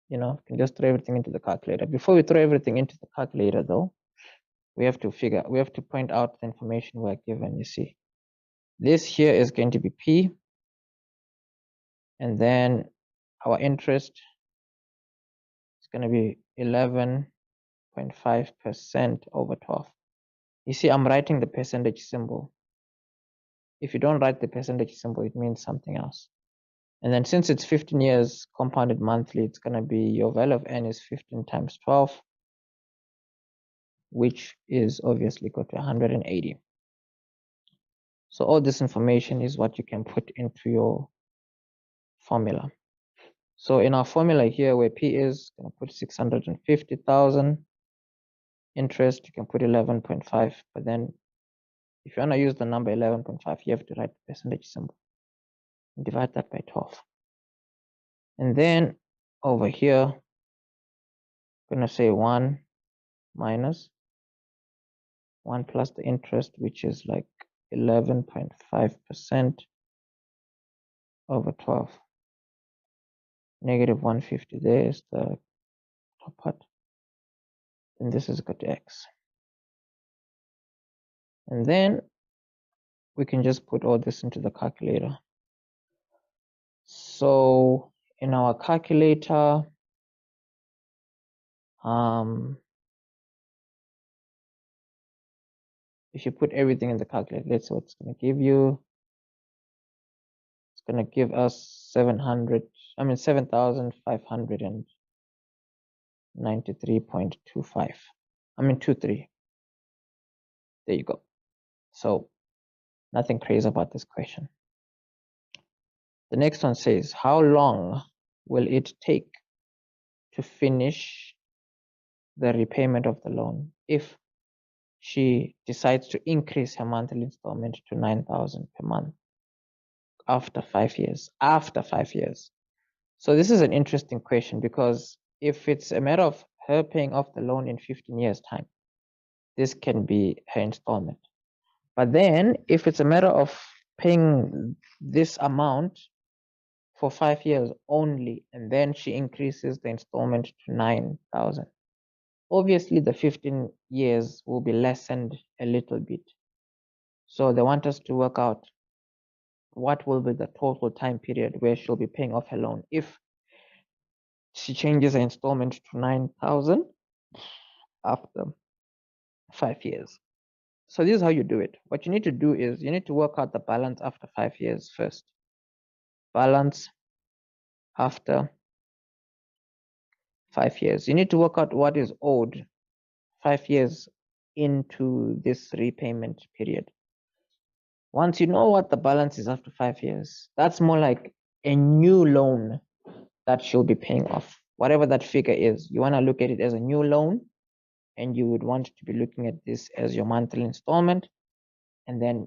You know, we can just throw everything into the calculator. Before we throw everything into the calculator though, we have to point out the information we're given. You see, this here is going to be P, and then our interest is going to be 11.5% over 12. You see, I'm writing the percentage symbol. If you don't write the percentage symbol, it means something else. And then since it's 15 years compounded monthly, it's going to be your value of n is 15 times 12, which is obviously equal to 180. So all this information is what you can put into your formula. So in our formula here, where P is, going to put 650,000. Interest, you can put 11.5. But then if you want to use the number 11.5, you have to write the percentage symbol and divide that by 12. And then over here, I'm going to say 1 minus 1 plus the interest, which is like 11.5% over 12. Negative 150 there is the top part. And this is equal to x. And then we can just put all this into the calculator. So in our calculator, if you put everything in the calculator, let's see what it's going to give you. It's going to give us 7,593.25. 23. There you go. So nothing crazy about this question. The next one says, how long will it take to finish the repayment of the loan if she decides to increase her monthly installment to 9,000 per month after 5 years? After 5 years. So this is an interesting question, because if it's a matter of her paying off the loan in 15 years time, this can be her installment. But then if it's a matter of paying this amount for 5 years only, and then she increases the installment to 9,000, obviously the 15 years will be lessened a little bit. So they want us to work out what will be the total time period where she'll be paying off her loan if she changes her installment to 9,000 after 5 years. So this is how you do it. What you need to do is you need to work out the balance after 5 years first. Balance after 5 years. You need to work out what is owed 5 years into this repayment period. Once you know what the balance is after 5 years, that's more like a new loan that she'll be paying off. Whatever that figure is, you want to look at it as a new loan, and you would want to be looking at this as your monthly installment, and then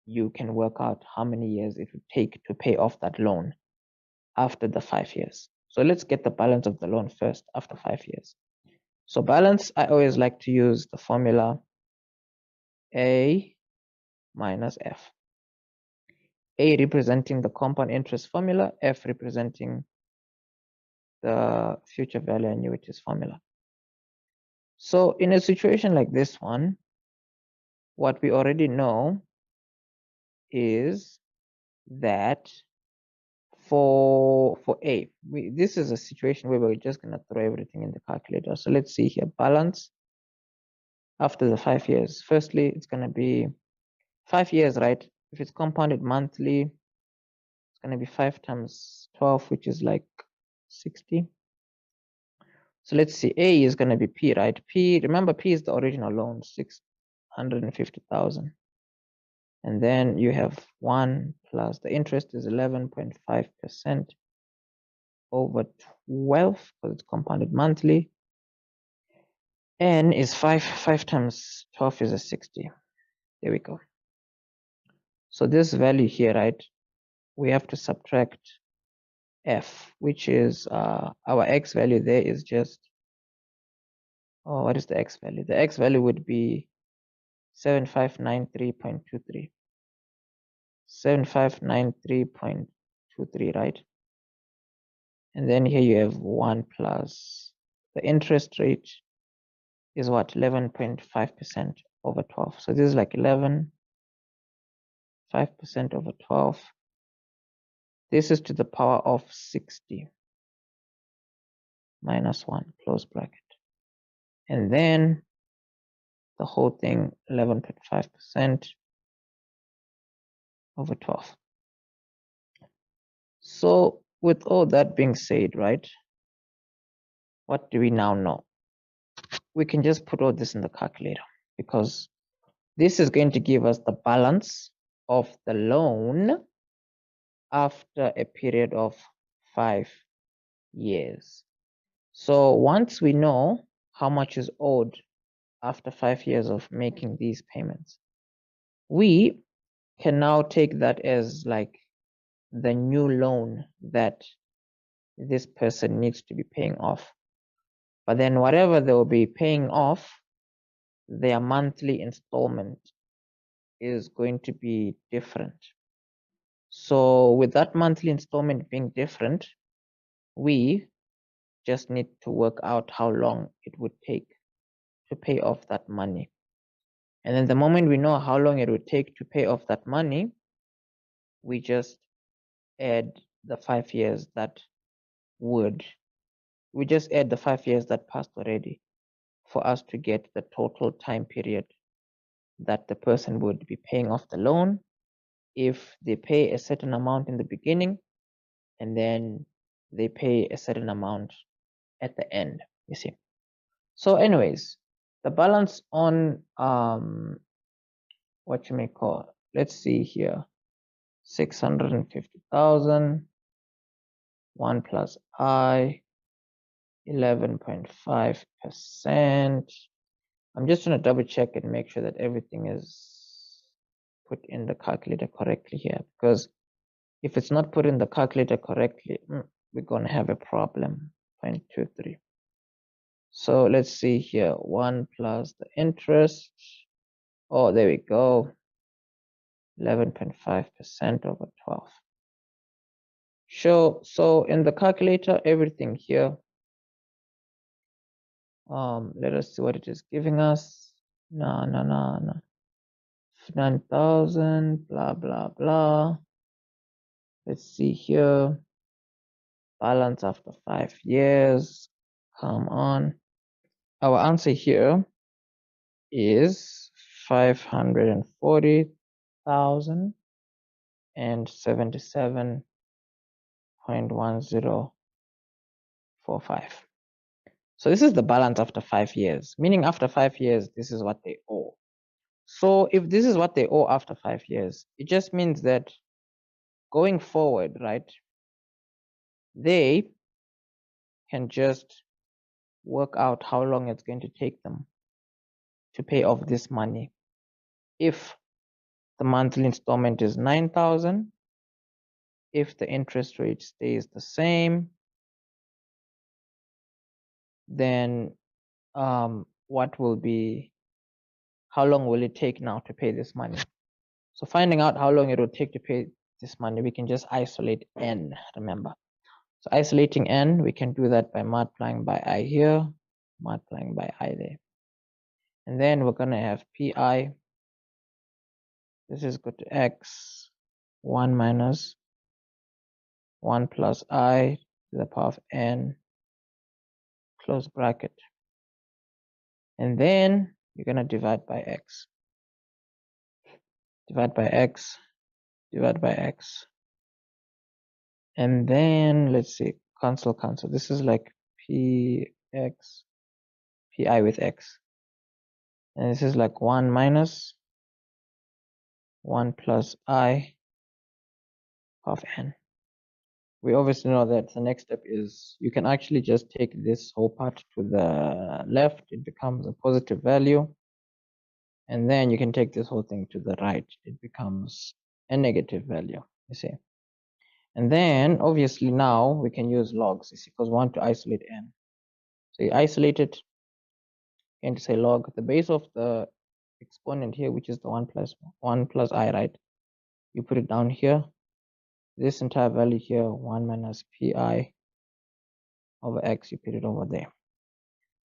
you can work out how many years it would take to pay off that loan after the 5 years. So let's get the balance of the loan first after 5 years. So balance, I always like to use the formula A minus F. A representing the compound interest formula, F representing the future value annuities formula. So in a situation like this one, what we already know is that for A, this is a situation where we're just going to throw everything in the calculator. So let's see here, balance after the 5 years. Firstly, it's going to be 5 years, right? If it's compounded monthly, it's going to be 5 times 12, which is like 60. So let's see, A is going to be P, right? P, remember P is the original loan, 650,000. And then you have 1 plus the interest is 11.5% over 12, because it's compounded monthly. N is 5 times 12 is a 60. There we go. So this value here, right, we have to subtract F, which is our X value there is just, oh, what is the X value? The X value would be 7593.23. 7593.23, right? And then here you have 1 plus the interest rate is what? 11.5% over 12. So this is like 11, 5% over 12. This is to the power of 60 minus 1, close bracket. And then the whole thing, 11.5% over 12. So with all that being said, right, what do we now know? We can just put all this in the calculator, because this is going to give us the balance of the loan after a period of 5 years. So once we know how much is owed after 5 years of making these payments, we can now take that as like the new loan that this person needs to be paying off. But then whatever they will be paying off, their monthly installment is going to be different. So with that monthly installment being different, we just need to work out how long it would take to pay off that money. And then the moment we know how long it would take to pay off that money, we just add the 5 years that we just add the 5 years that passed already for us to get the total time period that the person would be paying off the loan if they pay a certain amount in the beginning and then they pay a certain amount at the end, you see. So anyways, the balance on what you may call, let's see here, 650,000, 1 plus I, 11.5%. I'm just going to double check and make sure that everything is put in the calculator correctly here, because if it's not put in the calculator correctly, we're going to have a problem. 0.23. So let's see here, 1 plus the interest. Oh, there we go. 11.5% over 12. Sure. So in the calculator, everything here, let us see what it is giving us. No. 9,000, blah, blah, blah. Let's see here. Balance after 5 years. Come on. Our answer here is 540,077.1045. So this is the balance after 5 years, meaning after 5 years, this is what they owe. So if this is what they owe after 5 years, it just means that going forward, right, they can just work out how long it's going to take them to pay off this money. If the monthly installment is 9,000, if the interest rate stays the same, then what will be, how long will it take now to pay this money? So finding out how long it will take to pay this money, we can just isolate n, remember. So isolating n, we can do that by multiplying by I here, multiplying by I there. And then we're gonna have pi, this is equal to x, 1 minus 1 plus I to the power of n, close bracket. And then you're gonna divide by x. Divide by x, divide by x. And then let's see, cancel. This is like px, pi with x. And this is like 1 minus 1 plus I of n. We obviously know that the next step is you can actually just take this whole part to the left, it becomes a positive value. And then you can take this whole thing to the right, it becomes a negative value, you see. And then obviously now we can use logs, you see, because we want to isolate n. So you isolate it, and to say log the base of the exponent here, which is the 1 plus I, right? You put it down here. This entire value here, 1 minus pi over x, you put it over there.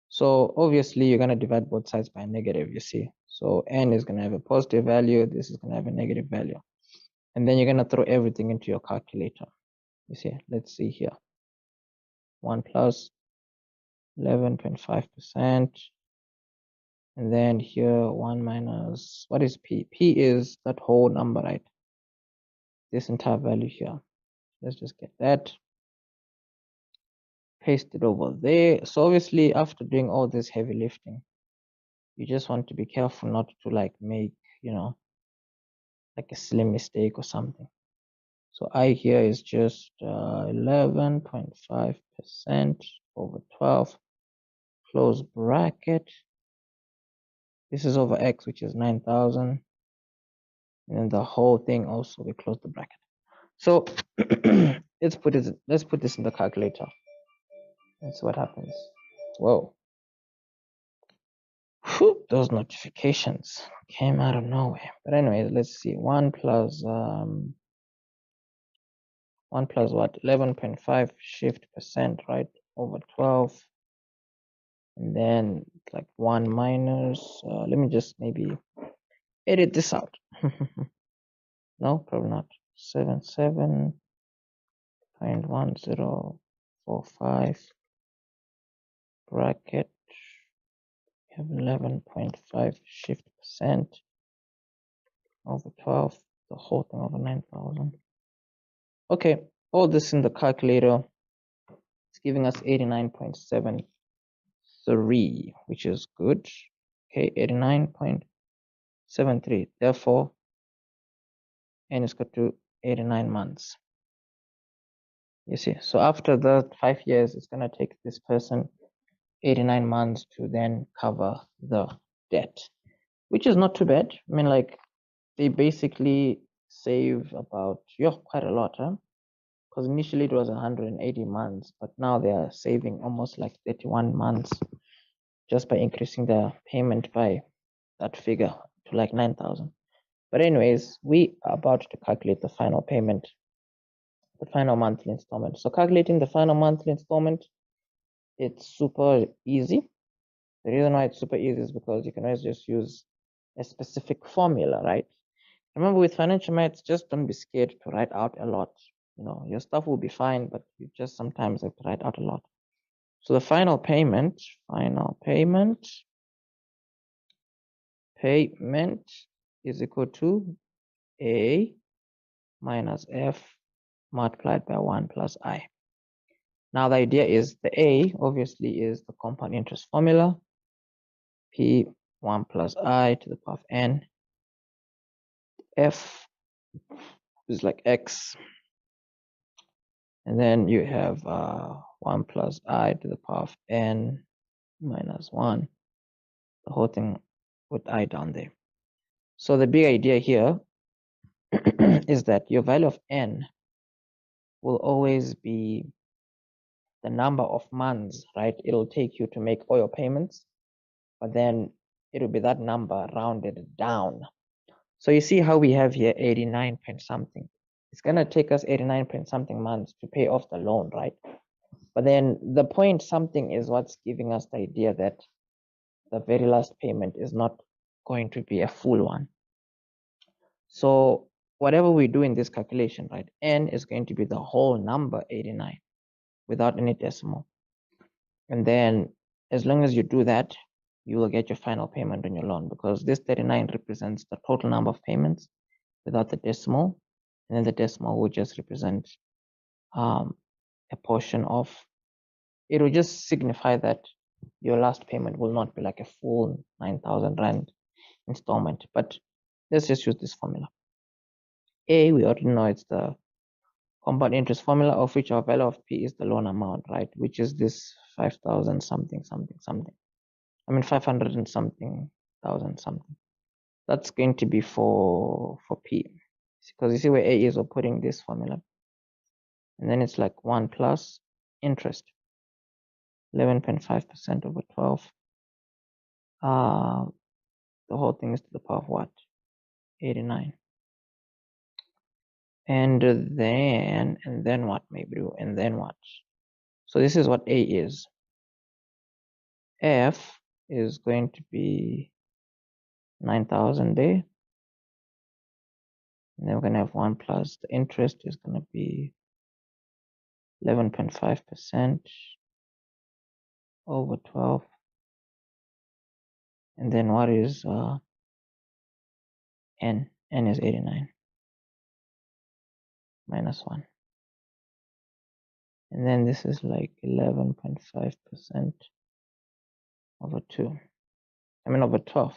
So obviously you're going to divide both sides by negative, you see. So n is going to have a positive value, this is going to have a negative value. And then you're going to throw everything into your calculator. You see, let's see here. 1 plus 11.5%. And then here 1 minus, what is p? P is that whole number, right? This entire value here. Let's just get that. Paste it over there. So obviously after doing all this heavy lifting, you just want to be careful not to like make, you know, like a silly mistake or something. So I here is just 11.5% over 12, close bracket. This is over x, which is 9,000. And then the whole thing also, we close the bracket. So let's put this in the calculator. That's what happens. Whoa. Whew, those notifications came out of nowhere. But anyway, let's see. 1 plus what? 11.5 shift percent, right? Over 12. And then it's like 1 minus, let me just maybe edit this out. No, probably not. 77.1045 bracket. We have 11.5 shift percent over 12, the whole thing over 9,000. Okay, all this in the calculator. It's giving us 89.73, which is good. Okay, 89.73. Therefore, n is equal to 89 months. You see, so after the 5 years, it's going to take this person 89 months to then cover the debt, which is not too bad. I mean, like, they basically save about quite a lot, huh? Because initially it was 180 months, but now they are saving almost like 31 months just by increasing the payment by that figure to like 9,000. But anyways, we are about to calculate the final payment, the final monthly installment. So calculating the final monthly installment, it's super easy. The reason why it's super easy is because you can always just use a specific formula, right? Remember, with financial maths, just don't be scared to write out a lot. You know, your stuff will be fine, but you just sometimes have to write out a lot. So the final payment is equal to A minus F multiplied by 1 plus I. Now the idea is the A obviously is the compound interest formula, P 1 plus I to the power of N. F is like X. And then you have 1 plus I to the power of N minus 1. The whole thing with I down there. So the big idea here is that your value of N will always be the number of months, right? It'll take you to make all your payments, but then it'll be that number rounded down. So you see how we have here 89 point something. It's gonna take us 89 point something months to pay off the loan, right? But then the point something is what's giving us the idea that the very last payment is not going to be a full one. So whatever we do in this calculation, right, N is going to be the whole number 89 without any decimal. And then as long as you do that, you will get your final payment on your loan, because this 39 represents the total number of payments without the decimal. And then the decimal will just represent a portion of, it will just signify that your last payment will not be like a full 9,000 Rand installment. But let's just use this formula. A, we already know it's the compound interest formula, of which our value of P is the loan amount, right? Which is this 5,000 something, something, something. I mean 500 and something thousand something. That's going to be for P, because you see where A is, we're putting this formula. And then it's like 1 plus interest, 11.5% over 12. The whole thing is to the power of what? 89. And then what, maybe, and then what? So this is what A is. F is going to be 9,000 there. And then we're going to have 1 plus the interest is going to be 11.5% over 12. And then what is N? N is 89 minus 1. And then this is like 11.5% over 2. I mean over 12.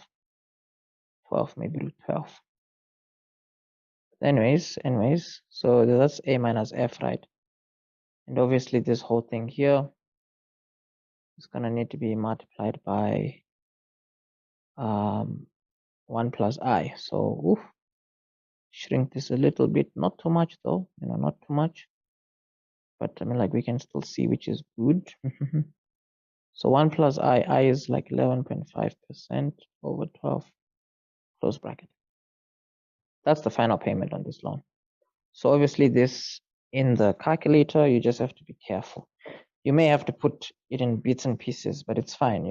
12, maybe 12. Anyways, so that's A minus F, right? And obviously this whole thing here is gonna need to be multiplied by 1 plus I. So shrink this a little bit, not too much though, not too much. But I mean, like, we can still see, which is good. So 1 plus I is like 11.5% over 12, close bracket. That's the final payment on this loan. So obviously this, in the calculator, you just have to be careful. You may have to put it in bits and pieces, but it's fine,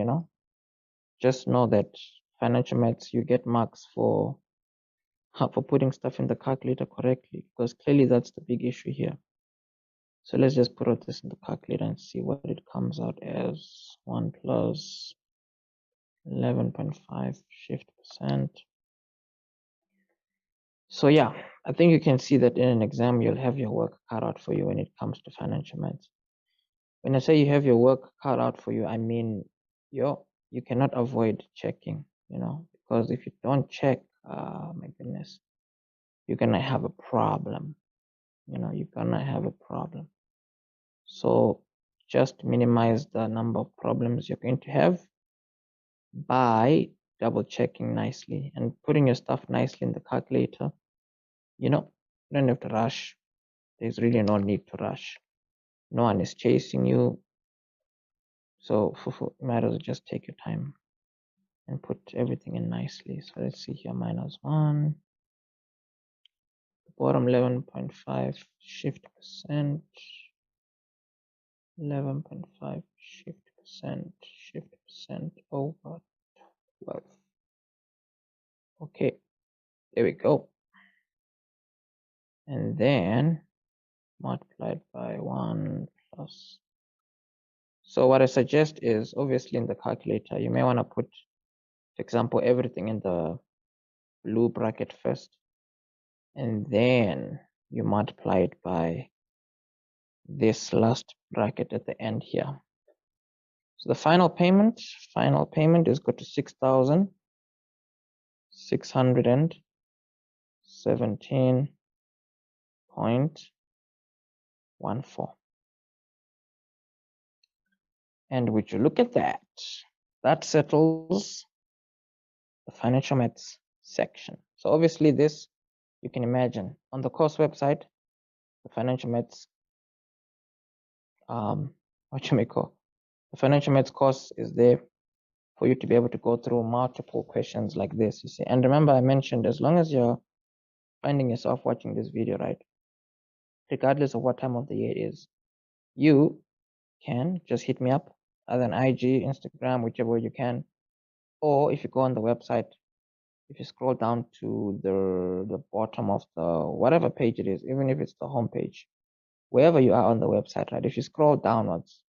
Just know that financial maths, you get marks for putting stuff in the calculator correctly, because clearly that's the big issue here. So let's just put this in the calculator and see what it comes out as. 1 plus 11.5 shift %. So yeah, I think you can see that in an exam, you'll have your work cut out for you when it comes to financial maths. When I say you have your work cut out for you, I mean, you cannot avoid checking, because if you don't check, my goodness, you're gonna have a problem. You're gonna have a problem. So just minimize the number of problems you're going to have by double checking nicely and putting your stuff nicely in the calculator. You don't have to rush. There's really no need to rush. No one is chasing you. So you might as well just take your time and put everything in nicely. So let's see here, minus 1. Bottom 11.5 shift %. 11.5 shift % over 12. Okay, there we go. And then multiplied by 1 plus. So what I suggest is, obviously in the calculator, you may want to put, for example, everything in the blue bracket first, and then you multiply it by this last bracket at the end here. So the final payment is equal to 6,617.14. And would you look at that? That settles the financial maths section. So obviously this, you can imagine, on the course website, the financial maths, the financial maths course is there for you to be able to go through multiple questions like this, you see. And remember, I mentioned, as long as you're finding yourself watching this video, right, regardless of what time of the year it is, you can just hit me up, either on IG, Instagram, whichever way you can, or if you go on the website, if you scroll down to the bottom of the whatever page it is, even if it's the home page, wherever you are on the website, right, if you scroll downwards,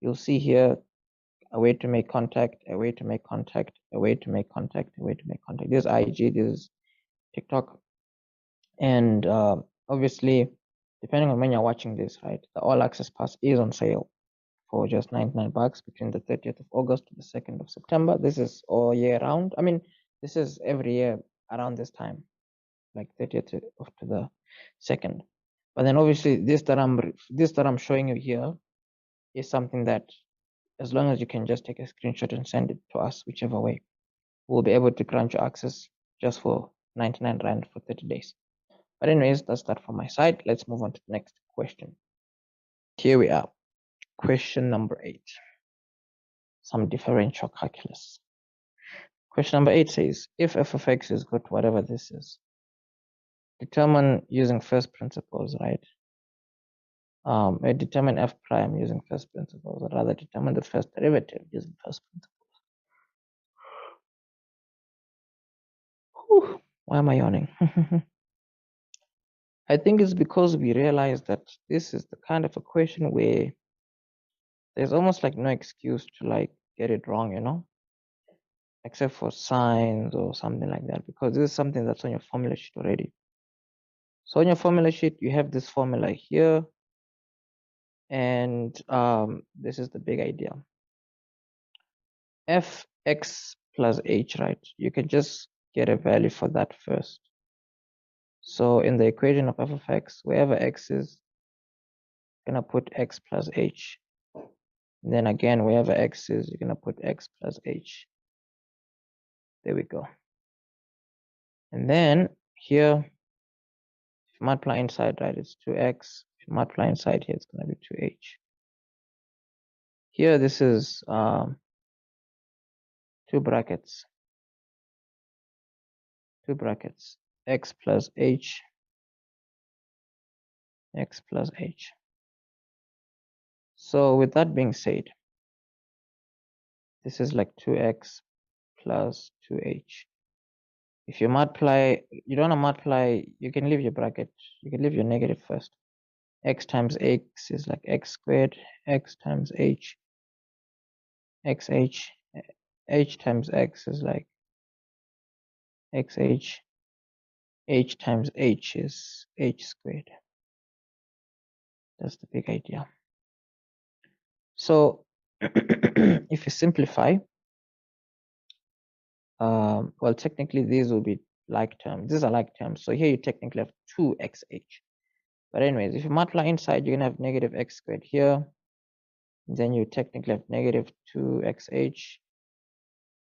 you'll see here a way to make contact, a way to make contact, a way to make contact, a way to make contact. This is IG, this is TikTok, and obviously, depending on when you're watching this, right, the all access pass is on sale for just $99 between the 30th of August to the 2nd of September. This is all year round. I mean, this is every year around this time, like 30th to the 2nd. But then obviously this that I'm showing you here is something that, as long as you can just take a screenshot and send it to us, whichever way, we'll be able to grant you access just for 99 Rand for 30 days. But anyways, that's that from my side. Let's move on to the next question. Here we are. Question number 8. Some differential calculus. Question number 8 says, if f of x is equal to whatever this is, determine using first principles, right? Determine f prime using first principles, or rather determine the first derivative using first principles. Whew, why am I yawning? I think it's because we realize that this is the kind of a question where there's almost like no excuse to like get it wrong, you know, except for signs or something like that, because this is something that's on your formula sheet already. So on your formula sheet, you have this formula here, and this is the big idea. Fx plus h, right? You can just get a value for that first. So in the equation of f of x, wherever x is, you're gonna put x plus h. And then again, wherever x is, you're gonna put x plus h. There we go. And then here, if you multiply inside, right, it's 2x. If you multiply inside here, it's gonna be 2h. Here, this is 2 brackets, x plus h, x plus h. So with that being said, this is like 2x plus 2h. If you multiply, you don't want to multiply, you can leave your bracket, you can leave your negative first. X times x is like x squared, x times h, xh, h times x is like xh, h times h is h squared. That's the big idea. So if you simplify, well, technically these will be like terms. These are like terms. So here you technically have 2xh. But anyways, if you multiply inside, you're gonna have negative x squared here. Then you technically have negative 2xh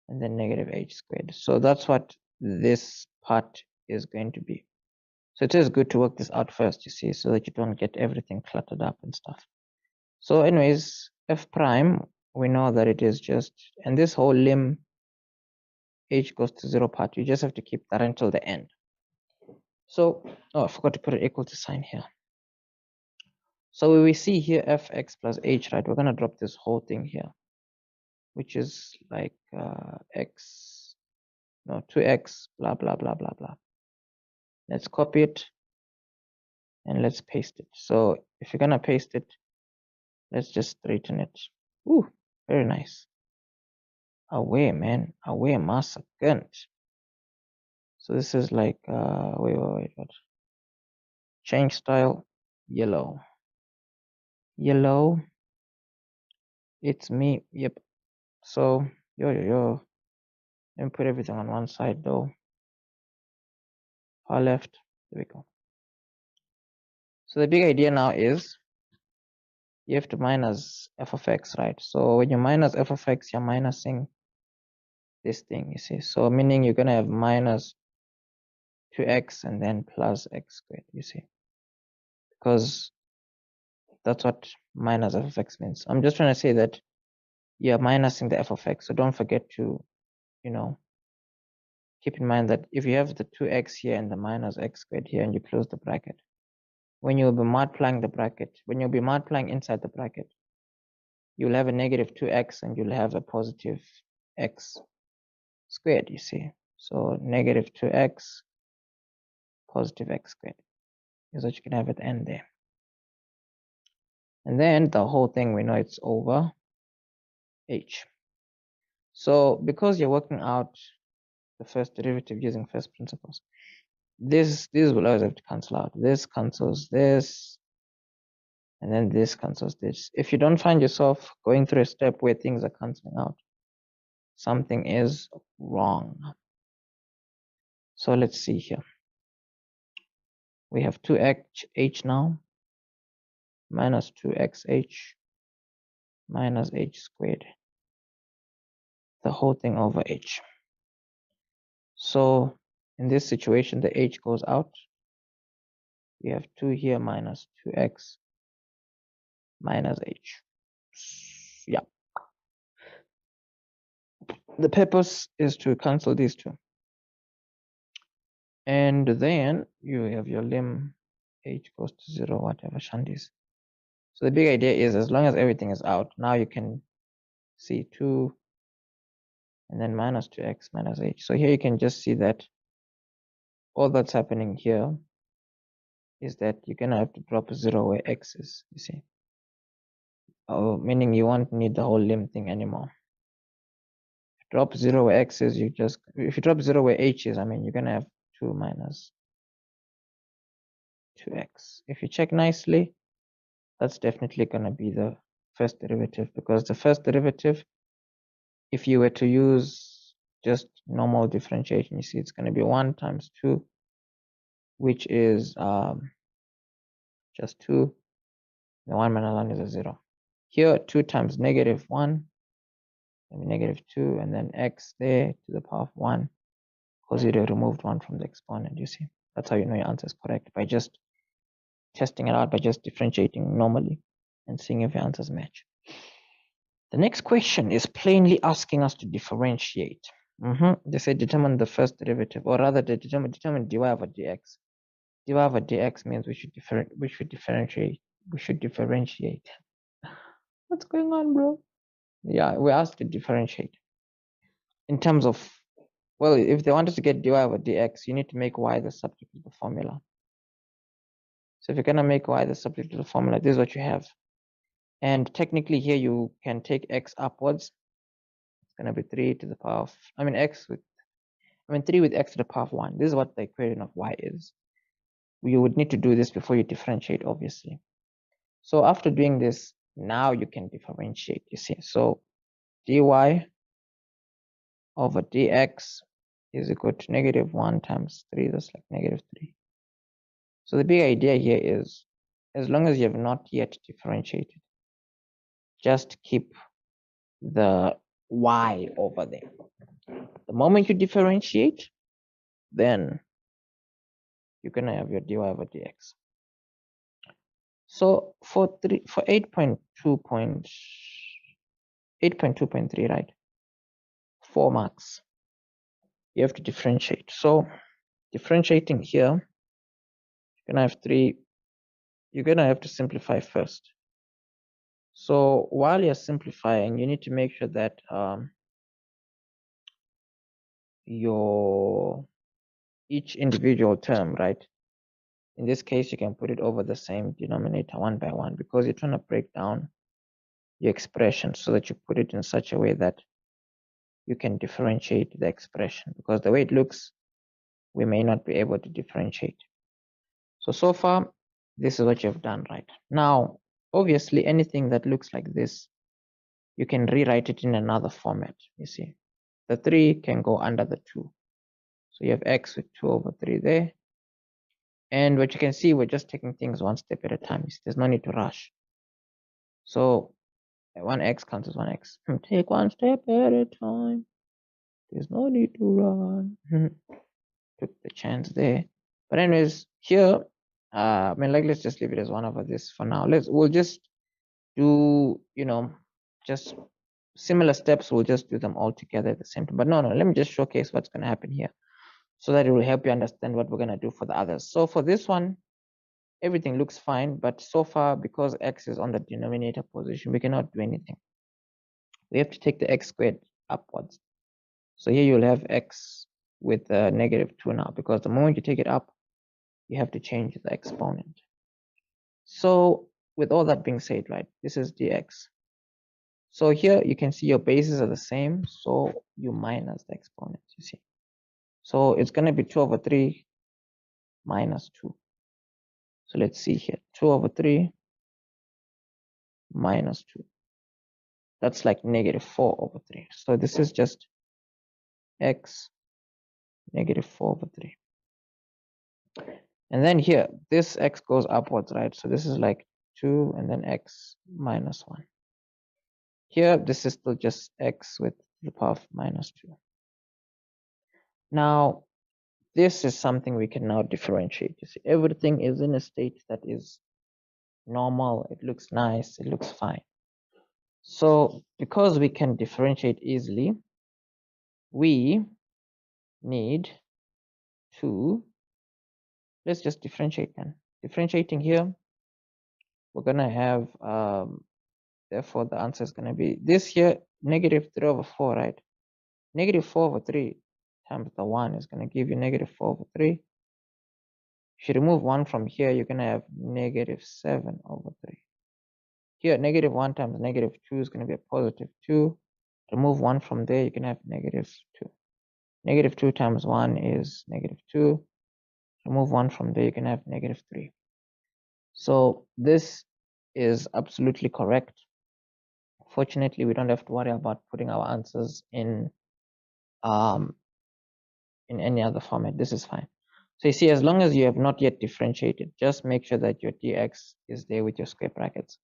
and then negative h squared. So that's what this part is going to be. So it is good to work this out first, you see, so that you don't get everything cluttered up and stuff. So anyways, f prime, we know that it is just, and this whole lim h goes to 0 part, you just have to keep that until the end. So, oh, I forgot to put an equal to sign here. So we see here fx plus h, right? We're going to drop this whole thing here, which is like 2x, blah, blah, blah, blah, blah. Let's copy it and let's paste it. So if you're going to paste it, let's just straighten it. Ooh, very nice. Away, man. Away, massa gun. So this is like, wait. Change style, yellow. Yellow, it's me. Yep. So yo. Let me put everything on one side though. Far left. There we go. So the big idea now is you have to minus f of x, right? So when you minus f of x, you're minusing this thing, you see. So meaning you're gonna have minus 2x and then plus x squared, you see. Because that's what minus f of x means. I'm just trying to say that you're minusing the f of x. So don't forget to, keep in mind that if you have the 2x here and the minus x squared here and you close the bracket, when you'll be multiplying the bracket, when you'll be multiplying inside the bracket, you'll have a negative 2x and you'll have a positive x squared, you see. So negative 2x, positive x squared is what you can have at the end there. And then the whole thing, we know it's over h. So because you're working out the first derivative using first principles, this will always have to cancel out. This cancels this, and then this cancels this. If you don't find yourself going through a step where things are canceling out, something is wrong. So let's see here. We have 2h now, minus 2xh, minus h squared, the whole thing over h. So in this situation, the h goes out. We have 2 here minus 2x minus h. Yeah. The purpose is to cancel these two. And then you have your lim h goes to 0, whatever shandies. So the big idea is as long as everything is out, now you can see 2 and then minus 2x minus h. So here you can just see that all that's happening here is that you're going to have to drop a 0 where x is, you see. Oh, meaning you won't need the whole lim thing anymore. If you drop 0 where x is, if you drop 0 where h is, I mean, you're going to have 2 minus 2x. If you check nicely, that's definitely going to be the first derivative, because the first derivative, if you were to use just normal differentiation, you see it's going to be 1 times 2, which is just 2. The 1 minus 1 is a 0. Here, 2 times negative 1, negative 2, and then x there to the power of 1, because you removed 1 from the exponent, you see. That's how you know your answer is correct, by just testing it out, by just differentiating normally and seeing if your answers match. The next question is plainly asking us to differentiate. They say determine the first derivative, or rather determine dy over dx. dy over dx means we should differentiate. What's going on, bro? Yeah, we're asked to differentiate. In terms of, well, if they want us to get dy over dx, you need to make y the subject of the formula. So if you're gonna make y the subject of the formula, this is what you have. And technically here you can take x upwards. It's gonna be 3 to the power of, 3 with x to the power of 1. This is what the equation of y is. You would need to do this before you differentiate, obviously. So after doing this, now you can differentiate, you see. So dy over dx is equal to negative 1 times 3. That's like negative 3. So the big idea here is, as long as you have not yet differentiated, just keep the y over there. The moment you differentiate, then you're gonna have your dy over dx. So for 8.2.3, right? 4 marks. You have to differentiate. So differentiating here, you're gonna have 3. You're gonna have to simplify first. So while you're simplifying, you need to make sure that each individual term, right? In this case, you can put it over the same denominator 1 by 1, because you're trying to break down your expression so that you put it in such a way that you can differentiate the expression, because the way it looks, we may not be able to differentiate. So far, this is what you've done, right? Now, obviously anything that looks like this, you can rewrite it in another format. You see, the 3 can go under the 2. So you have x with 2 over 3 there. And what you can see, we're just taking things one step at a time. There's no need to rush. So 1x counts as 1x. Take one step at a time. There's no need to run. Took the chance there. But anyways, here, I mean, like, let's just leave it as 1 over this for now. We'll just do, just similar steps. We'll just do them all together at the same time. But no, let me just showcase what's going to happen here so that it will help you understand what we're going to do for the others. So for this one, everything looks fine, but so far, because x is on the denominator position, we cannot do anything. We have to take the x squared upwards. So here you'll have x with -2 now, because the moment you take it up, you have to change the exponent. So with all that being said, right, this is dx. So here you can see your bases are the same, so you minus the exponent, you see. So it's going to be 2 over 3 minus 2. So let's see here, 2 over 3 minus 2. That's like -4 over 3. So this is just x -4 over 3. And then here, this x goes upwards, right? So this is like 2 and then x minus 1. Here, this is still just x with the power of -2. Now, this is something we can now differentiate. You see, everything is in a state that is normal. It looks nice. It looks fine. So because we can differentiate easily, we need to, let's just differentiate then. Differentiating here, we're going to have, therefore the answer is going to be this here, -3 over 4, right? -4 over 3 times the 1 is going to give you -4 over 3. If you remove 1 from here, you're going to have -7 over 3. Here, -1 times -2 is going to be a +2. Remove 1 from there, you're going to have -2. -2 times 1 is -2. Remove 1 from there, you can have -3. So this is absolutely correct. Fortunately, we don't have to worry about putting our answers in any other format. This is fine. So you see, as long as you have not yet differentiated, just make sure that your dx is there with your square brackets.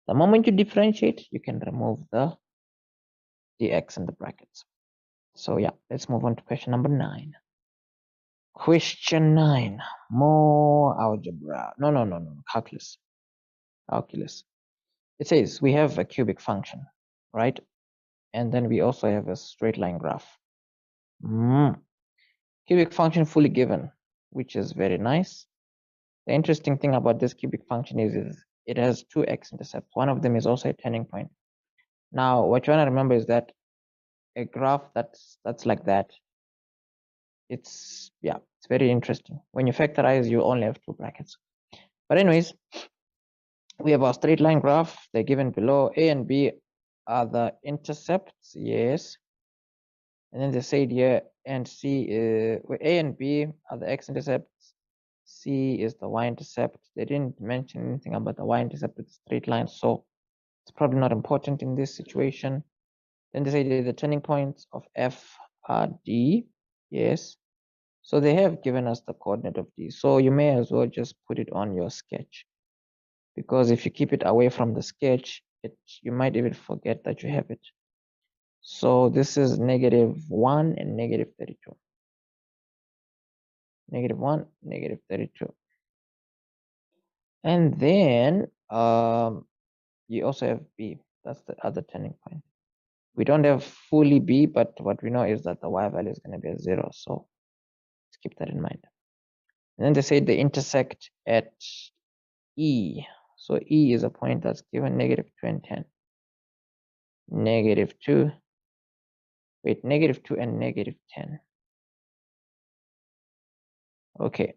The moment you differentiate, you can remove the dx in the brackets. So yeah, let's move on to question number 9. Question 9, more algebra. No, calculus. Calculus. It says we have a cubic function, right? And then we also have a straight line graph. Cubic function fully given, which is very nice. The interesting thing about this cubic function is it has 2 x-intercepts. One of them is also a turning point. Now, what you want to remember is that a graph that's like that, it's very interesting. When you factorize, you only have 2 brackets. But anyways, we have our straight line graph. They're given below. A and B are the intercepts, yes. And then they said here, and C, A and B are the x-intercepts. C is the y-intercept. They didn't mention anything about the y-intercept with the straight line, so it's probably not important in this situation. Then they say the turning points of F are D, yes. So they have given us the coordinate of D. So you may as well just put it on your sketch, because if you keep it away from the sketch, you might even forget that you have it. So this is -1 and -32. -1, -32. And then you also have B. That's the other turning point. We don't have fully B, but what we know is that the y value is going to be a 0. So let's keep that in mind. And then they say they intersect at E. So E is a point that's given -2 and 10. -2. Wait, -2 and -10. Okay.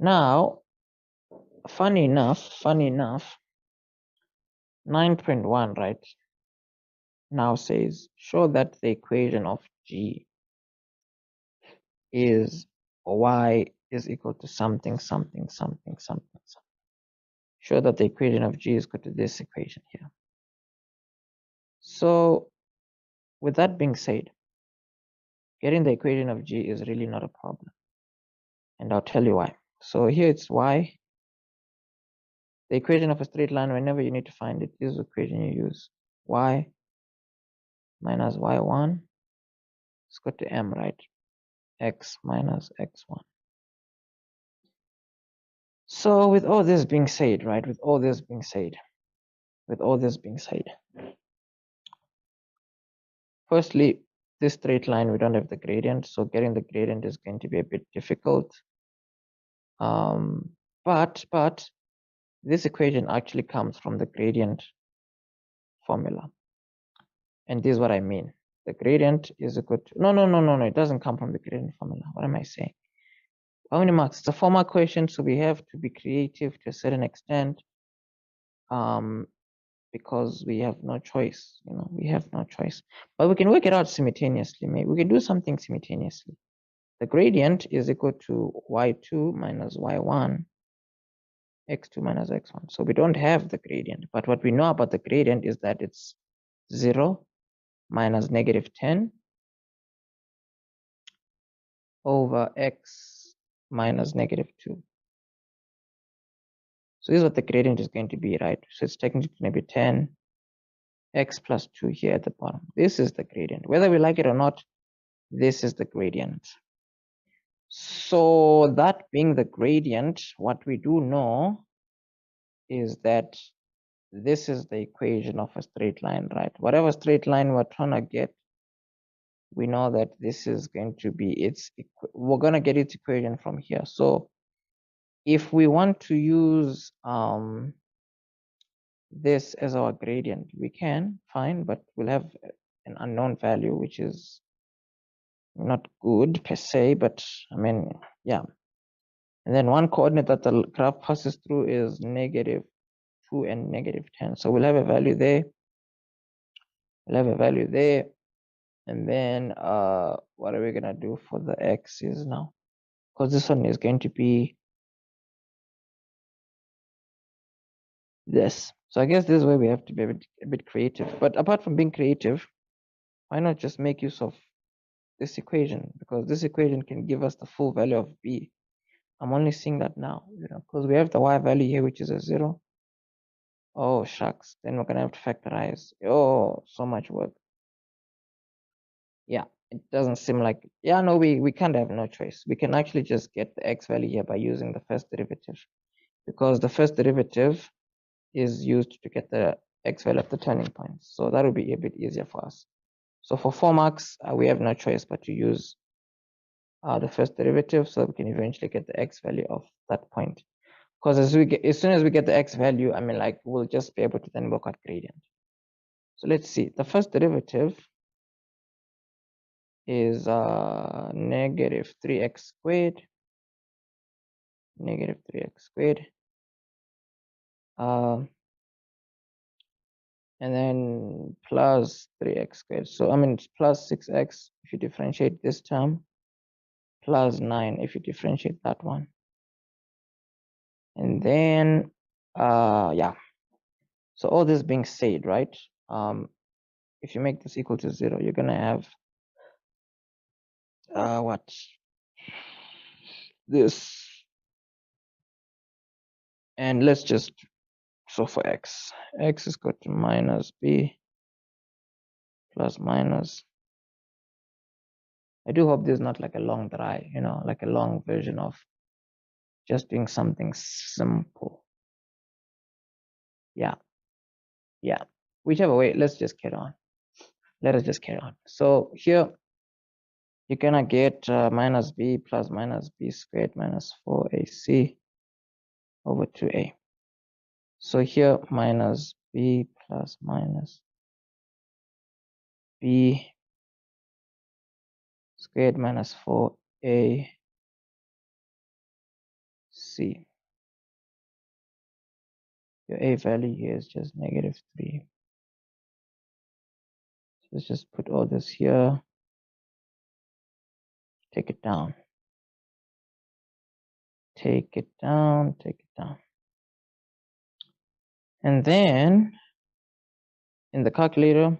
Now, funny enough, 9.1, right, now says, show that the equation of G is y is equal to something. show that the equation of G is equal to this equation here. So with that being said, getting the equation of G is really not a problem. And I'll tell you why. So here it's y. The equation of a straight line, whenever you need to find it, this equation you use. Y minus y1 is equal to m, right? X minus x1. So with all this being said, right? With all this being said, firstly, this straight line, we don't have the gradient. So getting the gradient is going to be a bit difficult. But this equation actually comes from the gradient formula. And this is what I mean. The gradient is equal to, no, it doesn't come from the gradient formula. What am I saying? How many marks? It's a 4-mark question, so we have to be creative to a certain extent, because we have no choice, we have no choice. But we can work it out simultaneously. Maybe we can do something simultaneously. The gradient is equal to y2 minus y1, x2 minus x1. So we don't have the gradient, but what we know about the gradient is that it's 0 minus negative 10 over x minus negative 2. So this is what the gradient is going to be, right? So it's technically going to be 10 x plus 2 here at the bottom. This is the gradient. Whether we like it or not, this is the gradient. So that being the gradient, what we do know is that this is the equation of a straight line, right? Whatever straight line we're trying to get, we know that this is going to be we're going to get its equation from here. So if we want to use this as our gradient, we can, fine, but we'll have an unknown value, which is not good per se, but I mean, yeah. And then one coordinate that the graph passes through is -2 and -10. So we'll have a value there. And then what are we gonna do for the x's now? Because this one is going to be this. So I guess this is where we have to be a bit creative. But apart from being creative, why not just make use of this equation? Because this equation can give us the full value of b. I'm only seeing that now, because we have the y value here, which is a 0. Oh, shucks. Then we're going to have to factorize. Oh, so much work. Yeah, it doesn't seem like, yeah, no, we kind of have no choice. We can actually just get the x value here by using the first derivative, because the first derivative is used to get the x value of the turning point. So that will be a bit easier for us. So for 4 marks, we have no choice but to use the first derivative, so we can eventually get the x value of that point. Because as soon as we get the x value, I mean, like, we'll just be able to then work out gradient. So let's see. The first derivative is negative 3x squared. Negative 3x squared. And then plus 3x squared. So I mean, it's plus 6x if you differentiate this term, plus 9 if you differentiate that one. And then yeah. So all this being said, right? If you make this equal to 0, you're gonna have what? This. And let's just, so for x is equal to minus b plus minus. I do hope this is not like a long dry, like a long version of just doing something simple. Yeah. Whichever way, let's just carry on. Let us just carry on. So here you're gonna get minus b plus minus b squared minus 4ac over 2a. So here minus b plus minus b squared minus 4ac. Your a value here is just -3. So let's just put all this here. Take it down. Take it down. And then in the calculator,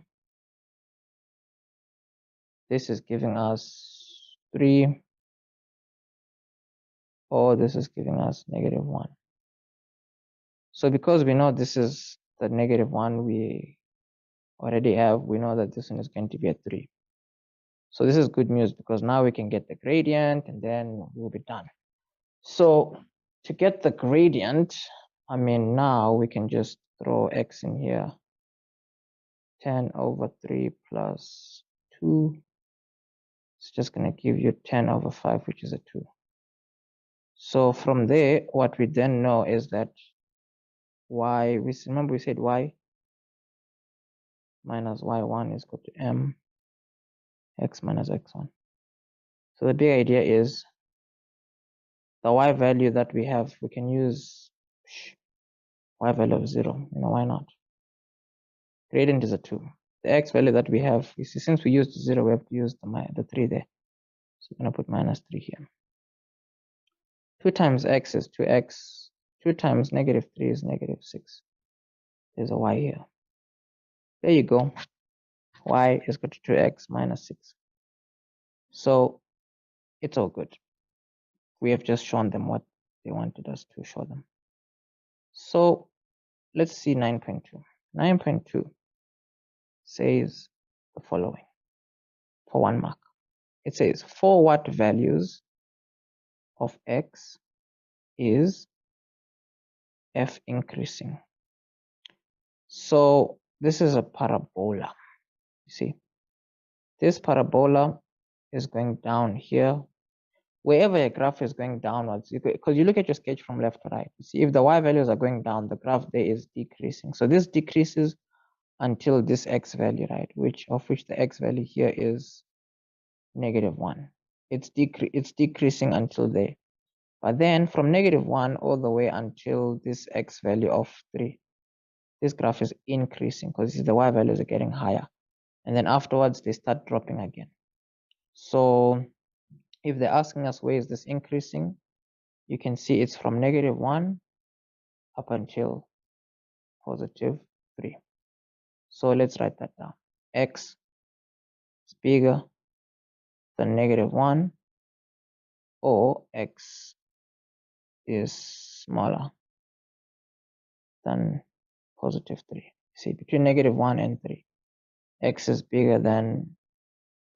this is giving us 3, or this is giving us -1. So because we know this is the -1 we already have, we know that this one is going to be a 3. So this is good news because now we can get the gradient and then we'll be done. So to get the gradient, I mean, now we can just throw x in here. 10/3 plus 2. It's just going to give you 10/5, which is a 2. So from there, what we then know is that y, remember we said y minus y1 is equal to m x minus x1. So the big idea is the y value that we have, we can use y value of 0. Why not? Gradient is a 2. The x value that we have, you see, since we used 0, we have to use the 3 there. So we're going to put -3 here. 2 times x is 2x. 2 times -3 is -6. There's a y here. There you go. Y is equal to 2x minus 6. So it's all good. We have just shown them what they wanted us to show them. So let's see 9.2. 9.2 says the following for 1 mark. It says, for what values of x is f increasing? So this is a parabola. You see, this parabola is going down here. Wherever a graph is going downwards, because you look at your sketch from left to right, you see if the y values are going down, the graph there is decreasing. So this decreases until this x value, right? Which the x value here is -1. It's decreasing until there. But then from -1 all the way until this x value of 3, this graph is increasing because the y values are getting higher. And then afterwards they start dropping again. So if they're asking us where is this increasing, you can see it's from -1 up until +3. So let's write that down. X is bigger than -1, or x is smaller than +3. See, between -1 and 3, x is bigger than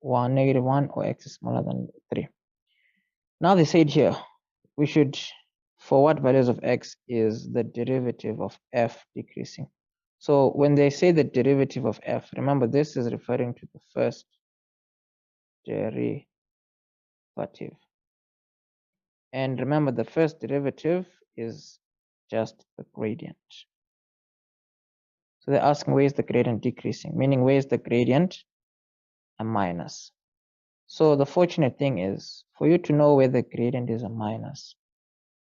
-1, or x is smaller than 3. Now they said here, we should, for what values of x is the derivative of f decreasing? So when they say the derivative of f, remember this is referring to the first derivative. And remember the first derivative is just the gradient. So they're asking where is the gradient decreasing, meaning where is the gradient a minus. So the fortunate thing is, for you to know where the gradient is a minus,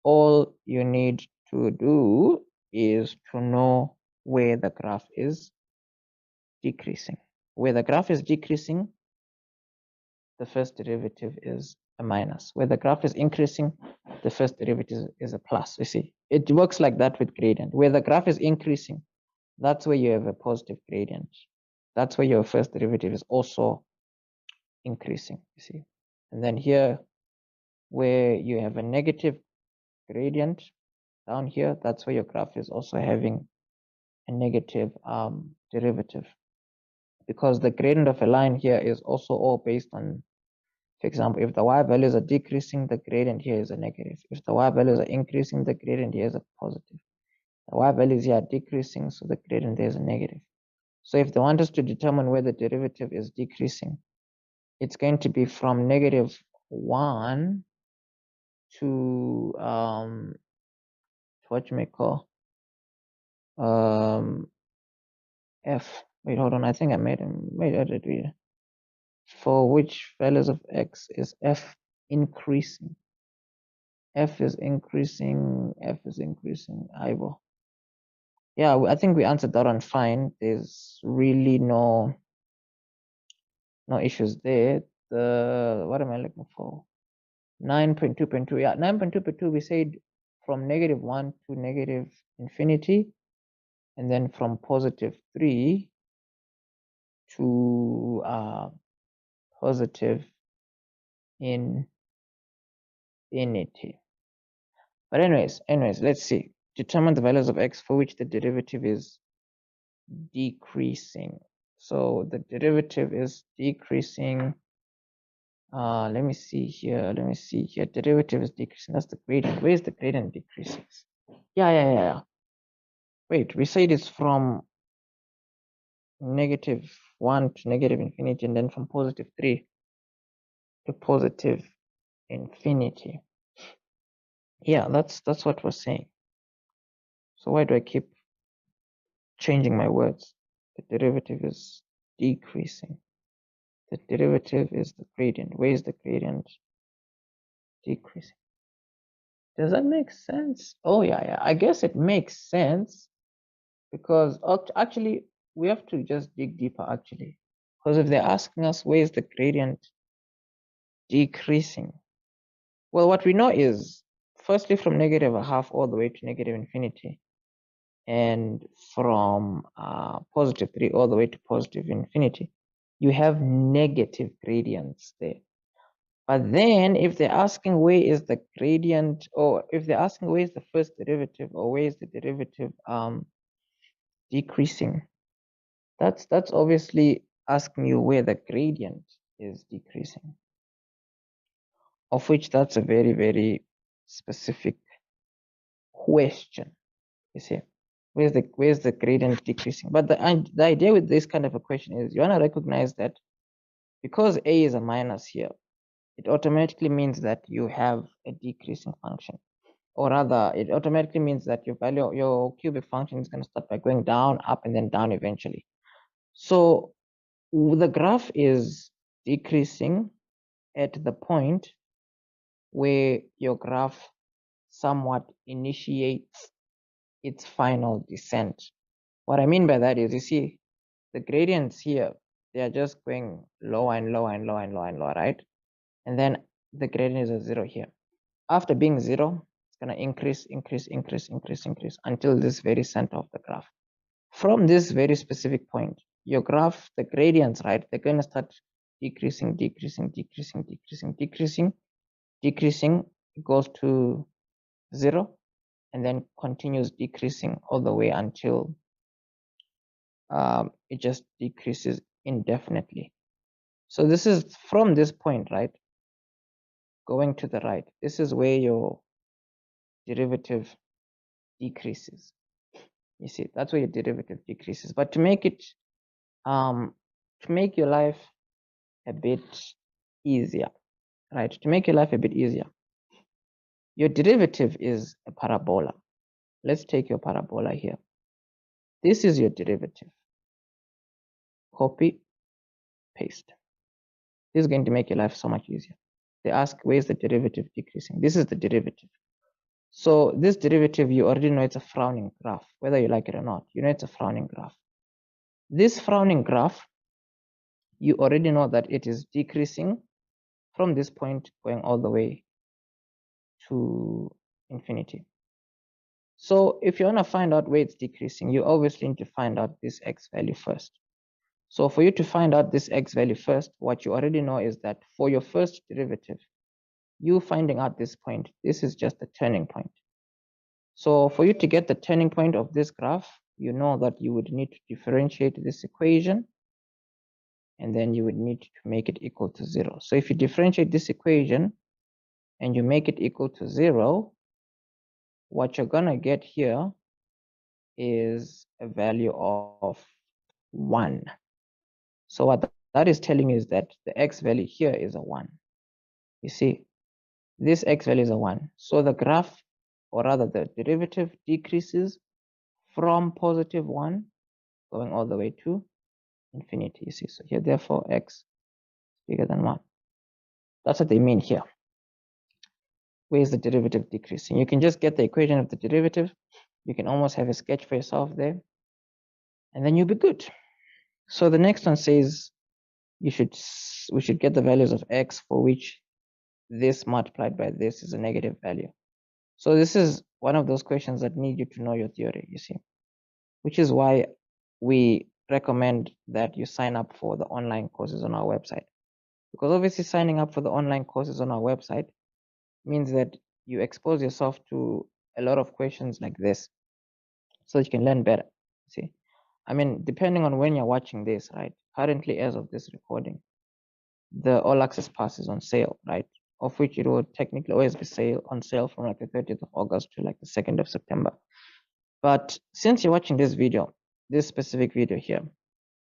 all you need to do is to know where the graph is decreasing. Where the graph is decreasing, the first derivative is a minus. Where the graph is increasing, the first derivative is a plus. You see, it works like that with gradient. Where the graph is increasing, that's where you have a positive gradient. That's where your first derivative is also increasing, you see. And then here, where you have a negative gradient down here, that's where your graph is also having a negative derivative, because the gradient of a line here is also all based on, for example, if the y values are decreasing, the gradient here is a negative. If the y values are increasing, the gradient here is a positive. The y values here are decreasing, so the gradient there is a negative. So if they want us to determine where the derivative is decreasing, it's going to be from -1 to what you may call f. Wait, hold on. I think I made it here. For which values of x is f increasing? F is increasing. F is increasing. Yeah, I think we answered that one fine. There's really no issues there. What am I looking for? 9.2.2. Yeah, 9.2.2. We said from -1 to -infinity, and then from positive 3 to positive infinity. But anyways, let's see. Determine the values of x for which the derivative is decreasing. So the derivative is decreasing. Let me see here. Derivative is decreasing. That's the gradient. Where's the gradient decreasing? Yeah. Wait, we said it's from -1 to negative infinity, and then from positive 3 to positive infinity. Yeah, that's what we're saying. So why do I keep changing my words? The derivative is decreasing. The derivative is the gradient. Where is the gradient decreasing? Does that make sense? Oh yeah. I guess it makes sense because actually we have to just dig deeper actually. Because if they're asking us where is the gradient decreasing? Well, what we know is firstly from -1/2 all the way to negative infinity, and from positive 3 all the way to positive infinity, you have negative gradients there. But then if they're asking where is the gradient, or if they're asking where is the first derivative, or where is the derivative decreasing, that's obviously asking you where the gradient is decreasing, of which that's a very, very specific question. You see, where's the gradient decreasing? But the idea with this kind of a question is you want to recognize that because a is a minus here, it automatically means that you have a decreasing function, or rather it automatically means that your cubic function is going to start by going down, up, and then down eventually. So the graph is decreasing at the point where your graph somewhat initiates its final descent. What I mean by that is, you see, the gradients here, they are just going lower and lower and lower and lower and lower, right? And then the gradient is at 0 here. After being 0, it's going to increase until this very center of the graph. From this very specific point, your graph, the gradients, right, they're going to start decreasing. It goes to 0 and then continues decreasing all the way until it just decreases indefinitely. So this is from this point, right, going to the right. This is where your derivative decreases. You see, that's where your derivative decreases. But to make it, to make your life a bit easier, right? To make your life a bit easier, your derivative is a parabola. Let's take your parabola here. This is your derivative. Copy, paste. This is going to make your life so much easier. They ask, where's the derivative decreasing? This is the derivative. So this derivative, you already know it's a frowning graph, whether you like it or not. You know it's a frowning graph. This frowning graph, you already know that it is decreasing from this point going all the way to infinity. So if you want to find out where it's decreasing, you obviously need to find out this x value first. So for you to find out this x value first, what you already know is that for your first derivative, you finding out this point, this is just the turning point. So for you to get the turning point of this graph, you know that you would need to differentiate this equation, and then you would need to make it equal to 0. So if you differentiate this equation and you make it equal to 0, what you're gonna get here is a value of 1. So what that is telling you is that the x value here is a 1. You see, this x value is a 1. So the graph, or rather the derivative, decreases from positive 1 going all the way to infinity. You see, so here therefore x is bigger than 1. That's what they mean here. Where is the derivative decreasing? You can just get the equation of the derivative. You can almost have a sketch for yourself there, and then you'll be good. So the next one says we should get the values of x for which this multiplied by this is a negative value. So this is one of those questions that need you to know your theory, you see. which is why we recommend that you sign up for the online courses on our website. Because obviously signing up for the online courses on our website means that you expose yourself to a lot of questions like this, so you can learn better. See, I mean, depending on when you're watching this, right? Currently, as of this recording, the all access pass is on sale, right? Of which it will technically always be on sale from like the 30th of August to like the 2nd of September. But since you're watching this video, this specific video here,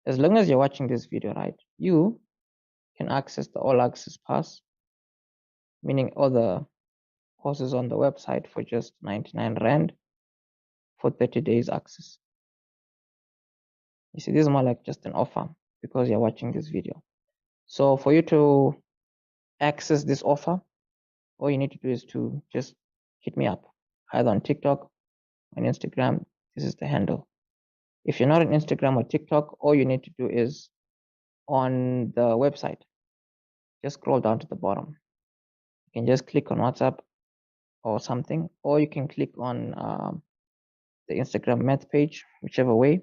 as long as you're watching this video, right, you can access the all access pass, meaning all the courses on the website for just 99 Rand for 30 days access. You see, this is more like just an offer because you're watching this video. So for you to access this offer, all you need to do is to just hit me up either on TikTok, on Instagram. This is the handle. If you're not on Instagram or TikTok, all you need to do is on the website, just scroll down to the bottom. You can just click on WhatsApp or something, or you can click on the Instagram math page, whichever way.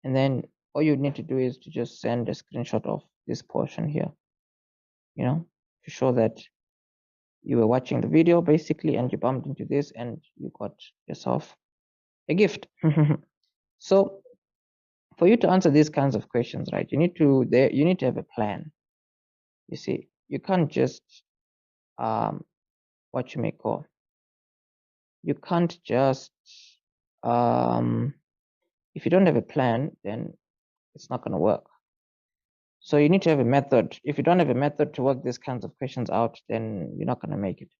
And then all you need to do is to just send a screenshot of this portion here, you know, to show that you were watching the video basically and you bumped into this and you got yourself a gift. So for you to answer these kinds of questions, right, you need to have a plan. You see, you can't just what you may call, you can't just if you don't have a plan, then it's not going to work. So you need to have a method. If you don't have a method to work these kinds of questions out, then you're not going to make it.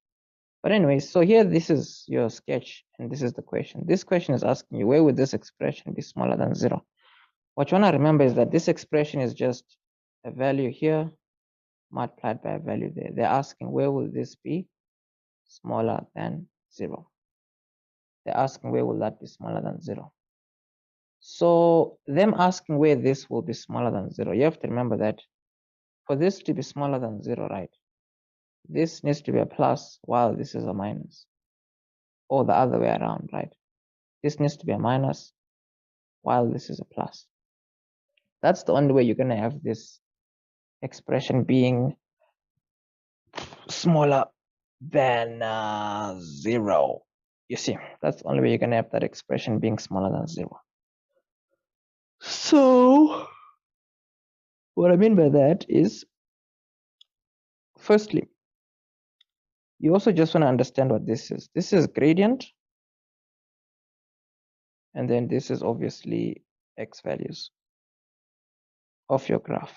But anyway, so here, this is your sketch, and this is the question. This question is asking you, where would this expression be smaller than 0? What you want to remember is that this expression is just a value here multiplied by a value there. They're asking, where will this be smaller than 0? They're asking, where will that be smaller than 0? So them asking where this will be smaller than 0, you have to remember that for this to be smaller than 0, right, this needs to be a plus while this is a minus, or the other way around, right? This needs to be a minus while this is a plus. That's the only way you're going to have this expression being smaller than 0. You see, that's the only way you're going to have that expression being smaller than 0. So what I mean by that is, firstly, you also just want to understand what this is. This is gradient, and then this is obviously x values of your graph.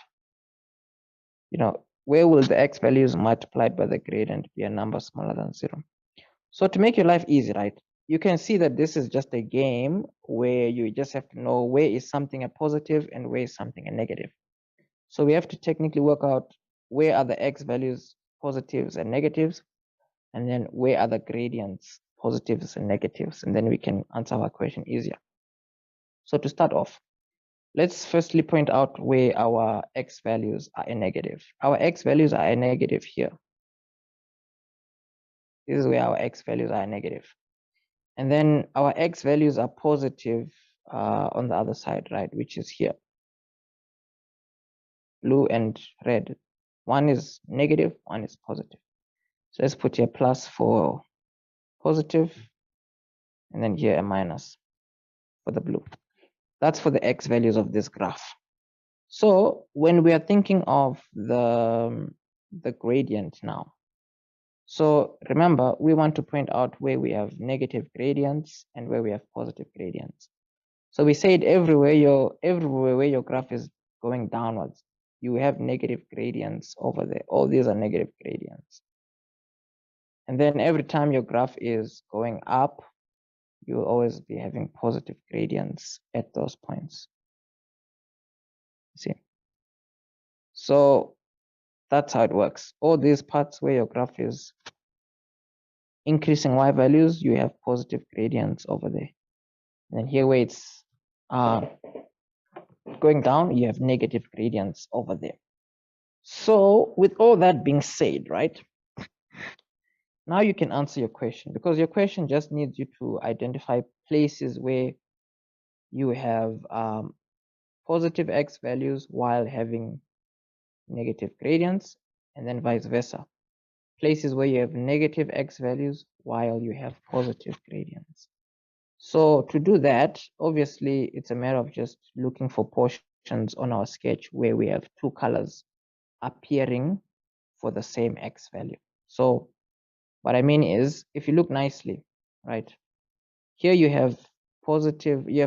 You know, where will the x values multiplied by the gradient be a number smaller than 0? So to make your life easy, right, you can see that this is just a game where you just have to know where is something a positive and where is something a negative. So we have to technically work out where are the x values positives and negatives, and then where are the gradients positives and negatives, and then we can answer our question easier. So to start off, let's firstly point out where our x values are a negative. Our x values are a negative here. This is where our x values are a negative. And then our x values are positive on the other side, right, which is here. Blue and red. One is negative, one is positive. So let's put here plus for positive, and then here a minus for the blue. That's for the x values of this graph. So when we are thinking of the gradient now, so remember, we want to point out where we have negative gradients and where we have positive gradients. So we said everywhere where your graph is going downwards, you have negative gradients over there. All these are negative gradients. And then every time your graph is going up, you will always be having positive gradients at those points. See? So that's how it works. All these parts where your graph is increasing y values, you have positive gradients over there. And here where it's going down, you have negative gradients over there. So with all that being said, right, now you can answer your question, because your question just needs you to identify places where you have positive x values while having negative gradients, and then vice versa. Places where you have negative x values while you have positive gradients. So to do that, obviously, it's a matter of just looking for portions on our sketch where we have two colors appearing for the same x value. So what I mean is, if you look nicely, right, here you have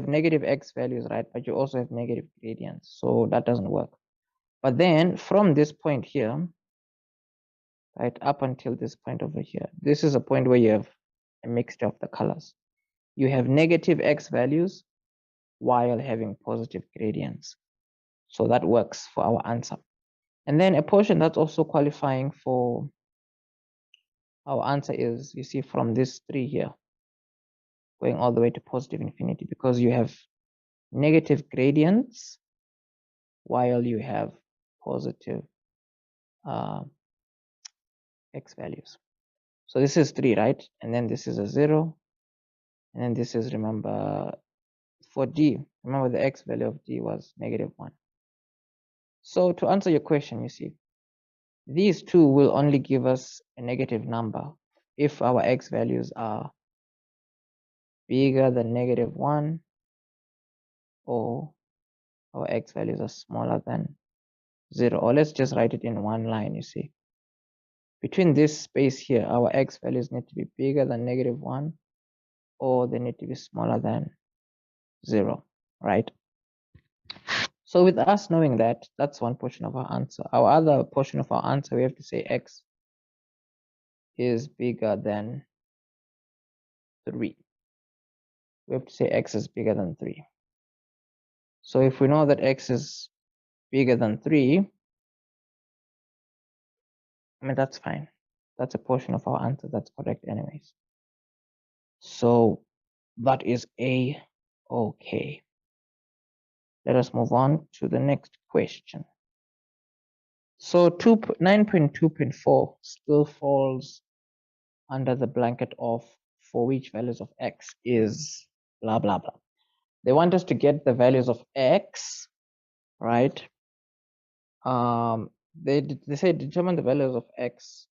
negative x values, right, but you also have negative gradients, so that doesn't work. But then from this point here, right, up until this point over here, this is a point where you have a mixture of the colors. You have negative x values while having positive gradients. So that works for our answer. And then a portion that's also qualifying for our answer is, you see, from this 3 here, going all the way to positive infinity, because you have negative gradients while you have positive x values. So this is 3, right? And then this is a 0. And then this is, remember, for D, remember the x value of D was -1. So to answer your question, you see, these two will only give us a negative number if our x values are bigger than -1 or our x values are smaller than 0. Or let's just write it in one line, you see. Between this space here, our x values need to be bigger than -1 or they need to be smaller than 0, right? So with us knowing that, that's one portion of our answer. Our other portion of our answer, we have to say x is bigger than 3. We have to say x is bigger than 3. So if we know that x is bigger than 3, I mean, that's fine. That's a portion of our answer that's correct anyways. So that is okay. Let us move on to the next question. So 9.2.4 still falls under the blanket of for which values of x is blah, blah, blah. They want us to get the values of x, right? They say determine the values of x.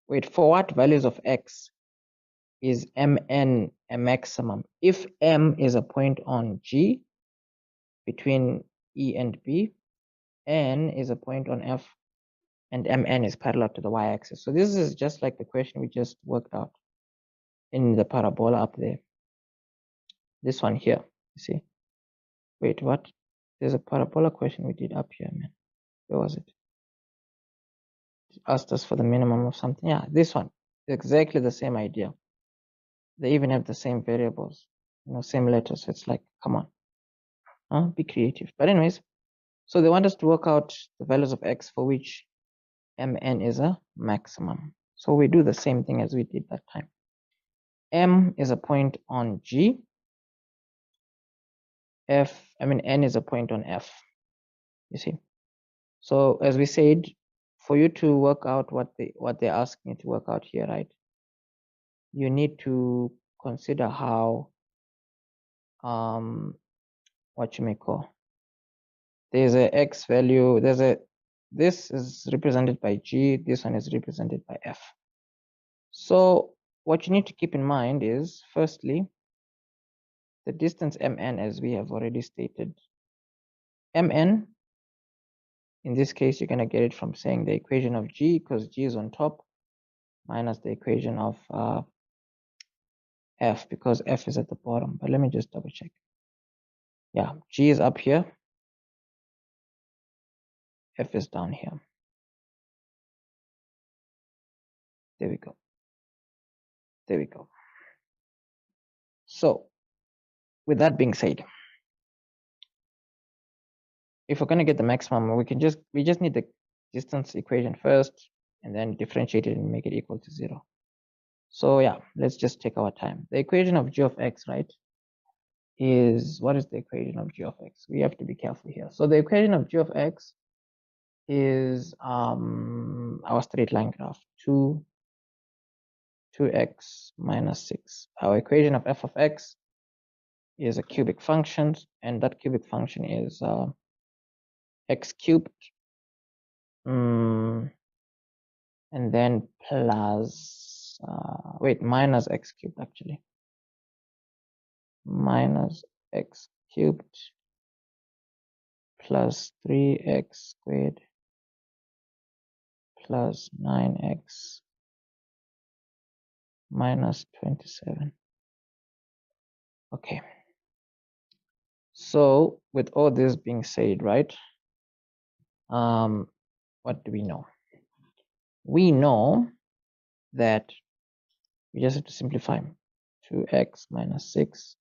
Wait, for what values of x is mn a maximum? If m is a point on G between E and B, n is a point on F, and mn is parallel to the y-axis. So this is just like the question we just worked out in the parabola up there. This one here, you see. Wait, what? There's a parabola question we did up here, man. Where was it? It asked us for the minimum of something. Yeah, this one. Exactly the same idea. They even have the same variables, same letters. So it's like, come on, be creative. But anyways, so they want us to work out the values of x for which mn is a maximum. So we do the same thing as we did that time. M is a point on G. N is a point on F. You see. So as we said, for you to work out what they're asking you to work out here, right? You need to consider how what you may call, there's a x value, this is represented by G, this one is represented by F. So what you need to keep in mind is, firstly, the distance mn, as we have already stated. Mn, in this case, you're going to get it from saying the equation of G, because G is on top, minus the equation of F, because F is at the bottom. But let me just double check. Yeah, G is up here, F is down here. There we go. There we go. So with that being said, if we're going to get the maximum, we just need the distance equation first and then differentiate it and make it equal to 0. So yeah, let's just take our time. The equation of g of x, right, is, what is the equation of g of x? We have to be careful here. So the equation of g of x is our straight line graph, 2x minus 6. Our equation of f of x is a cubic function, and that cubic function is x cubed, and then plus minus x cubed, actually, minus x cubed plus 3x squared plus 9x minus 27. Okay, so with all this being said, right, what do we know? We know that we just have to simplify. 2x minus 6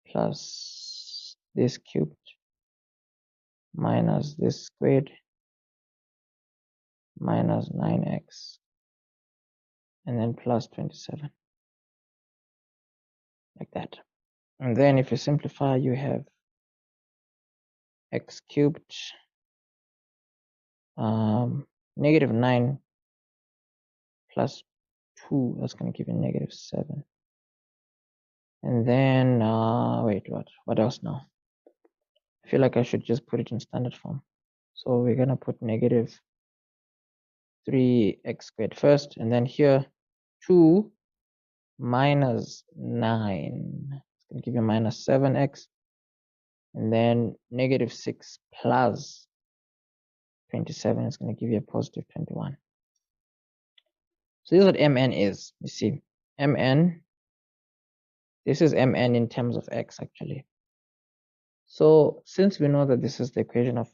plus this cubed minus this squared minus 9x and then plus 27, like that. And then if you simplify, you have x cubed negative 9 plus 2, that's going to give you negative 7. And then wait, what else now? I feel like I should just put it in standard form. So we're going to put negative 3x squared first, and then here 2 minus 9, it's going to give you minus 7x, and then negative 6 plus 27 is going to give you a positive 21. So this is what mn is. You see, mn, this is mn in terms of x, actually. So since we know that this is the equation of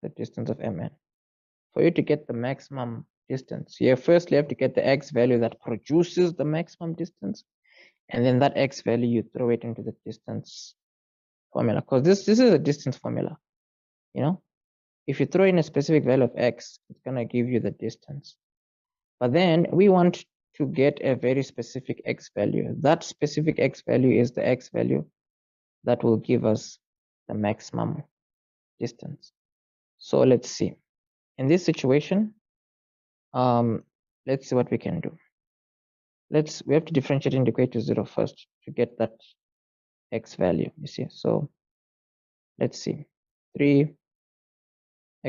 the distance of mn, for you to get the maximum distance, you firstly have to get the x value that produces the maximum distance, and then that x value you throw it into the distance formula, because this is a distance formula. You know, if you throw in a specific value of x, it's going to give you the distance. But then we want to get a very specific x value. That specific x value is the x value that will give us the maximum distance. So let's see. In this situation, let's see what we can do. We have to differentiate and equate to 0 first to get that x value, you see. So let's see, 3x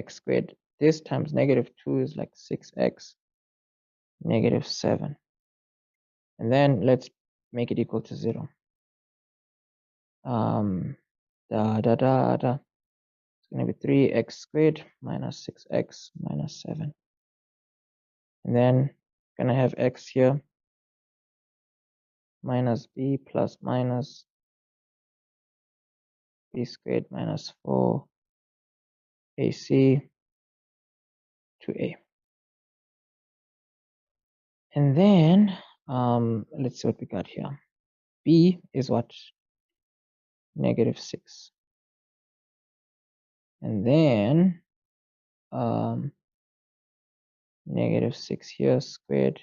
squared, this times negative 2 is like 6x negative 7. And then let's make it equal to 0. It's going to be 3x squared minus 6x minus 7. And then going to have x here minus b plus minus b squared minus 4 ac to a. And then let's see what we got here. B is what? Negative 6. And then negative 6 here squared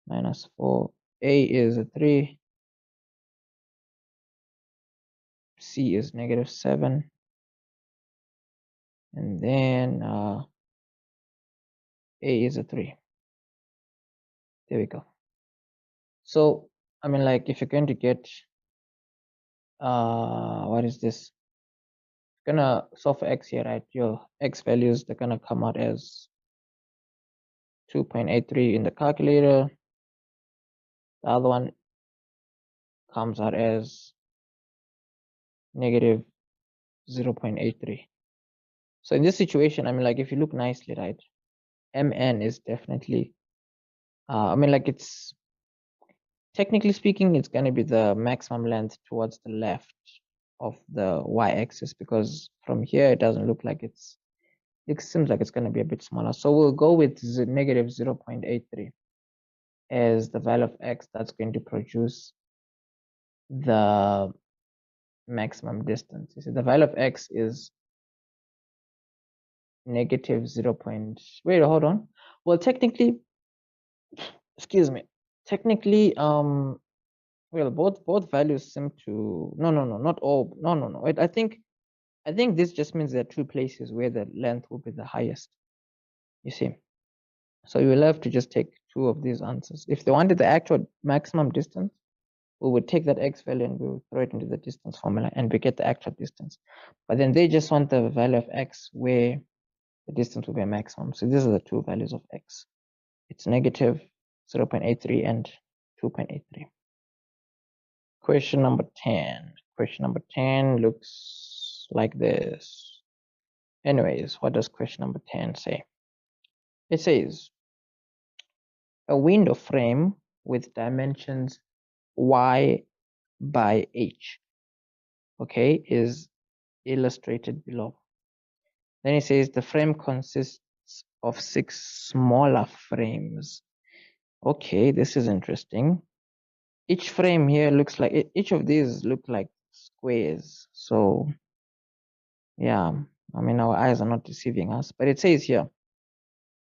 minus 4. A is a 3. C is negative 7. And then A is a 3. There we go. So, I mean, like, if you're going to get, what is this? You're gonna solve for x here, right? Your x values, they're gonna come out as 2.83 in the calculator. The other one comes out as negative 0.83. So in this situation, I mean, like, if you look nicely, right, mn is definitely, I mean, like, it's, technically speaking, it's going to be the maximum length towards the left of the y-axis, because from here it doesn't look like it seems like it's going to be a bit smaller. So we'll go with negative 0.83 as the value of x that's going to produce the maximum distance. You see, the value of x is negative 0. Wait, hold on. Well, technically, excuse me, technically, well, both values seem to, no, not all, no. I think this just means there are two places where the length will be the highest, you see. So you will have to just take two of these answers. If they wanted the actual maximum distance, we would take that x value and we would throw it into the distance formula and we get the actual distance. But then they just want the value of x where the distance will be a maximum. So these are the two values of x. It's negative 0.83 and 2.83. Question number 10. Question number 10 looks like this. Anyways, what does question number 10 say? It says, a window frame with dimensions y by h, okay, is illustrated below. Then it says the frame consists of 6 smaller frames. Okay, this is interesting. Each frame here looks like, each of these look like squares. So yeah, I mean, our eyes are not deceiving us, but it says here,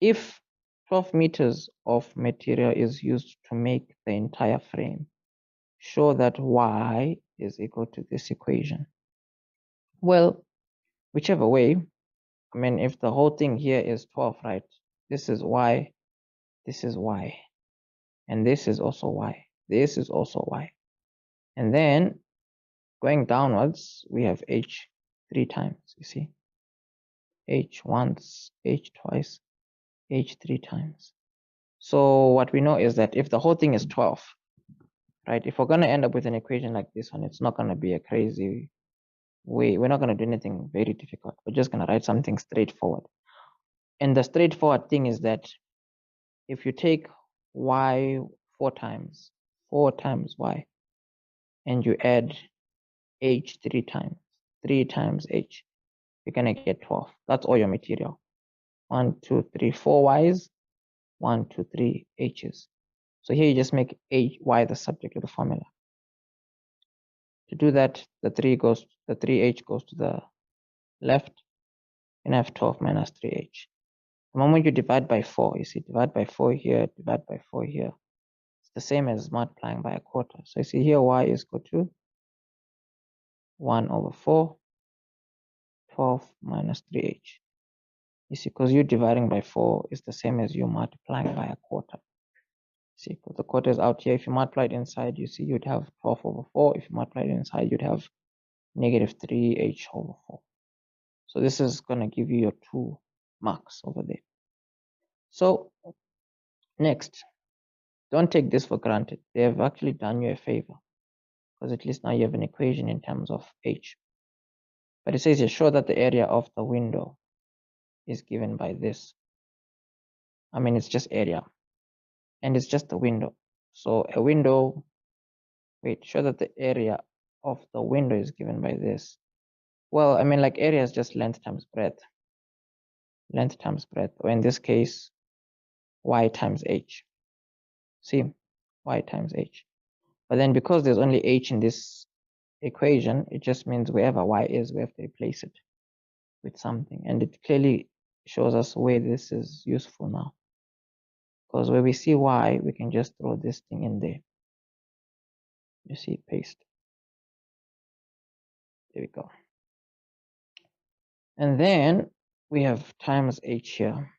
if 12 meters of material is used to make the entire frame, show that y is equal to this equation. Well, whichever way, I mean, if the whole thing here is 12, right? This is y, this is y, and this is also y, this is also y. And then going downwards, we have h 3 times, you see? H once, h twice, h 3 times. So what we know is that if the whole thing is 12, right? If we're going to end up with an equation like this one, it's not going to be a crazy way. We're not going to do anything very difficult. We're just going to write something straightforward. And the straightforward thing is that if you take y 4 times y, and you add h 3 times h, you're going to get 12. That's all your material. 1, 2, 3, 4 y's, 1, 2, 3 h's. So here you just make y the subject of the formula. To do that, the 3h goes to the left, and I have 12 minus 3h. The moment you divide by 4, you see, divide by 4 here, divide by 4 here. It's the same as multiplying by a quarter. So you see here, y is equal to 1 over 4, 12 minus 3h. You see, because you're dividing by 4 is the same as you multiplying by a quarter. See, because the quarter is out here. If you multiply it inside, you see you'd have 12 over 4. If you multiply it inside, you'd have negative 3h over 4. So this is going to give you your 2 marks over there. So next, don't take this for granted. They have actually done you a favor, because at least now you have an equation in terms of h. But it says here, show that the area of the window is given by this. I mean, it's just area, and it's just the window. So a window, show that the area of the window is given by this. Well, I mean, like, area is just length times breadth. Length times breadth, or in this case, y times h. See, y times h. But then because there's only h in this equation, it just means wherever y is, we have to replace it with something. And it clearly shows us where this is useful now. Because where we see y, we can just throw this thing in there. You see, paste. There we go. And then we have times h here.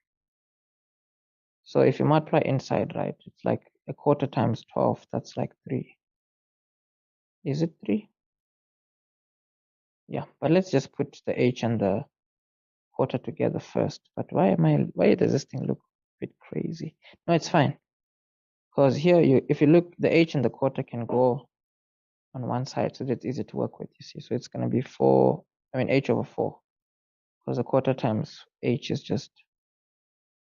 So if you multiply inside, right, it's like a quarter times 12, that's like 3. Is it 3? Yeah, but let's just put the h and the quarter together first. But why does this thing look a bit crazy? No, it's fine. Because here, if you look, the h and the quarter can go on one side, so that's easy to work with, you see. So it's going to be h over 4. Because the quarter times h is just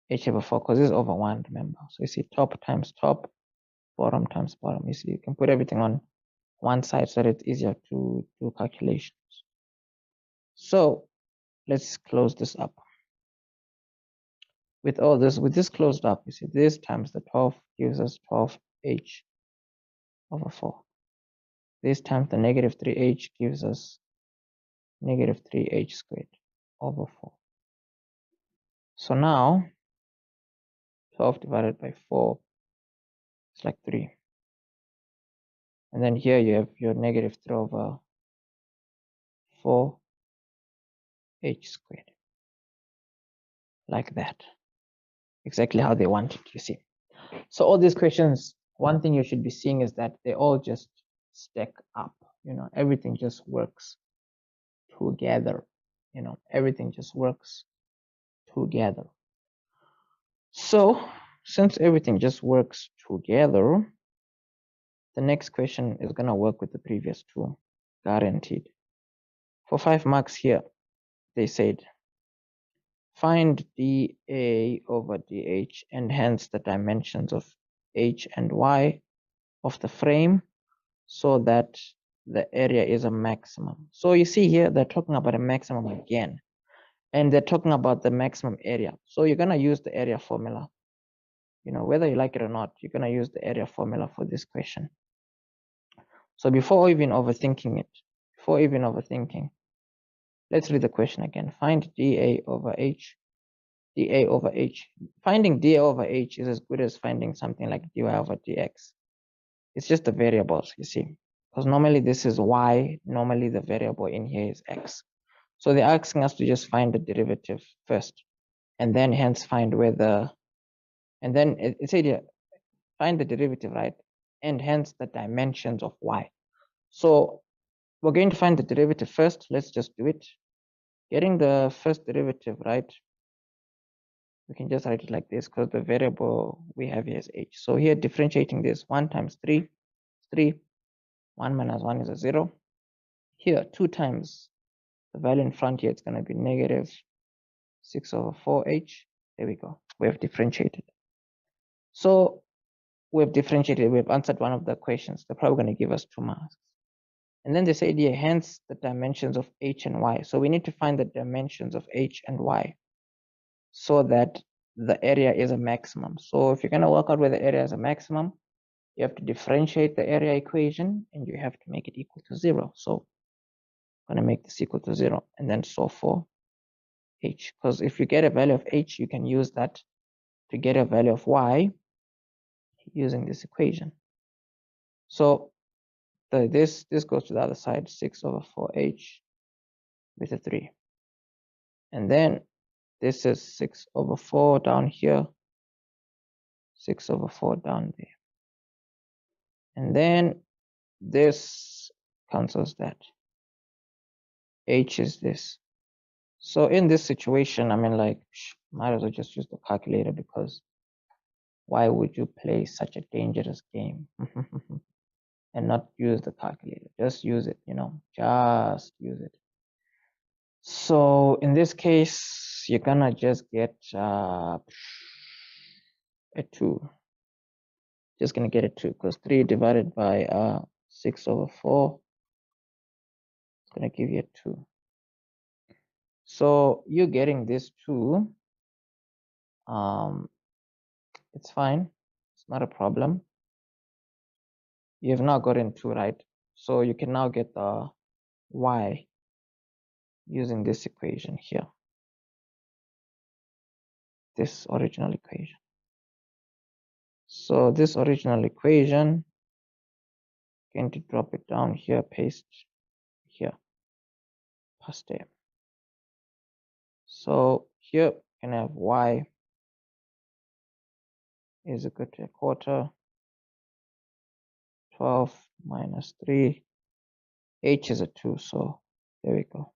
h over 4, because this is over 1, remember. So you see, top times top, bottom times bottom. You see, you can put everything on one side so that it's easier to do calculations. So let's close this up. With all this, with this closed up, you see, this times the 12 gives us 12h over 4. This times the negative 3h gives us negative 3h squared over 4. So now, 12 divided by 4 is like 3. And then here you have your negative 3 over 4h squared. Like that. Exactly how they want it, you see. So all these questions, one thing you should be seeing is that they're all just stack up. Everything just works together. Everything just works together. So since everything just works together, the next question is going to work with the previous two, guaranteed. For 5 marks here, they said, find dA over dH and hence the dimensions of H and Y of the frame so that the area is a maximum. So you see here, they're talking about a maximum again, and they're talking about the maximum area. So you're going to use the area formula. Whether you like it or not, you're going to use the area formula for this question. So before even overthinking, let's read the question again. Find dA over H. dA over H. Finding dA over H is as good as finding something like dy over dx. It's just the variables, you see. Because normally this is y, normally the variable in here is x. So they're asking us to just find the derivative first, and then hence find whether, and then it said here, find the derivative, right? And hence the dimensions of y. So we're going to find the derivative first. Let's just do it. Getting the first derivative, right? We can just write it like this because the variable we have here is h. So here differentiating this, 1 times 3 is 3. 1 minus 1 is a 0. Here 2 times the value in front here, it's going to be negative 6 over 4h. There we go. We have differentiated. So we've differentiated. We've answered one of the questions. They're probably going to give us 2 marks. And then they say here, hence the dimensions of h and y. So we need to find the dimensions of h and y so that the area is a maximum. So if you're going to work out where the area is a maximum, you have to differentiate the area equation and you have to make it equal to 0. So I'm going to make this equal to 0 and then solve for h. Because if you get a value of h, you can use that to get a value of y using this equation. So this goes to the other side, 6 over 4h with a 3. And then this is 6 over 4 down here, 6 over 4 down there. And then this cancels that. H is this. So in this situation, I mean, like, might as well just use the calculator, because why would you play such a dangerous game and not use the calculator? Just use it, just use it. So in this case, you're gonna just get a 2. Just gonna get a 2 because 3 divided by 6 over 4 is gonna give you a 2. So you're getting this 2. It's fine. It's not a problem. You have now gotten 2, right? So you can now get the y using this equation here. This original equation. So this original equation, going to drop it down here, paste here, paste there. So here you can have y is equal to a quarter, 12 minus 3, h is a 2, so there we go.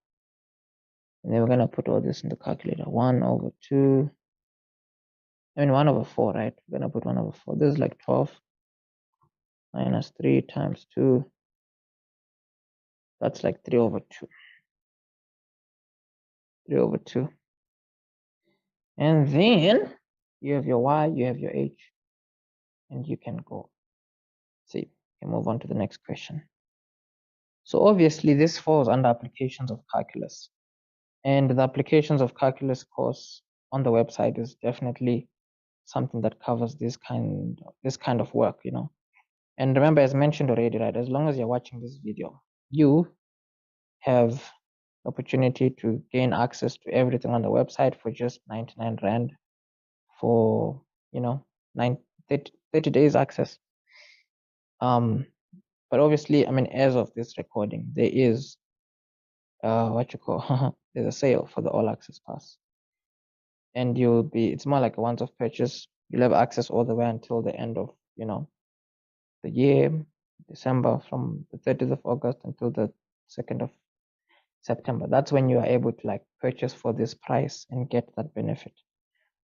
And then we're going to put all this in the calculator. 1 over 2, 1 over 4, right? We're going to put 1 over 4. This is like 12 minus 3 times 2. That's like 3 over 2. 3 over 2. And then you have your y, you have your h, and you can go. See, you can move on to the next question. So obviously this falls under applications of calculus. And the applications of calculus course on the website is definitely something that covers this kind of work, And remember, as mentioned already, right, as long as you're watching this video, you have the opportunity to gain access to everything on the website for just 99 Rand for, 30 days access. But obviously, I mean, as of this recording, there is there's a sale for the all access pass. And it's more like a once-off purchase. You'll have access all the way until the end of, the year. December, from the 30th of August until the 2nd of September. That's when you are able to like purchase for this price and get that benefit.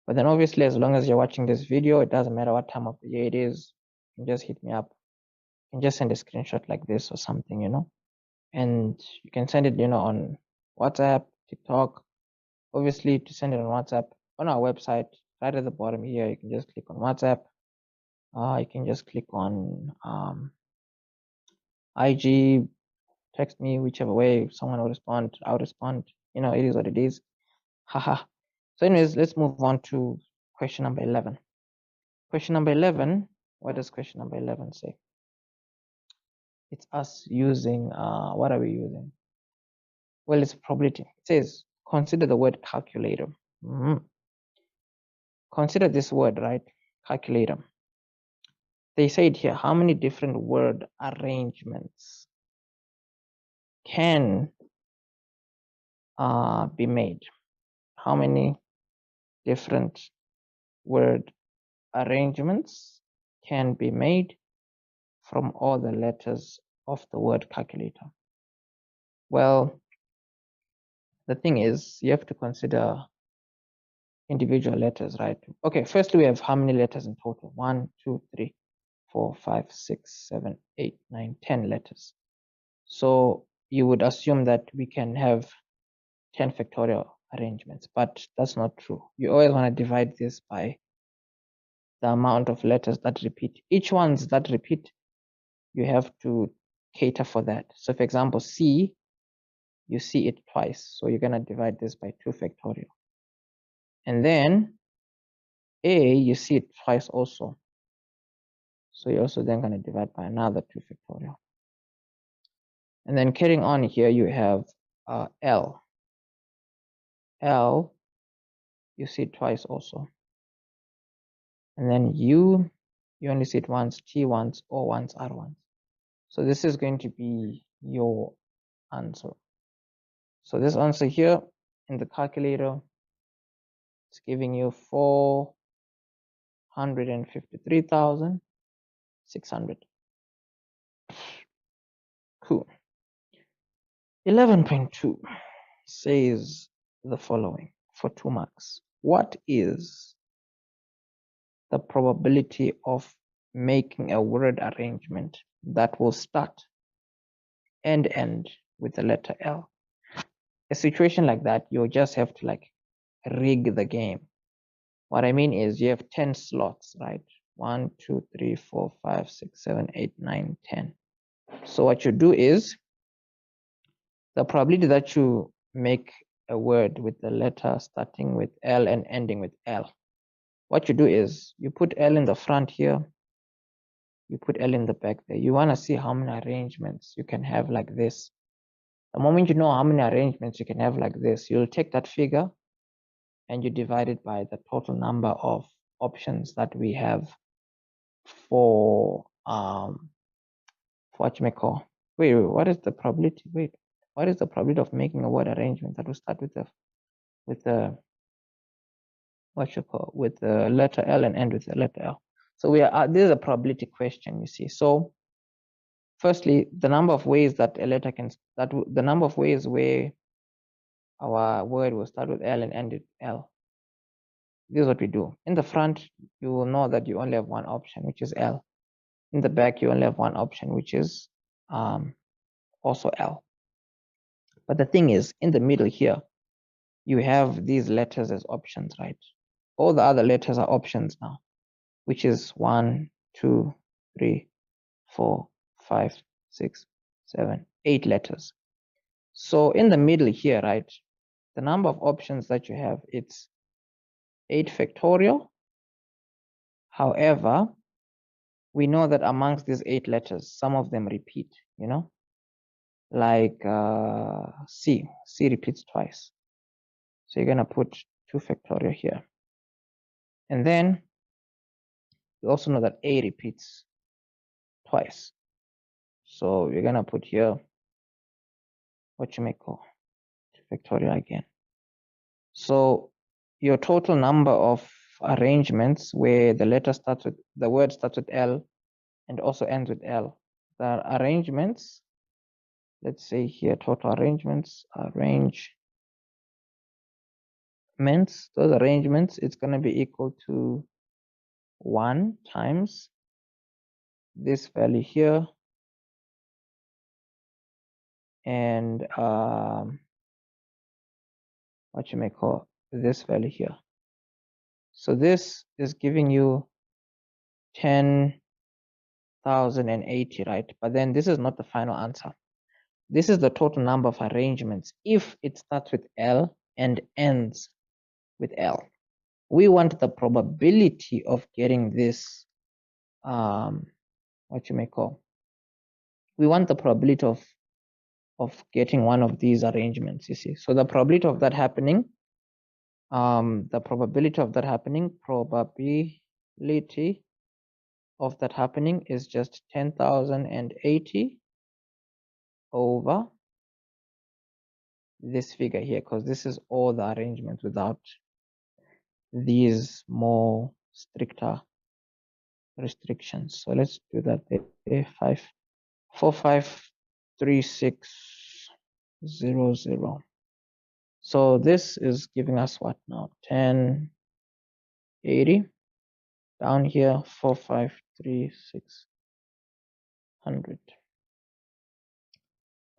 But then obviously, as long as you're watching this video, it doesn't matter what time of the year it is, you can just hit me up. You can just send a screenshot like this or something, you know, and you can send it, you know, on WhatsApp, TikTok. Obviously, to send it on WhatsApp, on our website, right at the bottom here, you can just click on WhatsApp. You can just click on IG, text me, whichever way. If someone will respond, I'll respond. You know, it is what it is. Haha. So anyways, let's move on to question number 11. Question number 11, what does question number 11 say? It's us using, what are we using? Well, it's probability. It says, consider the word calculator. Consider this word, right? Calculator. They said here, how many different word arrangements can be made? How many different word arrangements can be made from all the letters of the word calculator? Well, the thing is, you have to consider individual letters, right? Okay, firstly, we have how many letters in total? 1, 2, 3, 4, 5, 6, 7, 8, 9, 10 letters. So you would assume that we can have 10 factorial arrangements, but that's not true. You always want to divide this by the amount of letters that repeat. Each ones that repeat, you have to cater for that. So for example, C, you see it twice. So you're going to divide this by 2 factorial. And then A, you see it twice also. So you're also then going to divide by another 2 factorial. And then carrying on here, you have L. L, you see it twice also. And then U, you only see it once, T once, O once, R once. So this is going to be your answer. So this answer here in the calculator, it's giving you 453,600. Cool. 11.2 says the following for 2 marks. What is the probability of making a word arrangement that will start and end with the letter L? A situation like that, you'll just have to like rig the game. What I mean is you have 10 slots, right? 1, 2, 3, 4, 5, 6, 7, 8, 9, 10. So what you do is the probability that you make a word with the letter starting with L and ending with L. What you do is you put L in the front here, you put L in the back there. You want to see how many arrangements you can have like this. The moment you know how many arrangements you can have like this, you'll take that figure and you divide it by the total number of options that we have for what you may call. Wait, what is the probability? Wait, what is the probability of making a word arrangement that will start with the what you call with the letter L and end with the letter L? So we are this is a probability question, you see. So firstly, the number of ways that a letter can the number of ways where our word will start with L and end with L. This is what we do. In the front, you will know that you only have one option, which is L. In the back, you only have one option, which is also L. But the thing is, in the middle here, you have these letters as options, right? All the other letters are options now, which is 1, 2, 3, 4, 5, 6, 7, 8 letters. So in the middle here, right, the number of options that you have, it's 8 factorial. However, we know that amongst these 8 letters, some of them repeat, you know, like C repeats twice. So you're going to put 2 factorial here. And then you also know that A repeats twice. So you're going to put here what you may call 2 factorial again. So your total number of arrangements where the letter starts with, the word starts with L and also ends with L the arrangements, let's say here total arrangements, those arrangements, it's going to be equal to 1 times this value here, and what you may call this value here. So this is giving you 10,080, right? But then this is not the final answer. This is the total number of arrangements if it starts with L and ends with L. We want the probability of getting this, what you may call, we want the probability of getting one of these arrangements, you see. So the probability of that happening, is just 10,080 over this figure here, because this is all the arrangements without these more stricter restrictions. So let's do that there. 453,600. So this is giving us what now? 1080. Down here, 453,600.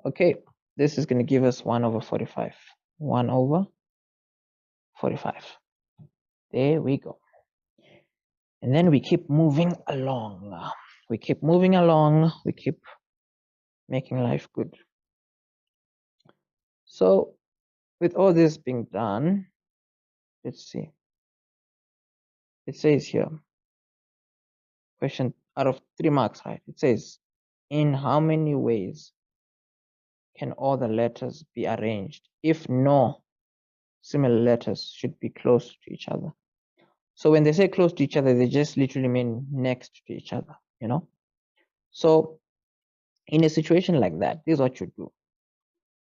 Okay, this is going to give us 1 over 45. 1 over 45. There we go. And then we keep moving along. We keep moving along. We keep making life good. So with all this being done, let's see. It says here, question out of 3 marks, right? It says, in how many ways can all the letters be arranged if no similar letters should be close to each other? So when they say close to each other, they just literally mean next to each other, you know? So in a situation like that, this is what you do.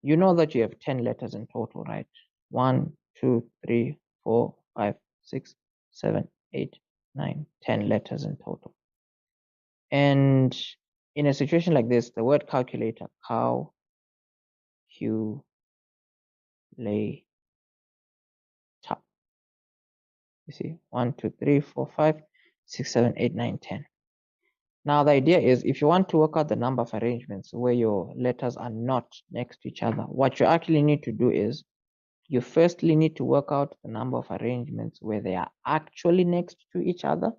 You know that you have 10 letters in total, right? 1, 2, 3, 4, 5, 6, 7, 8, 9, 10 letters in total. And in a situation like this, the word calculator, you see, 1, 2, 3, 4, 5, 6, 7, 8, 9, 10. Now the idea is, if you want to work out the number of arrangements where your letters are not next to each other, what you actually need to do is, you firstly need to work out the number of arrangements where they are actually next to each other,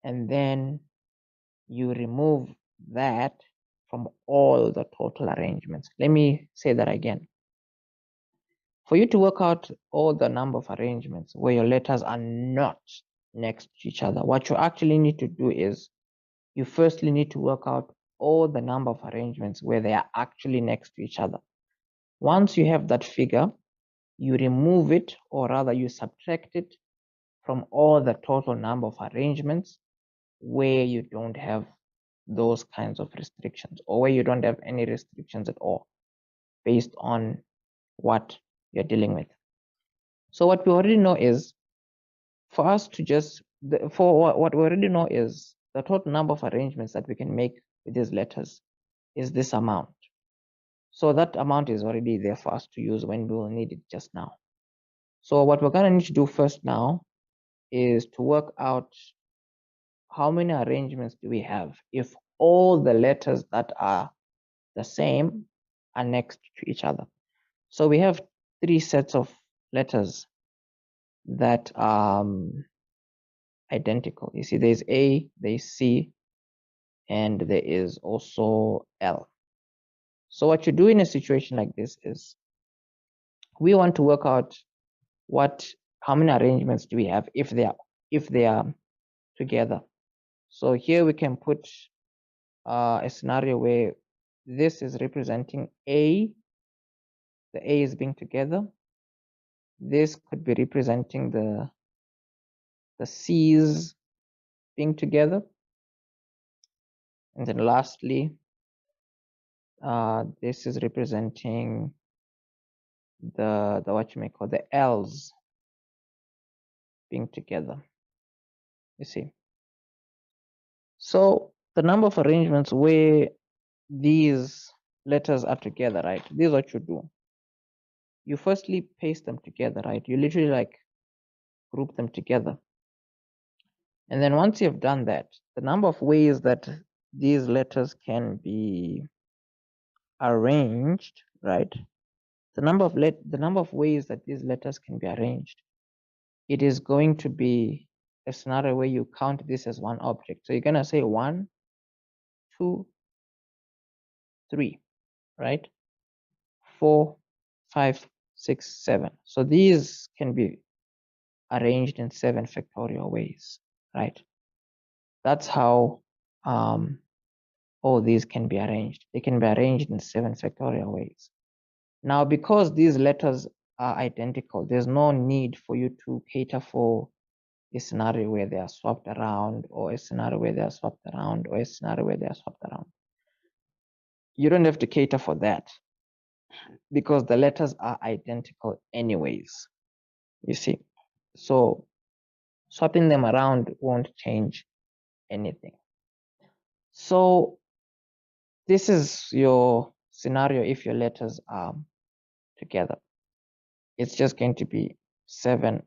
and then you remove that from all the total arrangements. Let me say that again. For you to work out all the number of arrangements where your letters are not next to each other, what you actually need to do is, you firstly need to work out all the number of arrangements where they are actually next to each other. Once you have that figure, you remove it, or rather you subtract it from all the total number of arrangements where you don't have those kinds of restrictions, or where you don't have any restrictions at all based on what you're dealing with. So what we already know is, for us to just, what we already know is the total number of arrangements that we can make with these letters is this amount. So that amount is already there for us to use when we will need it just now. So what we're going to need to do first now is to work out how many arrangements do we have if all the letters that are the same are next to each other. So we have 3 sets of letters that are identical. You see, there's A, there's C, and there is also L. So what you do in a situation like this is, we want to work out how many arrangements do we have if they are together. So here we can put a scenario where this is representing A, the A is being together. This could be representing the C's being together. And then lastly, this is representing the what you may call the L's being together, you see. So the number of arrangements where these letters are together, right? This is what you do. You firstly paste them together, right? You literally like group them together. And then once you've done that, the number of ways that these letters can be arranged, right? The number of ways that these letters can be arranged, it is going to be a scenario where you count this as one object. So you're gonna say 1, 2, 3, right? 4, 5, 6, 7. So these can be arranged in 7 factorial ways, right? That's how all these can be arranged. They can be arranged in 7 factorial ways. Now, because these letters are identical, there's no need for you to cater for a scenario where they are swapped around, or a scenario where they are swapped around, or a scenario where they are swapped around. You don't have to cater for that because the letters are identical anyways, you see. So swapping them around won't change anything. So this is your scenario if your letters are together. It's just going to be 7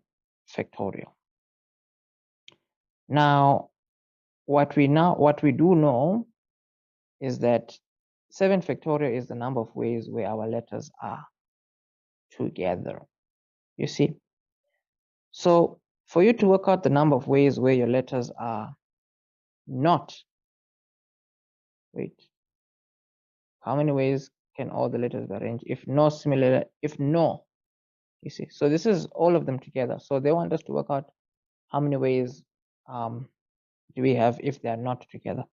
factorial. Now, what we do know is that 7 factorial is the number of ways where our letters are together, you see. So for you to work out the number of ways where your letters are not, wait, how many ways can all the letters be arranged if no, you see. So this is all of them together. So they want us to work out how many ways do we have if they are not together.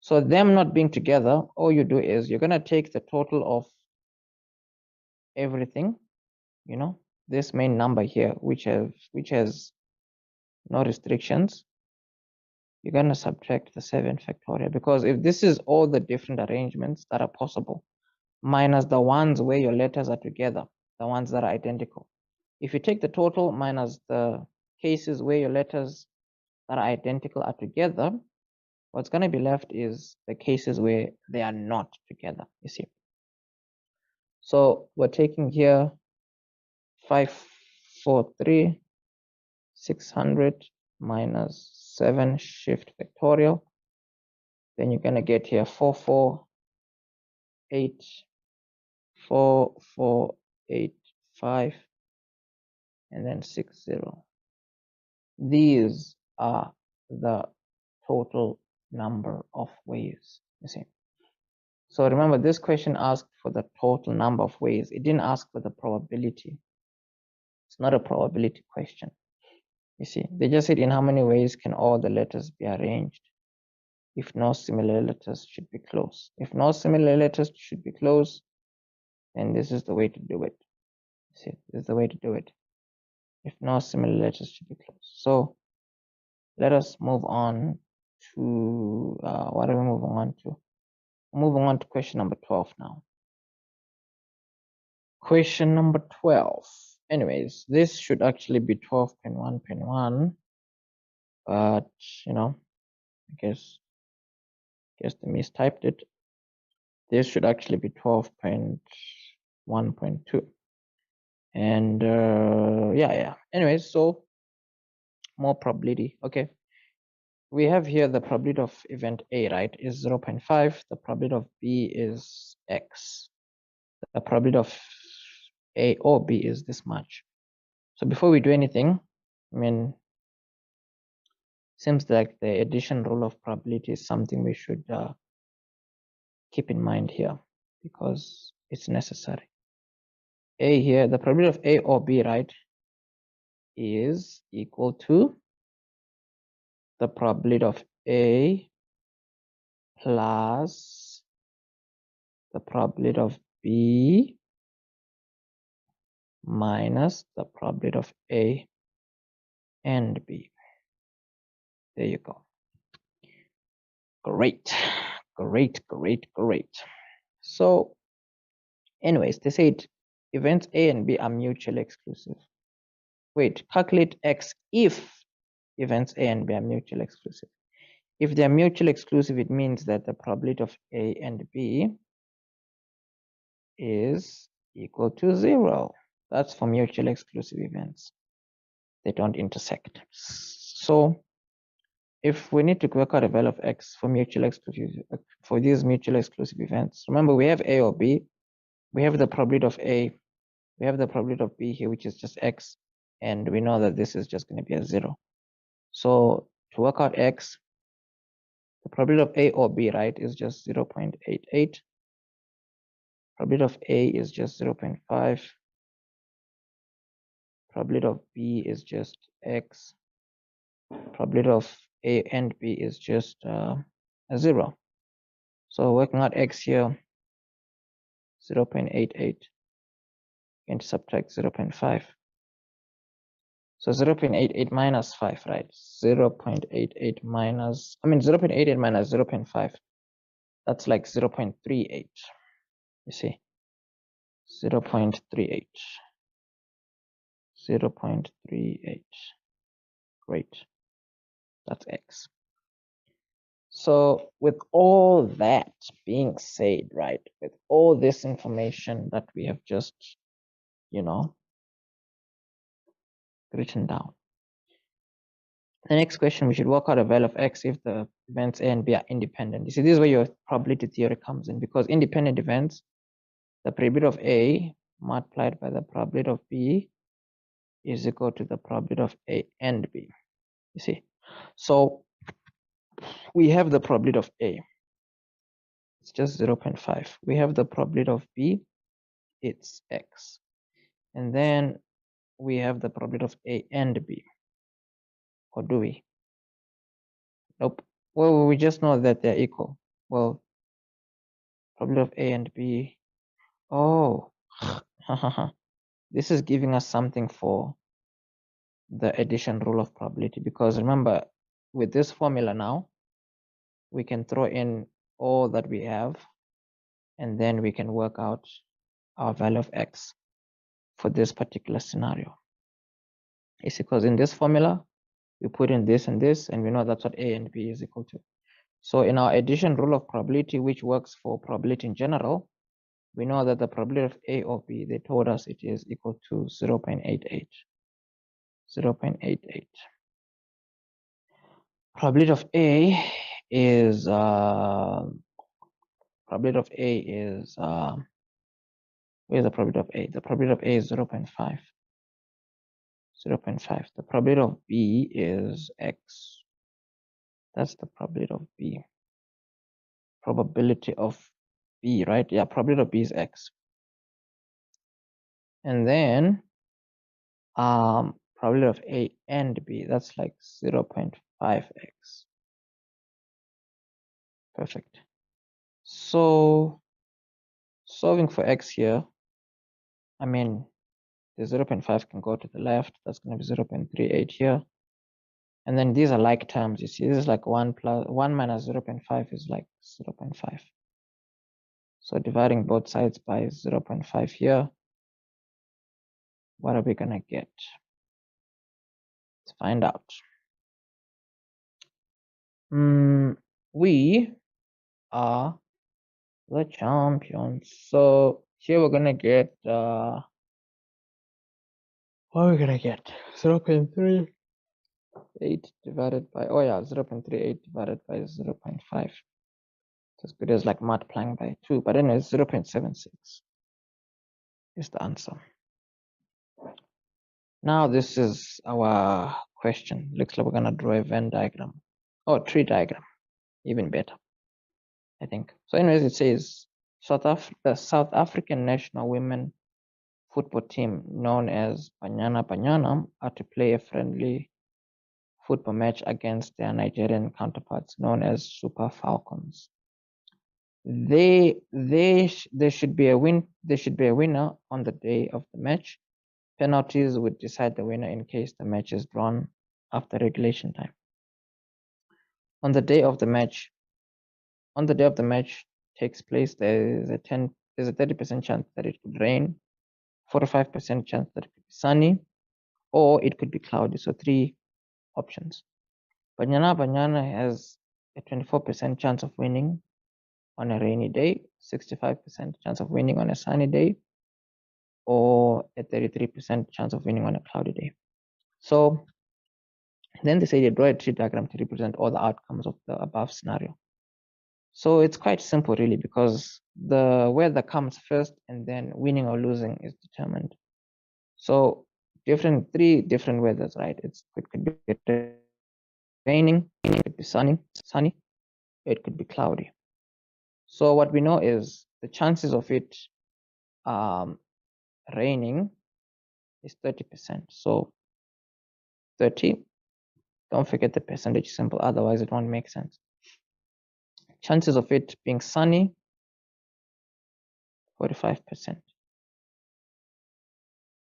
So them not being together, all you do is you're gonna take the total of everything, you know, this main number here, which has no restrictions. You're gonna subtract the 7 factorial, because if this is all the different arrangements that are possible, minus the ones where your letters are together, the ones that are identical. If you take the total minus the cases where your letters that are identical are together, what's going to be left is the cases where they are not together, you see. So we're taking here 543, 600 minus 7 shift factorial. Then you're going to get here 448, 4485, and then 60. These are the total number of ways, you see. So remember, this question asked for the total number of ways. It didn't ask for the probability. It's not a probability question. You see, they just said in how many ways can all the letters be arranged if no similar letters should be close. If no similar letters should be close, then this is the way to do it. See, this is the way to do it. If no similar letters should be close. So let us move on to, what are we moving on to? Moving on to question number 12 now. Question number 12. Anyways, this should actually be 12.1.1, but you know, I guess they mistyped it. This should actually be 12.1.2. And yeah. Anyways, so more probability. Okay. We have here the probability of event A, right, is 0.5. The probability of B is X. The probability of A or B is this much. So before we do anything, I mean, seems like the addition rule of probability is something we should keep in mind here because it's necessary. A here, the probability of A or B, right, is equal to the probability of A plus the probability of B minus the probability of A and B. There you go. Great. So anyways, they said events A and B are mutually exclusive. Wait, calculate X if events A and B are mutually exclusive. If they are mutually exclusive, it means that the probability of A and B is equal to 0. That's for mutually exclusive events. They don't intersect. So if we need to work out a value of x for mutually exclusive, for these mutually exclusive events, remember we have A or B, we have the probability of A, we have the probability of B here, which is just x, and we know that this is just going to be a 0. So to work out x, the probability of A or B, right, is just 0.88. Probability of A is just 0.5. Probability of B is just x. Probability of A and B is just a 0. So working out x here, 0.88, and subtract 0.5. So 0.88 minus 5, right? 0.88 minus, 0.88 minus 0.5. That's like 0.38. You see, 0.38. 0.38. Great. That's x. So with all that being said, right, with all this information that we have just, written down, the next question, we should work out a value of x if the events A and B are independent. You see, this is where your probability theory comes in, because independent events, the probability of A multiplied by the probability of B is equal to the probability of A and B. You see, so we have the probability of A, it's just 0.5. We have the probability of B, it's x. And then we have the probability of A and B. Or do we? Nope. Well, we just know that they're equal. Well, probability of A and B. Oh, this is giving us something for the addition rule of probability, because remember, with this formula now, we can throw in all that we have, and then we can work out our value of x for this particular scenario. It's because in this formula, we put in this and this, and we know that's what A and B is equal to. So in our addition rule of probability, which works for probability in general, we know that the probability of A or B, they told us it is equal to 0.88. 0.88. Probability of A is probability of A is where's the probability of A? The probability of A is 0.5. 0.5. The probability of B is x. That's the probability of B. Probability of B, right? Yeah, probability of B is x. And then probability of A and B, that's like 0.5x. Perfect. So solving for x here, the 0.5 can go to the left. That's going to be 0.38 here. And then these are like terms. You see, this is like 1 minus 0.5 is like 0.5. So dividing both sides by 0.5 here, what are we going to get? Let's find out. We are the champions. So here we're going to get, what are we going to get? 0.38 divided by, 0.38 divided by 0.5. As good as like multiplying by 2, but anyway, 0.76 is the answer. Now this is our question. Looks like we're gonna draw a Venn diagram or tree diagram, even better, I think. So anyways, it says the South African national women football team, known as Banyana Banyana, are to play a friendly football match against their Nigerian counterparts, known as Super Falcons. There should be a winner on the day of the match. Penalties would decide the winner in case the match is drawn after regulation time. On the day of the match takes place, there's a 30% chance that it could rain, 45% chance that it could be sunny, or it could be cloudy. So 3 options. Banyana has a 24% chance of winning on a rainy day, 65% chance of winning on a sunny day, or a 33% chance of winning on a cloudy day. So then they say they draw a tree diagram to represent all the outcomes of the above scenario. So it's quite simple really, because the weather comes first and then winning or losing is determined. So three different weathers, right? It could be raining, it could be sunny, it could be cloudy. So what we know is the chances of it raining is 30%. So 30, don't forget the percentage symbol, otherwise it won't make sense. Chances of it being sunny, 45%.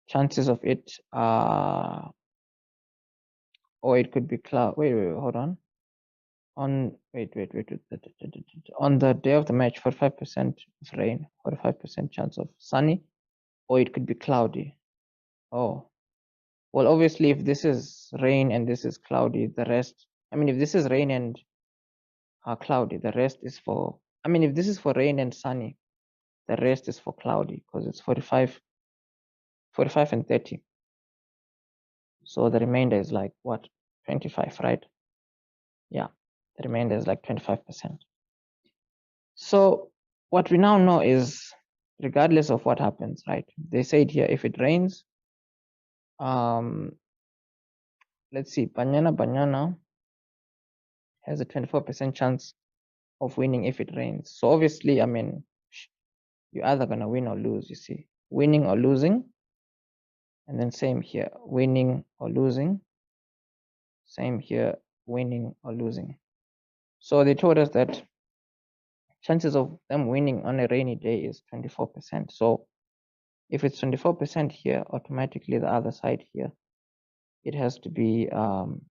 Chances of it, or it could be cloud. Wait, hold on. On the day of the match, 45% of rain, 45% chance of sunny, or it could be cloudy. Oh, well, obviously, if this is rain and this is cloudy, the rest. I mean, if this is rain and cloudy, the rest is for. I mean, if this is for rain and sunny, the rest is for cloudy, because it's 45 and 30. So the remainder is like what? 25, right? Yeah, the remainder is like 25%. So what we now know is, regardless of what happens, right? They said here, if it rains, let's see, Banyana has a 24% chance of winning if it rains. So obviously, I mean, you're either gonna win or lose, you see, winning or losing. And then same here, winning or losing. Same here, winning or losing. So they told us that chances of them winning on a rainy day is 24%. So if it's 24% here, automatically the other side here, it has to be 76%,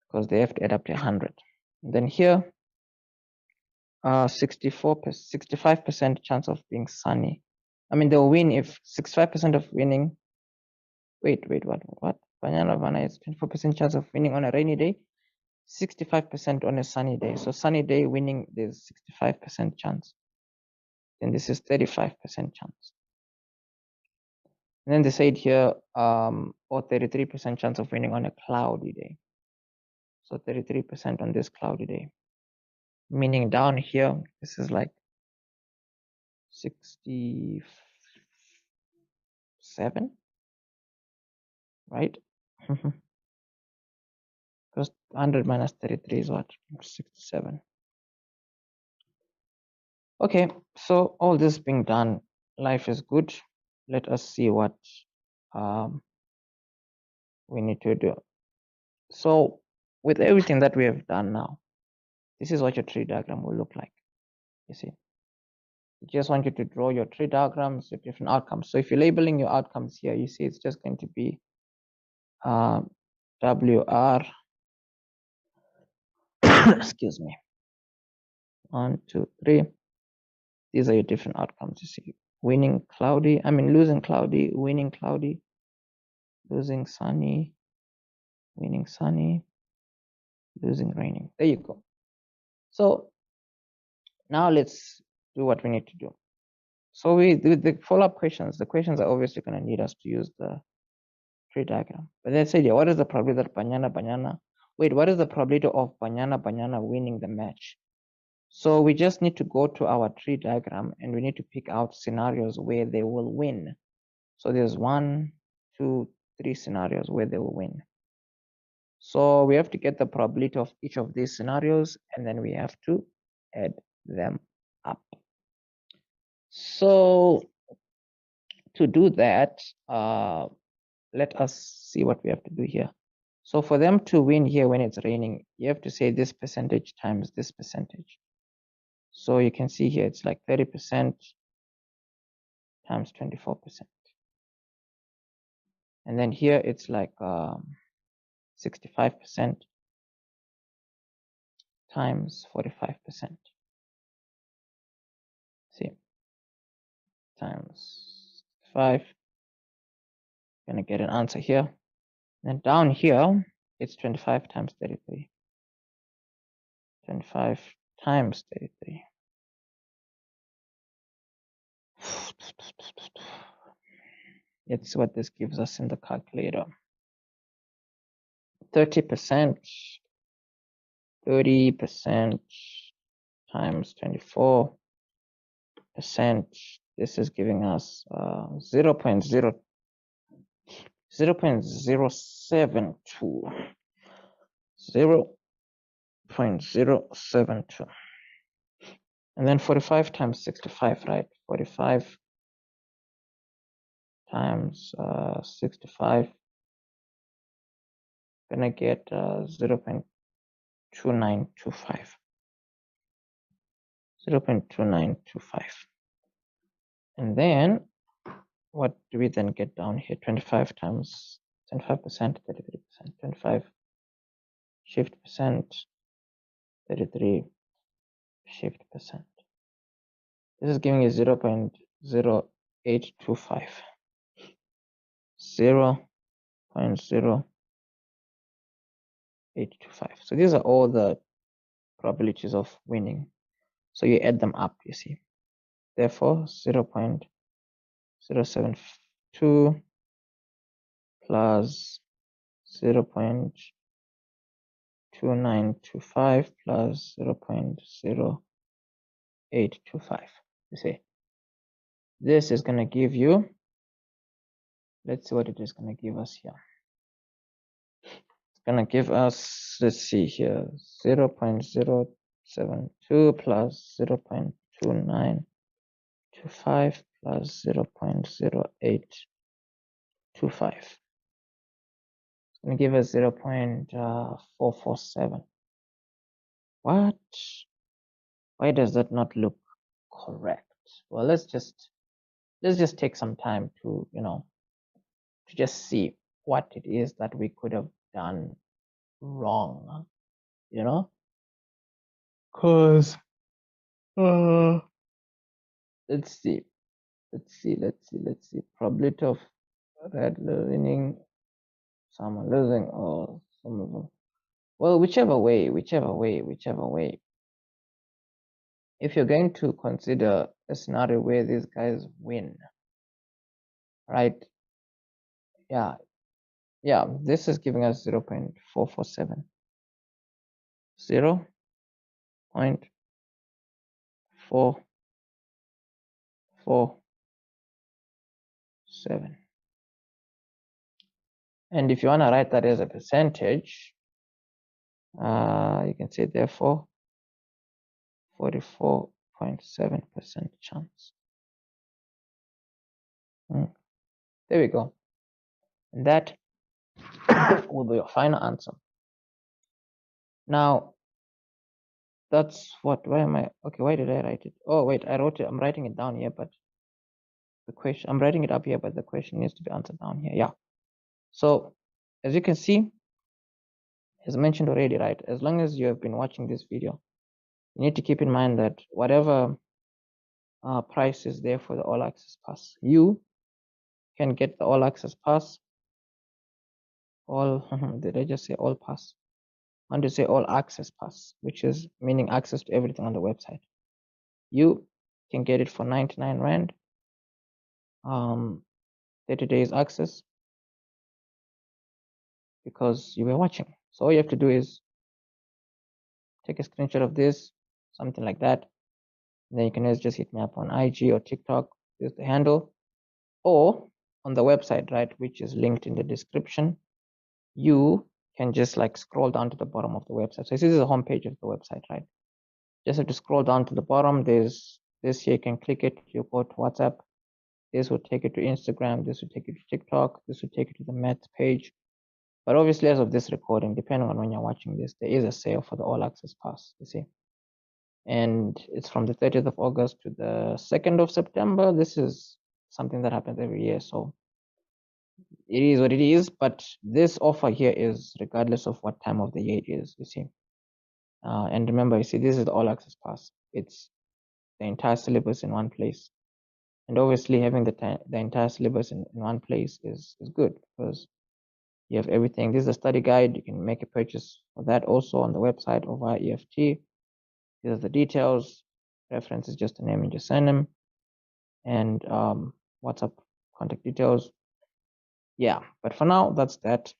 because they have to add up to 100. And then here, 65% chance of being sunny. I mean, they'll win if 65% of winning. Wait, what? Banana is 24% chance of winning on a rainy day, 65% on a sunny day. So sunny day winning, there's 65% chance. Then this is 35% chance. And then they said here, or 33% chance of winning on a cloudy day. So 33% on this cloudy day. Meaning down here, this is like 67, right? Because 100 minus 33 is what? 67. Okay, so all this being done, life is good. Let us see what we need to do. So with everything that we have done now, this is what your tree diagram will look like. You see, I just want you to draw your tree diagrams with different outcomes. So if you're labeling your outcomes here, you see it's just going to be WR, excuse me, 1, 2, 3. These are your different outcomes. You see, winning cloudy, losing cloudy, winning cloudy, losing sunny, winning sunny, losing raining. There you go. So now let's do what we need to do. So with the follow-up questions, the questions are obviously going to need us to use the tree diagram. But let's say, what is the probability that what is the probability of Banyana winning the match? So we just need to go to our tree diagram and we need to pick out scenarios where they will win. So there's 1, 2, 3 scenarios where they will win. So we have to get the probability of each of these scenarios, and then we have to add them up. So to do that, let us see what we have to do here. So for them to win here when it's raining, you have to say this percentage times this percentage. So you can see here, it's like 30% times 24%. And then here it's like 65% times 45%. See, times 5. Gonna get an answer here. And then down here, It's 25 times 33. 25 times 33. Let's see what this gives us in the calculator. 30%. 30% times 24%. This is giving us 0.0 0.072. 0.072. And then 45 times 65, right? 45 times 65. Gonna get 0.2925. 0.2925. And then what do we then get down here? 25 times 25%, 33%, 25 shift percent, 33 shift percent. This is giving you 0.0825. 0.0825. So these are all the probabilities of winning. So you add them up, you see. Therefore, 0.072 plus 0.2925 plus 0.0825. You see, this is going to give you, let's see what it is going to give us here. It's going to give us, let's see here, 0.072 plus 0.2925 plus 0.0825. It's going to give us 0.447. What? Why does that not look correct? Well, let's just take some time to, to just see what it is that we could have done wrong, because let's see. Probability of red winning, someone losing, or some of them. Well, whichever way. If you're going to consider a scenario where these guys win, right? Yeah, this is giving us 0.447. 0.447. And if you want to write that as a percentage, you can say therefore 44.7% chance. There we go. And that will be your final answer. Now, that's what, why am I, okay, why did I write it? Oh, wait, I wrote it, I'm writing it down here, but the question, I'm writing it up here, but the question needs to be answered down here. Yeah. So, as you can see, as mentioned already, right, as long as you have been watching this video, you need to keep in mind that whatever price is there for the all access pass, you can get the all access pass, did I just say all pass? I want to say all access pass, which is meaning access to everything on the website. You can get it for 99 Rand, 30 days access, because you were watching. So all you have to do is take a screenshot of this, something like that. And then you can always just hit me up on IG or TikTok, use the handle, or on the website, right, which is linked in the description. You can just like scroll down to the bottom of the website. So this is the homepage of the website, right? Just have to scroll down to the bottom. There's this here, you can click it, you go to WhatsApp. This will take you to Instagram, this will take you to TikTok, this will take you to the Maths page. But obviously, as of this recording, depending on when you're watching this, there is a sale for the all access pass, you see. And it's from the 30th of August to the 2nd of September. This is something that happens every year. So it is what it is, but this offer here is regardless of what time of the year it is, you see. And remember, you see, this is the all access pass. It's the entire syllabus in one place. And obviously having the entire syllabus in one place is good, because You have everything. This is a study guide. You can make a purchase for that also on the website or via EFT. These are the details. Reference is just a name and just send them. And WhatsApp contact details. Yeah, but for now, that's that.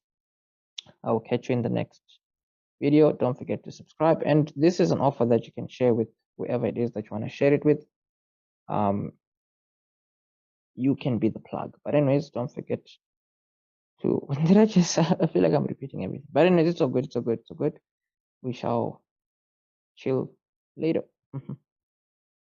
I will catch you in the next video. Don't forget to subscribe. And this is an offer that you can share with whoever it is that you want to share it with. You can be the plug. But anyways, don't forget to did I just I feel like I'm repeating everything. But anyways, it's all good, it's all good, it's all good. We shall chill later.